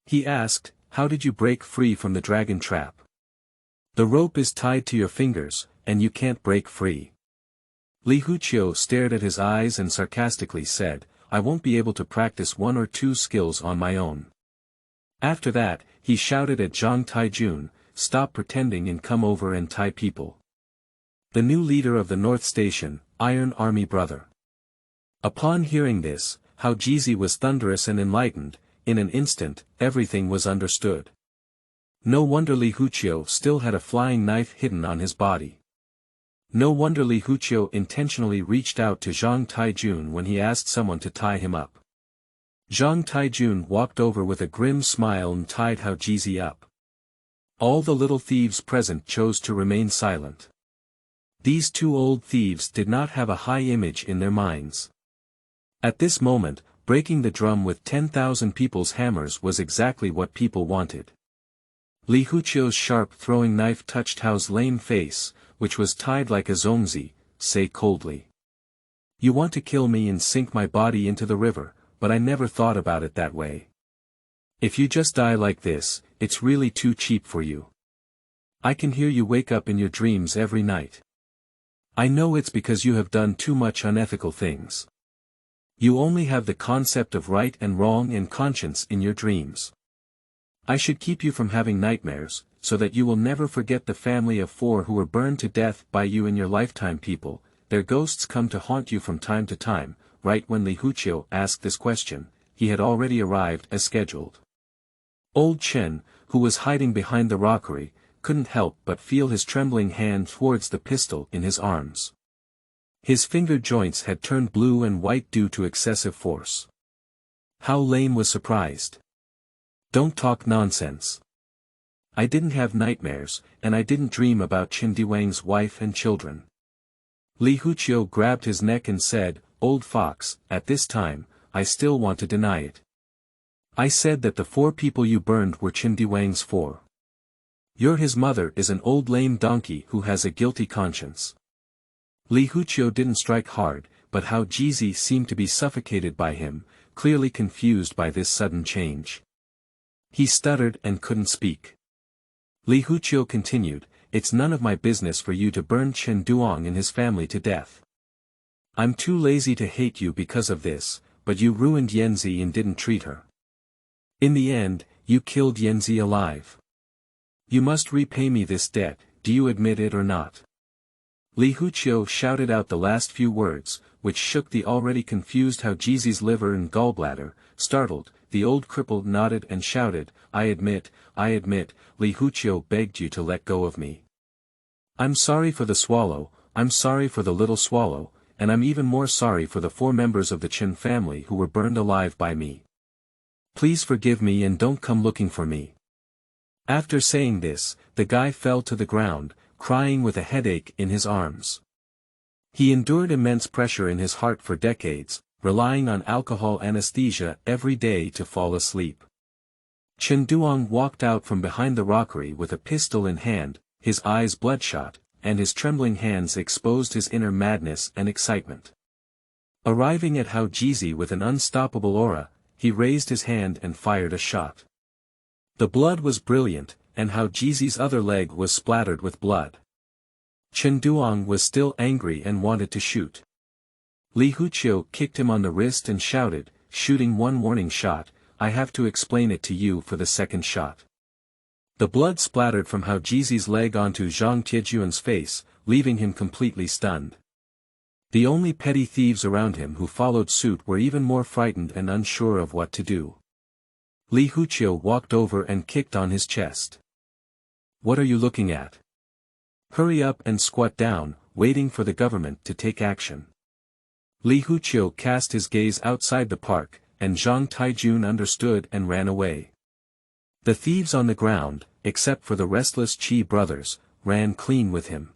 He asked, how did you break free from the dragon trap? The rope is tied to your fingers, and you can't break free. Li Huqiu stared at his eyes and sarcastically said, I won't be able to practice one or two skills on my own. After that, he shouted at Zhang Taijun, stop pretending and come over and tie people. The new leader of the North Station, Iron Army brother. Upon hearing this, how Jeezy was thunderous and enlightened, in an instant, everything was understood. No wonder Li Huqiu still had a flying knife hidden on his body. No wonder Li Huqiu intentionally reached out to Zhang Taijun when he asked someone to tie him up. Zhang Taijun walked over with a grim smile and tied Hao Jeezy up. All the little thieves present chose to remain silent. These two old thieves did not have a high image in their minds. At this moment, breaking the drum with 10,000 people's hammers was exactly what people wanted. Li Huqiu's sharp throwing knife touched Hao's lame face, which was tied like a zongzi, say coldly. You want to kill me and sink my body into the river, but I never thought about it that way. If you just die like this, it's really too cheap for you. I can hear you wake up in your dreams every night. I know it's because you have done too much unethical things. You only have the concept of right and wrong and conscience in your dreams. I should keep you from having nightmares, so that you will never forget the family of 4 who were burned to death by you in your lifetime. People, their ghosts come to haunt you from time to time. Right when Li Huqiu asked this question, he had already arrived as scheduled. Old Chen, who was hiding behind the rockery, couldn't help but feel his trembling hand towards the pistol in his arms. His finger joints had turned blue and white due to excessive force. How Lame was surprised. Don't talk nonsense. I didn't have nightmares, and I didn't dream about Qin Diwang's wife and children. Li Huqiu grabbed his neck and said, Old fox, at this time, I still want to deny it. I said that the 4 people you burned were Qin Diwang's 4. His mother is an old lame donkey who has a guilty conscience. Li Huqiu didn't strike hard, but Hao Jeezy seemed to be suffocated by him, clearly confused by this sudden change. He stuttered and couldn't speak. Li Huqiu continued, it's none of my business for you to burn Chen Duong and his family to death. I'm too lazy to hate you because of this, but you ruined Yanzi and didn't treat her. In the end, you killed Yanzi alive. You must repay me this debt, do you admit it or not? Li Huqiu shouted out the last few words, which shook the already confused Hao Jeezy's liver and gallbladder. Startled, the old cripple nodded and shouted, I admit, Li Huqiu begged you to let go of me. I'm sorry for the swallow, I'm sorry for the little swallow, and I'm even more sorry for the 4 members of the Chen family who were burned alive by me. Please forgive me and don't come looking for me. After saying this, the guy fell to the ground, crying with a headache in his arms. He endured immense pressure in his heart for decades, relying on alcohol anesthesia every day to fall asleep. Chen Duong walked out from behind the rockery with a pistol in hand, his eyes bloodshot, and his trembling hands exposed his inner madness and excitement. Arriving at Hao Jeezy with an unstoppable aura, he raised his hand and fired a shot. The blood was brilliant, and Hao Jizi's other leg was splattered with blood. Chen Duong was still angry and wanted to shoot. Li Huqiu kicked him on the wrist and shouted, shooting one warning shot, I have to explain it to you for the second shot. The blood splattered from Hao Jizi's leg onto Zhang Tiejuan's face, leaving him completely stunned. The only petty thieves around him who followed suit were even more frightened and unsure of what to do. Li Huqiu walked over and kicked on his chest. What are you looking at? Hurry up and squat down, waiting for the government to take action. Li Huqiu cast his gaze outside the park, and Zhang Taijun understood and ran away. The thieves on the ground, except for the restless Qi brothers, ran clean with him.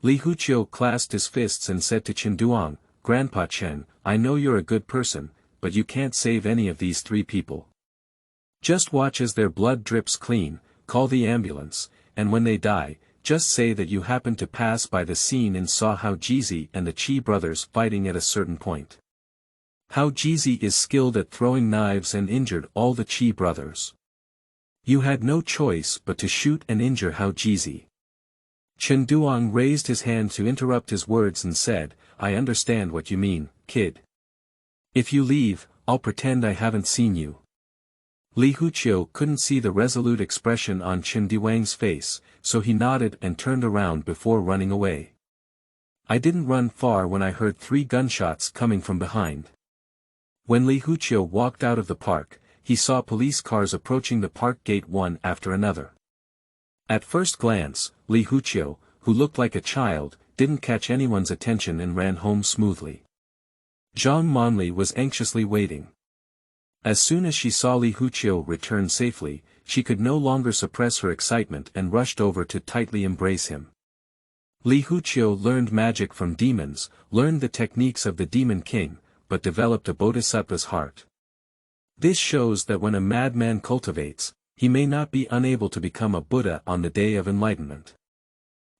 Li Huqiu clasped his fists and said to Chen Duong, Grandpa Chen, I know you're a good person, but you can't save any of these three people. Just watch as their blood drips clean, call the ambulance, and when they die, just say that you happened to pass by the scene and saw Hao Jizi and the Qi brothers fighting at a certain point. Hao Jizi is skilled at throwing knives and injured all the Qi brothers. You had no choice but to shoot and injure Hao Jizi. Chen Duong raised his hand to interrupt his words and said, I understand what you mean, kid. If you leave, I'll pretend I haven't seen you. Li Huqiu couldn't see the resolute expression on Chen Duong's face, so he nodded and turned around before running away. I didn't run far when I heard 3 gunshots coming from behind. When Li Huqiu walked out of the park, he saw police cars approaching the park gate one after another. At first glance, Li Huqiu, who looked like a child, didn't catch anyone's attention and ran home smoothly. Zhang Monli was anxiously waiting. As soon as she saw Li Huqiu return safely, she could no longer suppress her excitement and rushed over to tightly embrace him. Li Huqiu learned magic from demons, learned the techniques of the Demon King, but developed a bodhisattva's heart. This shows that when a madman cultivates, he may not be unable to become a Buddha on the day of enlightenment.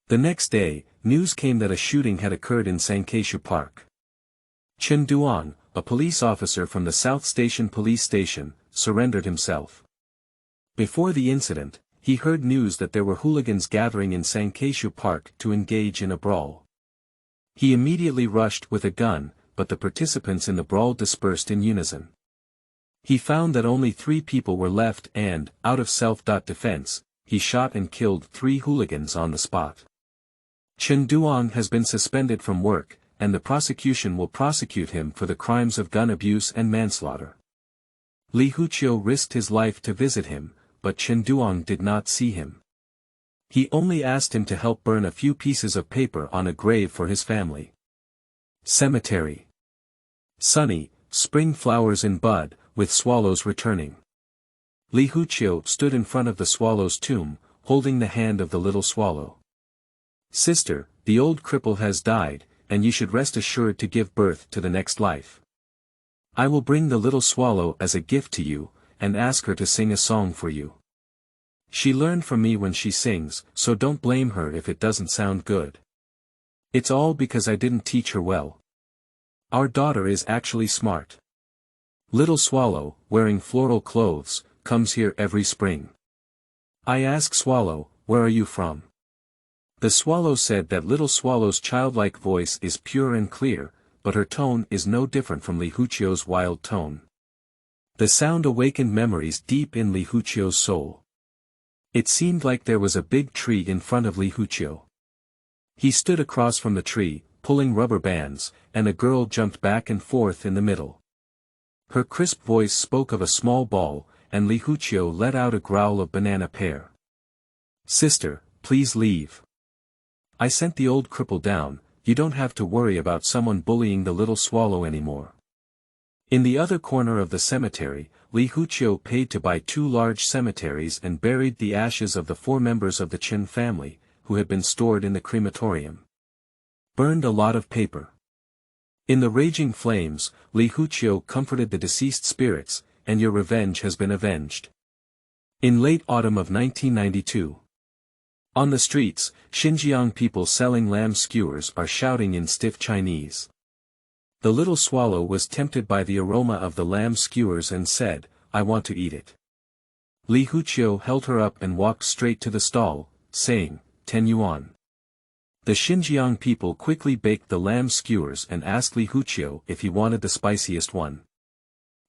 The next day, news came that a shooting had occurred in Sankeishu Park. Chen Duong, a police officer from the South Station Police Station, surrendered himself. Before the incident, he heard news that there were hooligans gathering in Sankeishu Park to engage in a brawl. He immediately rushed with a gun, but the participants in the brawl dispersed in unison. He found that only 3 people were left and, out of self-defense, he shot and killed 3 hooligans on the spot. Chen Duong has been suspended from work, and the prosecution will prosecute him for the crimes of gun abuse and manslaughter. Li Huqiu risked his life to visit him, but Chen Duong did not see him. He only asked him to help burn a few pieces of paper on a grave for his family. Cemetery. Sunny, spring flowers in bud, with swallows returning. Li Huqiu stood in front of the swallow's tomb, holding the hand of the little swallow. Sister, the old cripple has died, and you should rest assured to give birth to the next life. I will bring the little swallow as a gift to you, and ask her to sing a song for you. She learned from me when she sings, so don't blame her if it doesn't sound good. It's all because I didn't teach her well. Our daughter is actually smart. Little Swallow, wearing floral clothes, comes here every spring. I ask Swallow, where are you from? The swallow said that Little Swallow's childlike voice is pure and clear, but her tone is no different from Li Huqiu's wild tone. The sound awakened memories deep in Li Huqiu's soul. It seemed like there was a big tree in front of Li Huqiu. He stood across from the tree, pulling rubber bands, and a girl jumped back and forth in the middle. Her crisp voice spoke of a small ball, and Li Huqiu let out a growl of banana pear. Sister, please leave. I sent the old cripple down, you don't have to worry about someone bullying the little swallow anymore. In the other corner of the cemetery, Li Huqiu paid to buy 2 large cemeteries and buried the ashes of the 4 members of the Qin family, who had been stored in the crematorium. Burned a lot of paper. In the raging flames, Li Huqiu comforted the deceased spirits, and your revenge has been avenged. In late autumn of 1992. On the streets, Xinjiang people selling lamb skewers are shouting in stiff Chinese. The little swallow was tempted by the aroma of the lamb skewers and said, I want to eat it. Li Huqiu held her up and walked straight to the stall, saying, 10 yuan. The Xinjiang people quickly baked the lamb skewers and asked Li Huqiu if he wanted the spiciest one.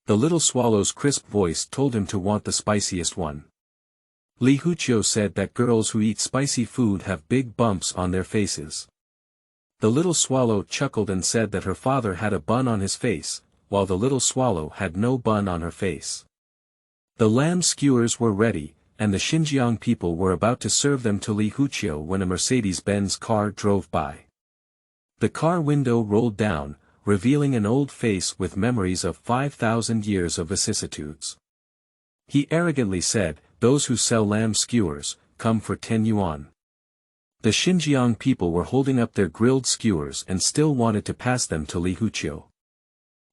The little swallow's crisp voice told him to want the spiciest one. Li Huqiu said that girls who eat spicy food have big bumps on their faces. The little swallow chuckled and said that her father had a bun on his face, while the little swallow had no bun on her face. The lamb skewers were ready, and the Xinjiang people were about to serve them to Li Huqiu when a Mercedes-Benz car drove by. The car window rolled down, revealing an old face with memories of 5,000 years of vicissitudes. He arrogantly said, "Those who sell lamb skewers, come for 10 yuan." The Xinjiang people were holding up their grilled skewers and still wanted to pass them to Li Huqiu.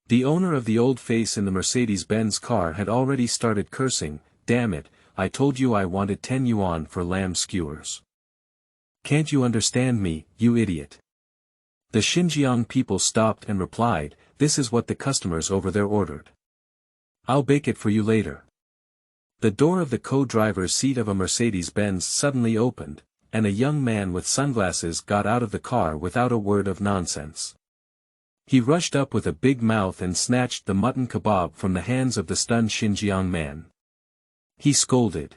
The owner of the old face in the Mercedes-Benz car had already started cursing, "Damn it, I told you I wanted 10 yuan for lamb skewers. Can't you understand me, you idiot?" The Xinjiang people stopped and replied, "This is what the customers over there ordered. I'll bake it for you later." The door of the co-driver's seat of a Mercedes-Benz suddenly opened, and a young man with sunglasses got out of the car without a word of nonsense. He rushed up with a big mouth and snatched the mutton kebab from the hands of the stunned Xinjiang man. He scolded.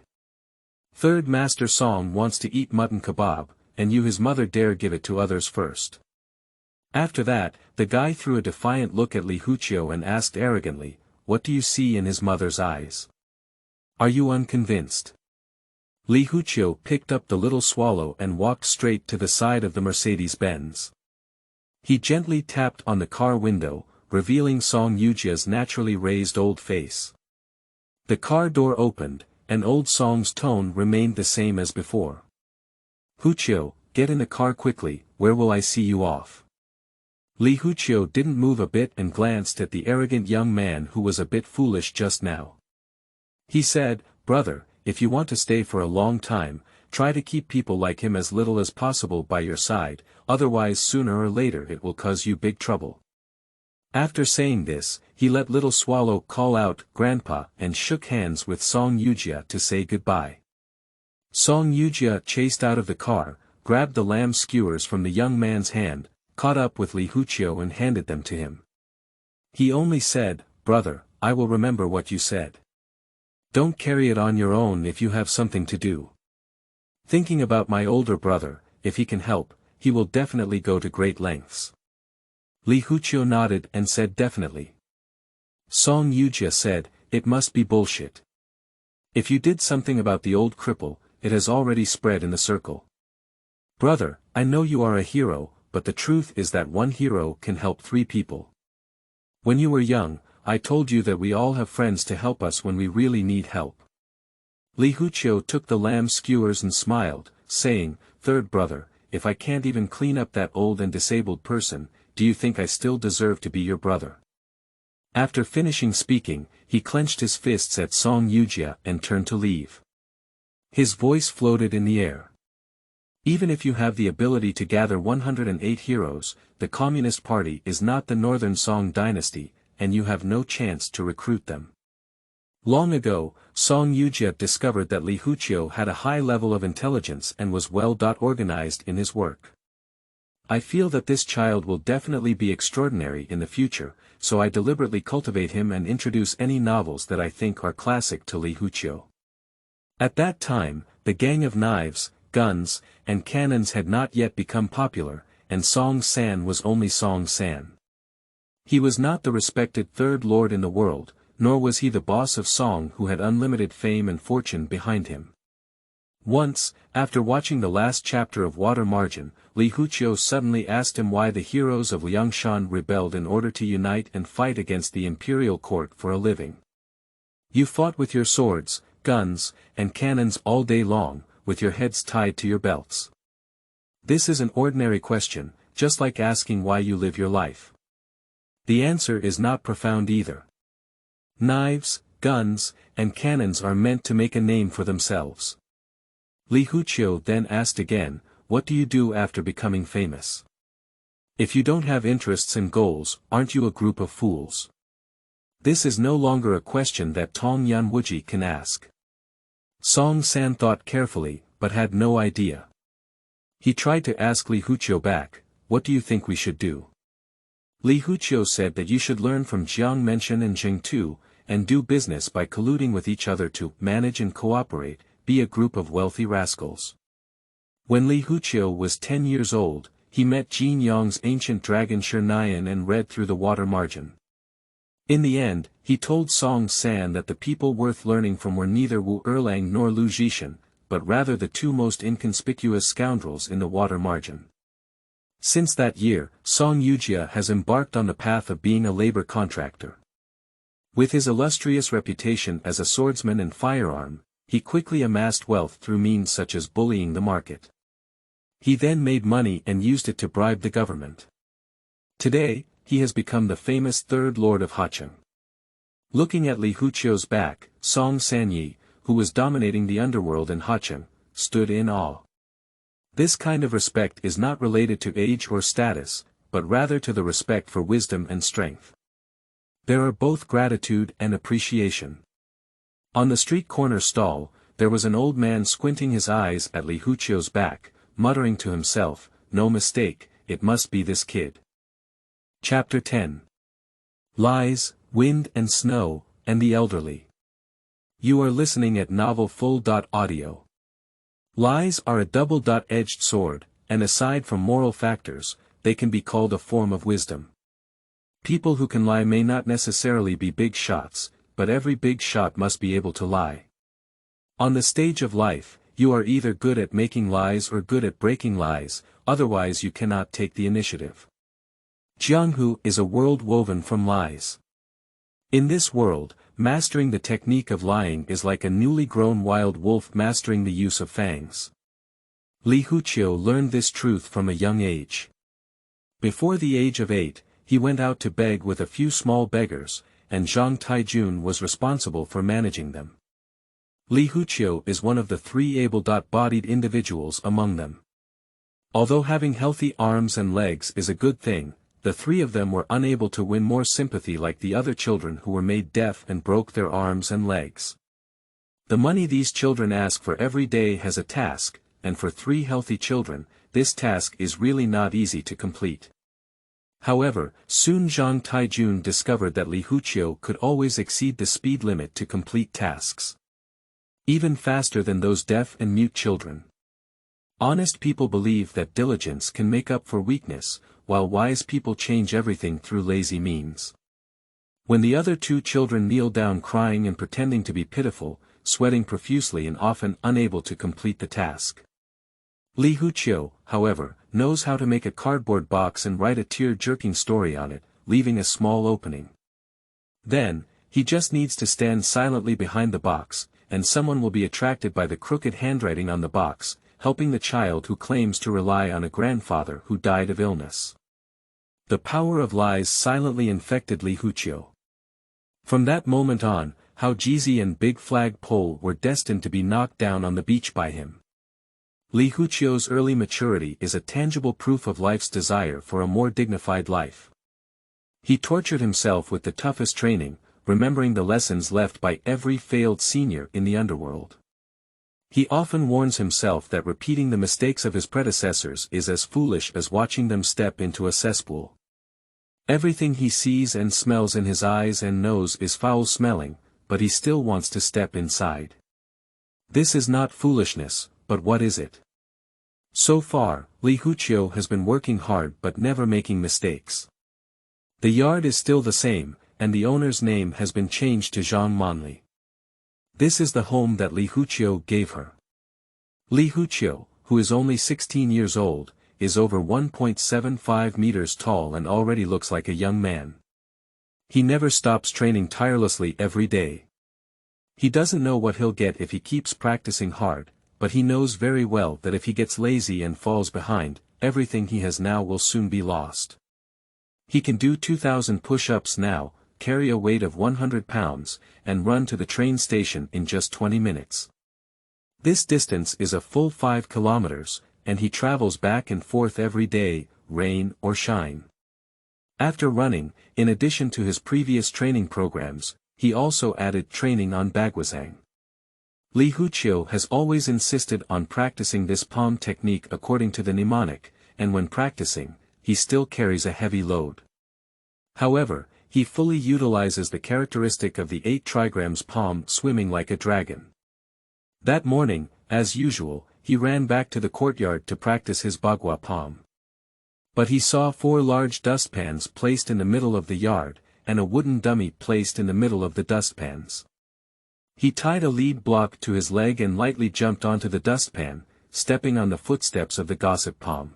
"Third Master Song wants to eat mutton kebab, and you his mother dare give it to others first." After that, the guy threw a defiant look at Li Huqiu and asked arrogantly, "What do you see in his mother's eyes? Are you unconvinced?" Li Huqiu picked up the little swallow and walked straight to the side of the Mercedes-Benz. He gently tapped on the car window, revealing Song Yujia's naturally raised old face. The car door opened, and old Song's tone remained the same as before. "Huqiu, get in the car quickly, where will I see you off?" Li Huqiu didn't move a bit and glanced at the arrogant young man who was a bit foolish just now. He said, "Brother, if you want to stay for a long time, try to keep people like him as little as possible by your side, otherwise sooner or later it will cause you big trouble." After saying this, he let Little Swallow call out "Grandpa" and shook hands with Song Yujia to say goodbye. Song Yujia chased out of the car, grabbed the lamb skewers from the young man's hand, caught up with Li Huqiu and handed them to him. He only said, "Brother, I will remember what you said. Don't carry it on your own if you have something to do. Thinking about my older brother, if he can help, he will definitely go to great lengths." Li Huqiu nodded and said definitely. Song Yujia said, "It must be bullshit. If you did something about the old cripple, it has already spread in the circle. Brother, I know you are a hero, but the truth is that one hero can help 3 people. When you were young, I told you that we all have friends to help us when we really need help." Li Huqiu took the lamb skewers and smiled, saying, "Third brother, if I can't even clean up that old and disabled person, do you think I still deserve to be your brother?" After finishing speaking, he clenched his fists at Song Yujia and turned to leave. His voice floated in the air. "Even if you have the ability to gather 108 heroes, the Communist Party is not the Northern Song dynasty, and you have no chance to recruit them." Long ago, Song Yujia discovered that Li Huqiu had a high level of intelligence and was well organized in his work. "I feel that this child will definitely be extraordinary in the future, so I deliberately cultivate him and introduce any novels that I think are classic to Li Huqiu." At that time, the gang of knives, guns, and cannons had not yet become popular, and Song San was only Song San. He was not the respected third lord in the world, nor was he the boss of Song who had unlimited fame and fortune behind him. Once, after watching the last chapter of Water Margin, Li Huqiu suddenly asked him why the heroes of Liangshan rebelled in order to unite and fight against the imperial court for a living. "You fought with your swords, guns, and cannons all day long, with your heads tied to your belts. This is an ordinary question, just like asking why you live your life. The answer is not profound either. Knives, guns, and cannons are meant to make a name for themselves." Li Huqiu then asked again, "What do you do after becoming famous? If you don't have interests and goals, aren't you a group of fools?" This is no longer a question that Tong Yanwuji can ask. Song San thought carefully, but had no idea. He tried to ask Li Huqiu back, what do you think we should do? Li Huqiu said that you should learn from Jiang Mention and Jing Tu, and do business by colluding with each other to manage and cooperate, be a group of wealthy rascals. When Li Huqiu was 10 years old, he met Jin Yong's ancient dragon Shernian and read through the water margin. In the end, he told Song San that the people worth learning from were neither Wu Erlang nor Lu Zhishan, but rather the two most inconspicuous scoundrels in the water margin. Since that year, Song Yujia has embarked on the path of being a labor contractor. With his illustrious reputation as a swordsman and firearm, he quickly amassed wealth through means such as bullying the market. He then made money and used it to bribe the government. Today, he has become the famous Third Lord of Hacheng. Looking at Li Huqiu's back, Song Sanyi, who was dominating the underworld in Hacheng, stood in awe. This kind of respect is not related to age or status, but rather to the respect for wisdom and strength. There are both gratitude and appreciation. On the street corner stall, there was an old man squinting his eyes at Li Huqiu's back, muttering to himself, no mistake, it must be this kid. Chapter 10. Lies, Wind and Snow, and the Elderly. You are listening at Novel Full.audio. Lies are a double-edged sword, and aside from moral factors, they can be called a form of wisdom. People who can lie may not necessarily be big shots, but every big shot must be able to lie. On the stage of life, you are either good at making lies or good at breaking lies, otherwise you cannot take the initiative. Jianghu is a world woven from lies. In this world, mastering the technique of lying is like a newly grown wild wolf mastering the use of fangs. Li Huqiu learned this truth from a young age. Before the age of 8, he went out to beg with a few small beggars, and Zhang Taijun was responsible for managing them. Li Huqiu is one of the 3 able-bodied individuals among them. Although having healthy arms and legs is a good thing, the 3 of them were unable to win more sympathy like the other children who were made deaf and broke their arms and legs. The money these children ask for every day has a task, and for 3 healthy children, this task is really not easy to complete. However, soon Zhang Taijun discovered that Li Huqiu could always exceed the speed limit to complete tasks. Even faster than those deaf and mute children. Honest people believe that diligence can make up for weakness, while wise people change everything through lazy means. When the other 2 children kneel down crying and pretending to be pitiful, sweating profusely and often unable to complete the task. Li Huqiu, however, knows how to make a cardboard box and write a tear-jerking story on it, leaving a small opening. Then, he just needs to stand silently behind the box, and someone will be attracted by the crooked handwriting on the box, helping the child who claims to rely on a grandfather who died of illness. The power of lies silently infected Li Huqiu. From that moment on, Hao Jizi and Big Flag Pole were destined to be knocked down on the beach by him. Li Huqiu's early maturity is a tangible proof of life's desire for a more dignified life. He tortured himself with the toughest training, remembering the lessons left by every failed senior in the underworld. He often warns himself that repeating the mistakes of his predecessors is as foolish as watching them step into a cesspool. Everything he sees and smells in his eyes and nose is foul-smelling, but he still wants to step inside. This is not foolishness, but what is it? So far, Li Huqiu has been working hard but never making mistakes. The yard is still the same, and the owner's name has been changed to Zhang Monli. This is the home that Li Huqiu gave her. Li Huqiu, who is only 16 years old, is over 1.75 meters tall and already looks like a young man. He never stops training tirelessly every day. He doesn't know what he'll get if he keeps practicing hard, but he knows very well that if he gets lazy and falls behind, everything he has now will soon be lost. He can do 2,000 push-ups now, carry a weight of 100 pounds, and run to the train station in just 20 minutes. This distance is a full 5 kilometers, and he travels back and forth every day, rain or shine. After running, in addition to his previous training programs, he also added training on Baguazhang. Li Huqiu has always insisted on practicing this palm technique according to the mnemonic, and when practicing, he still carries a heavy load. However, he fully utilizes the characteristic of the 8 trigrams palm swimming like a dragon. That morning, as usual, he ran back to the courtyard to practice his bagua palm. But he saw 4 large dustpans placed in the middle of the yard, and a wooden dummy placed in the middle of the dustpans. He tied a lead block to his leg and lightly jumped onto the dustpan, stepping on the footsteps of the gossip palm.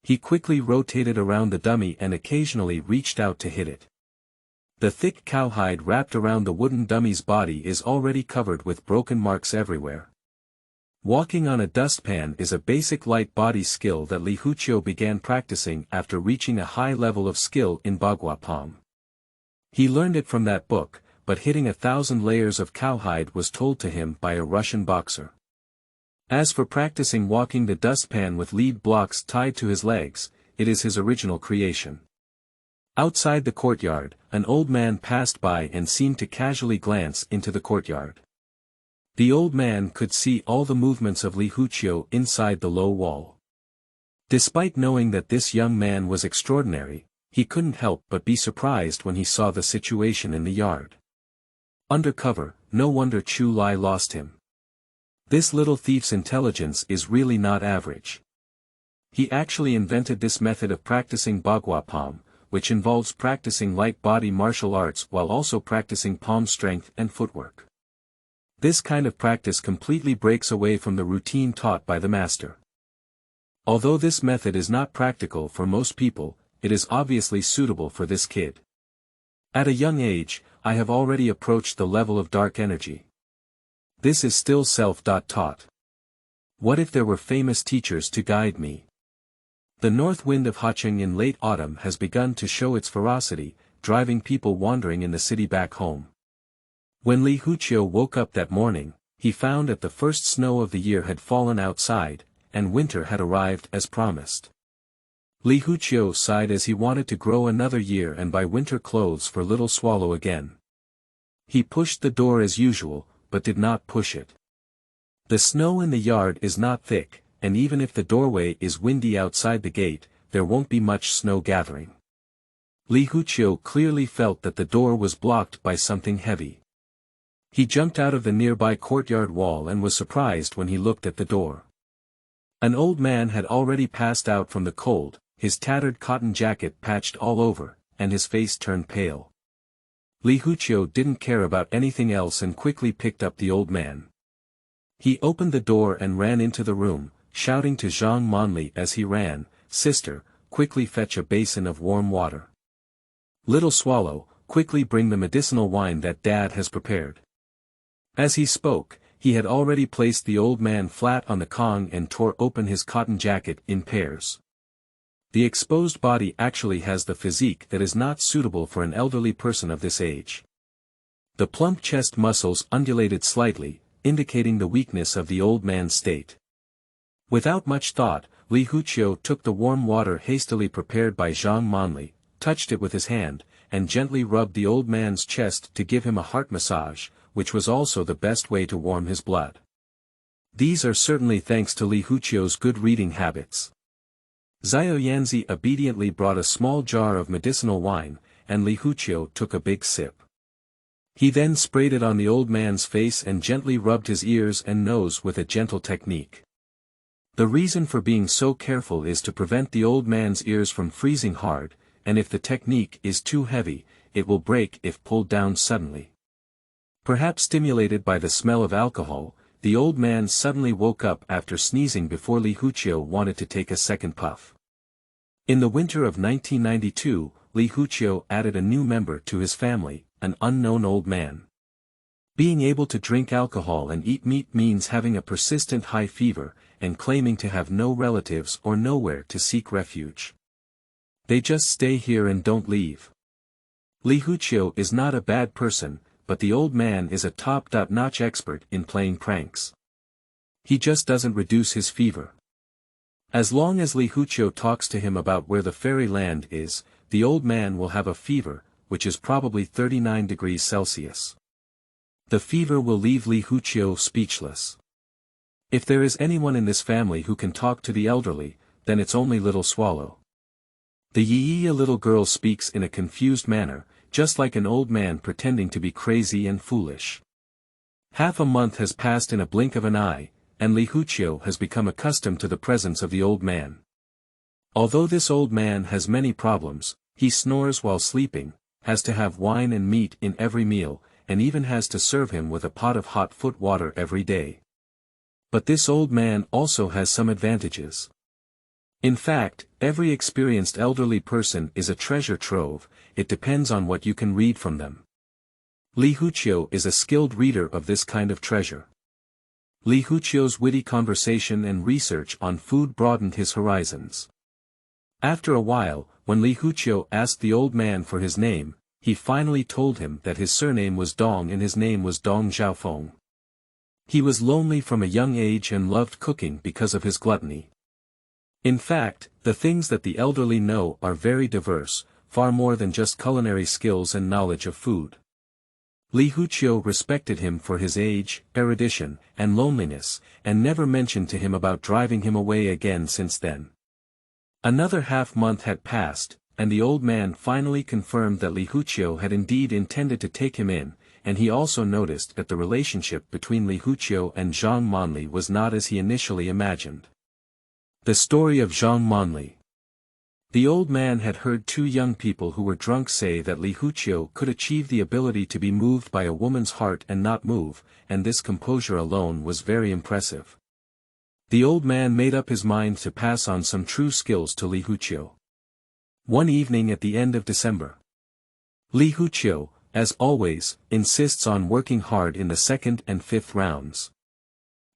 He quickly rotated around the dummy and occasionally reached out to hit it. The thick cowhide wrapped around the wooden dummy's body is already covered with broken marks everywhere. Walking on a dustpan is a basic light body skill that Li Huqiu began practicing after reaching a high level of skill in bagua palm. He learned it from that book, but hitting 1,000 layers of cowhide was told to him by a Russian boxer. As for practicing walking the dustpan with lead blocks tied to his legs, it is his original creation. Outside the courtyard, an old man passed by and seemed to casually glance into the courtyard. The old man could see all the movements of Li Huqiu inside the low wall. Despite knowing that this young man was extraordinary, he couldn't help but be surprised when he saw the situation in the yard. Undercover, no wonder Shuai lost him. This little thief's intelligence is really not average. He actually invented this method of practicing bagua palm, which involves practicing light body martial arts while also practicing palm strength and footwork. This kind of practice completely breaks away from the routine taught by the master. Although this method is not practical for most people, it is obviously suitable for this kid. At a young age, I have already approached the level of dark energy. This is still self-taught. What if there were famous teachers to guide me? The north wind of Hacheng in late autumn has begun to show its ferocity, driving people wandering in the city back home. When Li Huqiu woke up that morning, he found that the first snow of the year had fallen outside, and winter had arrived as promised. Li Huqiu sighed as he wanted to grow another year and buy winter clothes for little Swallow again. He pushed the door as usual, but did not push it. The snow in the yard is not thick, and even if the doorway is windy outside the gate, there won't be much snow gathering. Li Huqiu clearly felt that the door was blocked by something heavy. He jumped out of the nearby courtyard wall and was surprised when he looked at the door. An old man had already passed out from the cold, his tattered cotton jacket patched all over, and his face turned pale. Li Huqiu didn't care about anything else and quickly picked up the old man. He opened the door and ran into the room, shouting to Zhang Monli as he ran, "Sister, quickly fetch a basin of warm water. Little Swallow, quickly bring the medicinal wine that Dad has prepared." As he spoke, he had already placed the old man flat on the kong and tore open his cotton jacket in pairs. The exposed body actually has the physique that is not suitable for an elderly person of this age. The plump chest muscles undulated slightly, indicating the weakness of the old man's state. Without much thought, Li Huqiu took the warm water hastily prepared by Zhang Monli, touched it with his hand, and gently rubbed the old man's chest to give him a heart massage, which was also the best way to warm his blood. These are certainly thanks to Li Huqiu's good reading habits. Xiao Yanzi obediently brought a small jar of medicinal wine, and Li Huqiu took a big sip. He then sprayed it on the old man's face and gently rubbed his ears and nose with a gentle technique. The reason for being so careful is to prevent the old man's ears from freezing hard, and if the technique is too heavy, it will break if pulled down suddenly. Perhaps stimulated by the smell of alcohol, the old man suddenly woke up after sneezing before Li Huqiu wanted to take a second puff. In the winter of 1992, Li Huqiu added a new member to his family, an unknown old man. Being able to drink alcohol and eat meat means having a persistent high fever, and claiming to have no relatives or nowhere to seek refuge. They just stay here and don't leave. Li Huqiu is not a bad person, but the old man is a top-notch expert in playing pranks. He just doesn't reduce his fever. As long as Li Huqiu talks to him about where the fairy land is, the old man will have a fever, which is probably 39 degrees Celsius. The fever will leave Li Huqiu speechless. If there is anyone in this family who can talk to the elderly, then it's only Little Swallow. The Yiya little girl speaks in a confused manner, just like an old man pretending to be crazy and foolish. Half a month has passed in a blink of an eye, and Li Huqiu has become accustomed to the presence of the old man. Although this old man has many problems, he snores while sleeping, has to have wine and meat in every meal, and even has to serve him with a pot of hot foot water every day. But this old man also has some advantages. In fact, every experienced elderly person is a treasure trove, it depends on what you can read from them. Li Huqiu is a skilled reader of this kind of treasure. Li Huqiu's witty conversation and research on food broadened his horizons. After a while, when Li Huqiu asked the old man for his name, he finally told him that his surname was Dong and his name was Dong Xiaofeng. He was lonely from a young age and loved cooking because of his gluttony. In fact, the things that the elderly know are very diverse, far more than just culinary skills and knowledge of food. Li Huqiu respected him for his age, erudition, and loneliness, and never mentioned to him about driving him away again since then. Another half-month had passed, and the old man finally confirmed that Li Huqiu had indeed intended to take him in, and he also noticed that the relationship between Li Huqiu and Zhang Monli was not as he initially imagined. The story of Zhang Monli. The old man had heard two young people who were drunk say that Li Huqiu could achieve the ability to be moved by a woman's heart and not move, and this composure alone was very impressive. The old man made up his mind to pass on some true skills to Li Huqiu. One evening at the end of December. Li Huqiu, as always, insists on working hard in the second and fifth rounds.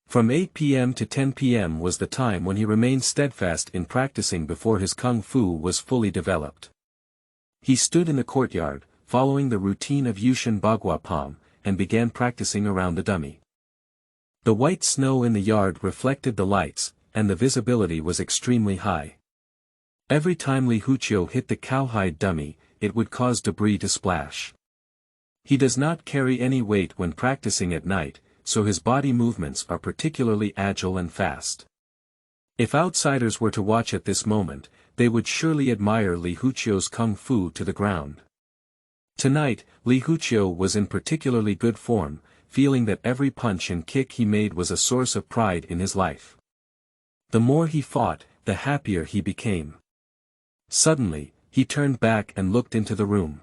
From 8 p.m. to 10 p.m. was the time when he remained steadfast in practicing before his kung fu was fully developed. He stood in the courtyard, following the routine of Yushin Bagua Palm, and began practicing around the dummy. The white snow in the yard reflected the lights, and the visibility was extremely high. Every time Li Huqiu hit the cowhide dummy, it would cause debris to splash. He does not carry any weight when practicing at night, so his body movements are particularly agile and fast. If outsiders were to watch at this moment, they would surely admire Li Huqiu's kung fu to the ground. Tonight, Li Huqiu was in particularly good form, feeling that every punch and kick he made was a source of pride in his life. The more he fought, the happier he became. Suddenly, he turned back and looked into the room.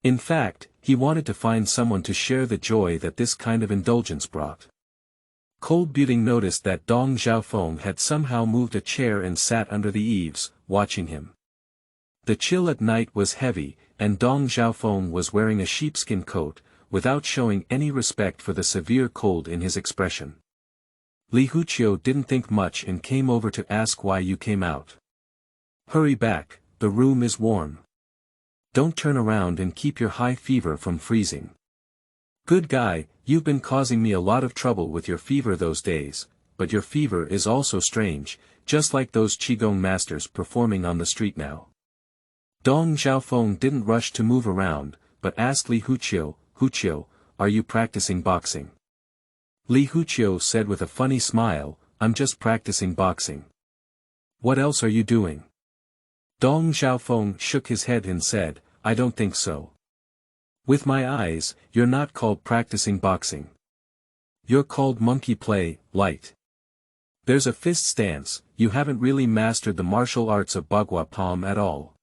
In fact, he wanted to find someone to share the joy that this kind of indulgence brought. Cold Beauty noticed that Dong Xiaofeng had somehow moved a chair and sat under the eaves, watching him. The chill at night was heavy, and Dong Xiaofeng was wearing a sheepskin coat, without showing any respect for the severe cold in his expression. Li Huqiu didn't think much and came over to ask why you came out. Hurry back, the room is warm. Don't turn around and keep your high fever from freezing. Good guy, you've been causing me a lot of trouble with your fever those days, but your fever is also strange, just like those Qigong masters performing on the street now. Dong Xiaofeng didn't rush to move around, but asked Li Huqiu, Huqiu, are you practicing boxing? Li Huqiu said with a funny smile, I'm just practicing boxing. What else are you doing? Dong Xiaofeng shook his head and said, I don't think so. With my eyes, you're not called practicing boxing. You're called monkey play, light. There's a fist stance, you haven't really mastered the martial arts of Bagua Palm at all.